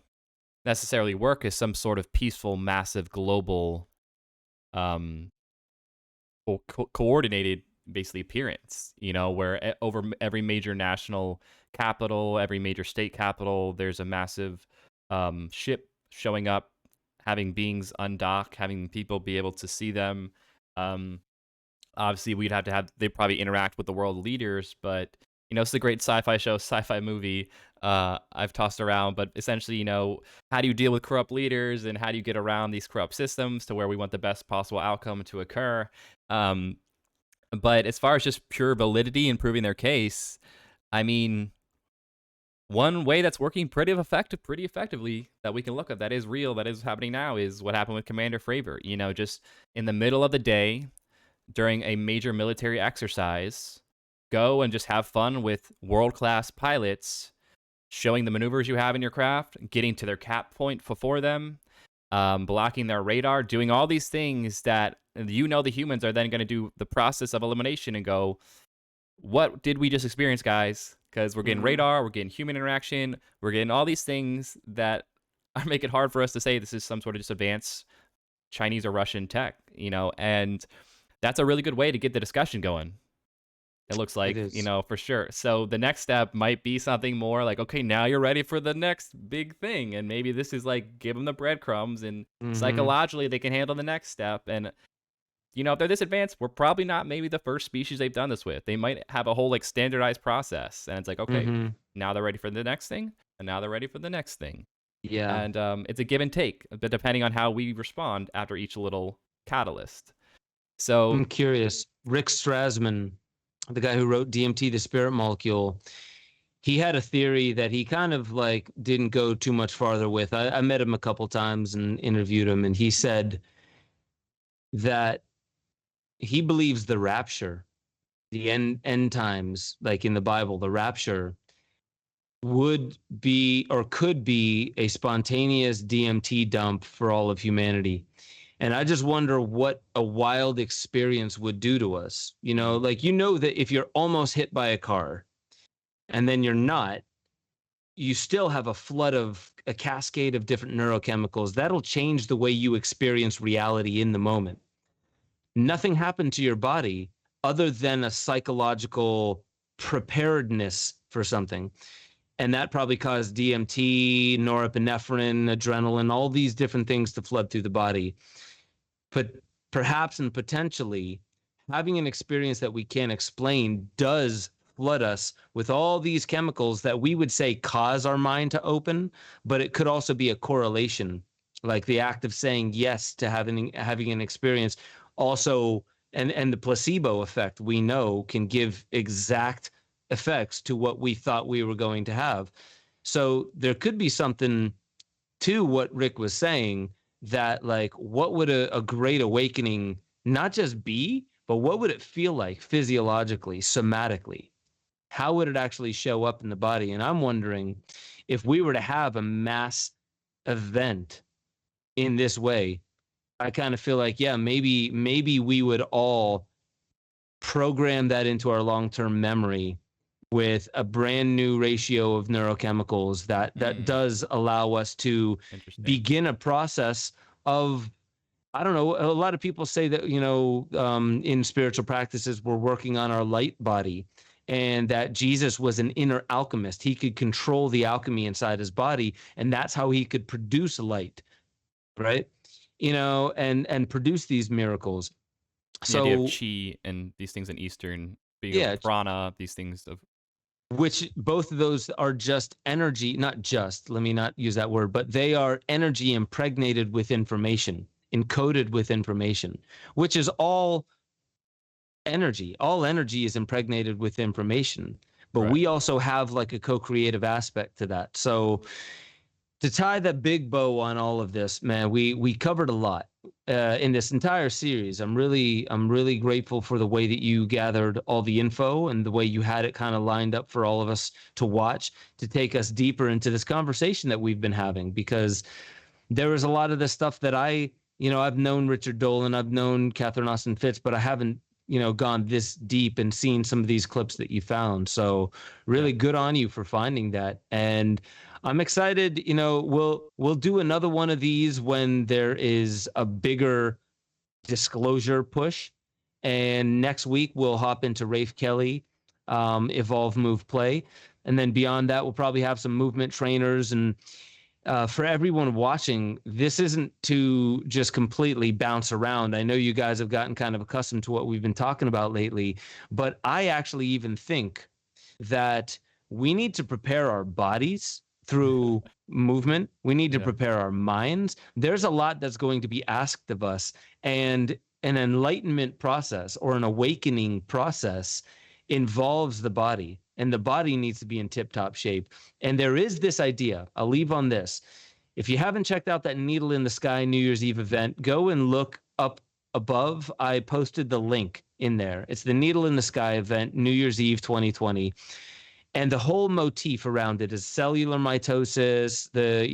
necessarily work is some sort of peaceful, massive, global, um, coordinated, basically, appearance, where over every major national capital, every major state capital, there's a massive ship showing up, having beings undock, having people be able to see them. Obviously, they'd probably interact with the world leaders, but, it's a great sci-fi show, sci-fi movie I've tossed around, but essentially, how do you deal with corrupt leaders and how do you get around these corrupt systems to where we want the best possible outcome to occur? But as far as just pure validity and proving their case, I mean, one way that's working pretty effectively that we can look at that is real, that is happening now, is what happened with Commander Fravor. Just in the middle of the day during a major military exercise, go and just have fun with world-class pilots, showing the maneuvers you have in your craft, getting to their cap point before them, blocking their radar, doing all these things that the humans are then going to do the process of elimination and go, what did we just experience, guys? Because we're getting radar, we're getting human interaction, we're getting all these things that make it hard for us to say this is some sort of just advanced Chinese or Russian tech, and that's a really good way to get the discussion going. It looks like, for sure. So the next step might be something more like, okay, now you're ready for the next big thing. And maybe this is like, give them the breadcrumbs and psychologically they can handle the next step. And, if they're this advanced, we're probably not maybe the first species they've done this with. They might have a whole like standardized process. And it's like, okay, now they're ready for the next thing. And now they're ready for the next thing. Yeah. And it's a give and take, but depending on how we respond after each little catalyst. So I'm curious, Rick Strassman, the guy who wrote DMT, the Spirit Molecule, he had a theory that he kind of like didn't go too much farther with. I met him a couple times and interviewed him, and he said that he believes the rapture, the end times, like in the Bible, the rapture would be or could be a spontaneous DMT dump for all of humanity. And I just wonder what a wild experience would do to us. That if you're almost hit by a car and then you're not, you still have a cascade of different neurochemicals. That'll change the way you experience reality in the moment. Nothing happened to your body other than a psychological preparedness for something. And that probably caused DMT, norepinephrine, adrenaline, all these different things to flood through the body. But perhaps and potentially having an experience that we can't explain does flood us with all these chemicals that we would say cause our mind to open, but it could also be a correlation, like the act of saying yes to having an experience. Also, and the placebo effect we know can give exact effects to what we thought we were going to have. So there could be something to what Rick was saying, that like, what would a great awakening not just be, but what would it feel like physiologically, somatically? How would it actually show up in the body? And I'm wondering if we were to have a mass event in this way, I kind of feel like, yeah, maybe we would all program that into our long-term memory with a brand new ratio of neurochemicals that does allow us to begin a process of, I don't know, a lot of people say that, in spiritual practices, we're working on our light body, and that Jesus was an inner alchemist. He could control the alchemy inside his body, and that's how he could produce light, right? And produce these miracles. The idea of chi and these things in Eastern, prana, these things of, which both of those are just energy, let me not use that word, but they are energy impregnated with information, encoded with information, which is all energy. All energy is impregnated with information, but we also have like a co-creative aspect to that. So to tie that big bow on all of this, man, we covered a lot. in this entire series. I'm really grateful for the way that you gathered all the info and the way you had it kind of lined up for all of us to watch, to take us deeper into this conversation that we've been having, because there was a lot of the stuff that I've known Richard Dolan, I've known Catherine Austin Fitts, but I haven't, gone this deep and seen some of these clips that you found. So really good on you for finding that. And I'm excited, we'll do another one of these when there is a bigger disclosure push. And next week we'll hop into Rafe Kelly, Evolve, Move, Play. And then beyond that, we'll probably have some movement trainers. And for everyone watching, this isn't to just completely bounce around. I know you guys have gotten kind of accustomed to what we've been talking about lately, but I actually even think that we need to prepare our bodies through movement. We need to prepare our minds. There's a lot that's going to be asked of us, and an enlightenment process or an awakening process involves the body, and the body needs to be in tip-top shape. And there is this idea, I'll leave on this. If you haven't checked out that Needle in the Sky New Year's Eve event, go and look up above. I posted the link in there. It's the Needle in the Sky event, New Year's Eve 2020. And the whole motif around it is cellular mitosis, the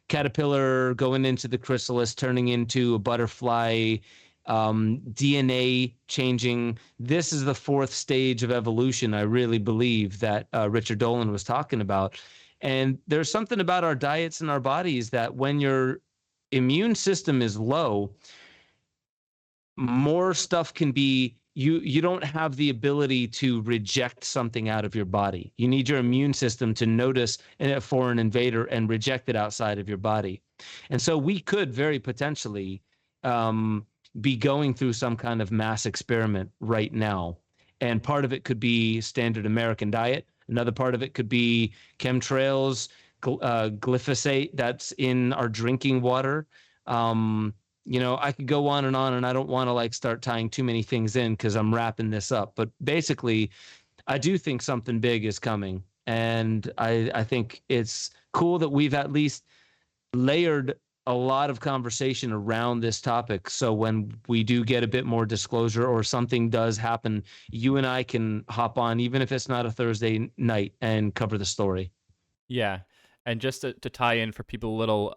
caterpillar going into the chrysalis, turning into a butterfly, DNA changing. This is the fourth stage of evolution, I really believe, that Richard Dolan was talking about. And there's something about our diets and our bodies that when your immune system is low, more stuff can be, you don't have the ability to reject something out of your body. You need your immune system to notice a foreign invader and reject it outside of your body. And so we could very potentially be going through some kind of mass experiment right now. And part of it could be standard American diet. Another part of it could be chemtrails, glyphosate that's in our drinking water. I could go on, and I don't want to start tying too many things in because I'm wrapping this up. But basically, I do think something big is coming. And I think it's cool that we've at least layered a lot of conversation around this topic. So when we do get a bit more disclosure or something does happen, you and I can hop on, even if it's not a Thursday night, and cover the story. Yeah. And just to tie in for people a little,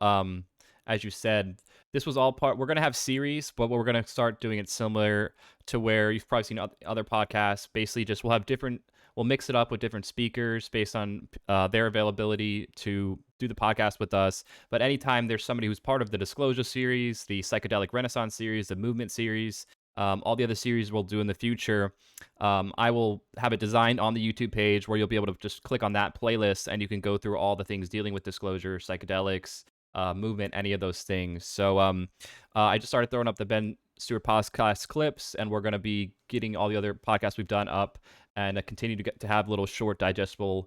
as you said, this was all part, we're going to have series, but we're going to start doing it similar to where you've probably seen other podcasts. Basically just we'll mix it up with different speakers based on their availability to do the podcast with us. But anytime there's somebody who's part of the Disclosure series, the Psychedelic Renaissance series, the Movement series, all the other series we'll do in the future, I will have it designed on the YouTube page where you'll be able to just click on that playlist and you can go through all the things dealing with disclosure, psychedelics, movement, any of those things. So I just started throwing up the Ben Stewart Podcast clips, and we're going to be getting all the other podcasts we've done up, and continue to have little short digestible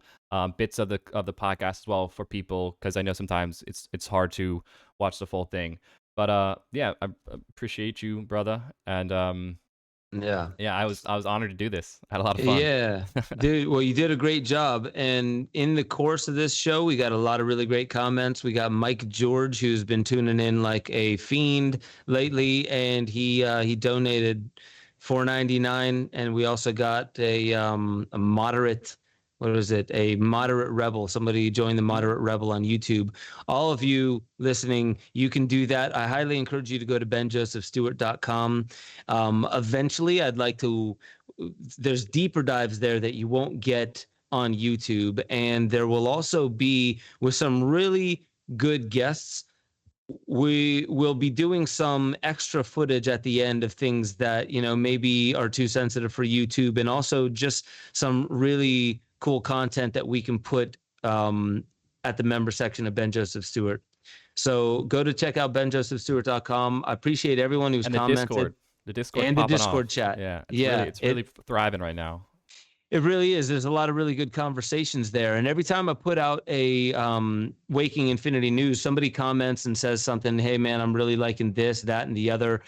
bits of the podcast as well for people, because I know sometimes it's hard to watch the full thing. But I appreciate you, brother, and I was honored to do this. I had a lot of fun. Yeah, dude. Well, you did a great job. And in the course of this show, we got a lot of really great comments. We got Mike George, who's been tuning in like a fiend lately, and he donated $4.99. And we also got a moderate. What was it? A moderate rebel. Somebody joined the moderate rebel on YouTube. All of you listening, you can do that. I highly encourage you to go to benjosephstewart.com. Eventually, I'd like to, there's deeper dives there that you won't get on YouTube. And there will also be, with some really good guests, we will be doing some extra footage at the end of things that, maybe are too sensitive for YouTube, and also just some really cool content that we can put at the member section of Ben Joseph Stewart. So go to check out benjosephstewart.com. I appreciate everyone who's commented. The Discord and the Discord off. chat. Yeah, it's really thriving right now. It really is. There's a lot of really good conversations there. And every time I put out a Waking Infinity News, somebody comments and says something, hey, man, I'm really liking this, that, and the other.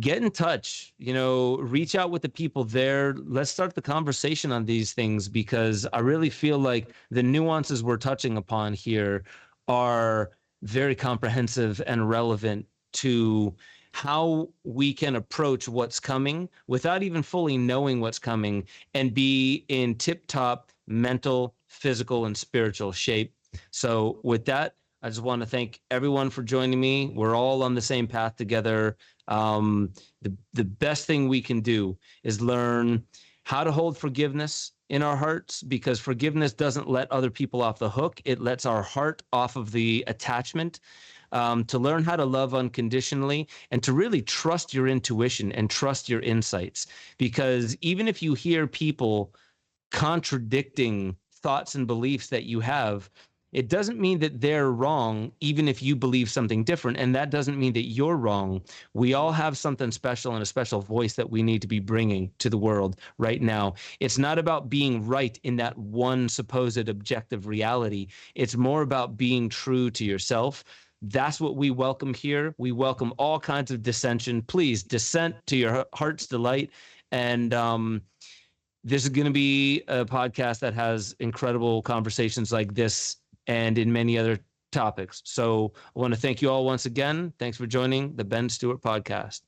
Get in touch, reach out with the people there. Let's start the conversation on these things, because I really feel like the nuances we're touching upon here are very comprehensive and relevant to how we can approach what's coming without even fully knowing what's coming and be in tip-top mental, physical, and spiritual shape. So with that, I just want to thank everyone for joining me. We're all on the same path together. The best thing we can do is learn how to hold forgiveness in our hearts, because forgiveness doesn't let other people off the hook. It lets our heart off of the attachment. To learn how to love unconditionally and to really trust your intuition and trust your insights. Because even if you hear people contradicting thoughts and beliefs that you have, it doesn't mean that they're wrong, even if you believe something different. And that doesn't mean that you're wrong. We all have something special and a special voice that we need to be bringing to the world right now. It's not about being right in that one supposed objective reality. It's more about being true to yourself. That's what we welcome here. We welcome all kinds of dissension. Please dissent to your heart's delight. And this is going to be a podcast that has incredible conversations like this and in many other topics. So I want to thank you all once again. Thanks for joining the Ben Stewart Podcast.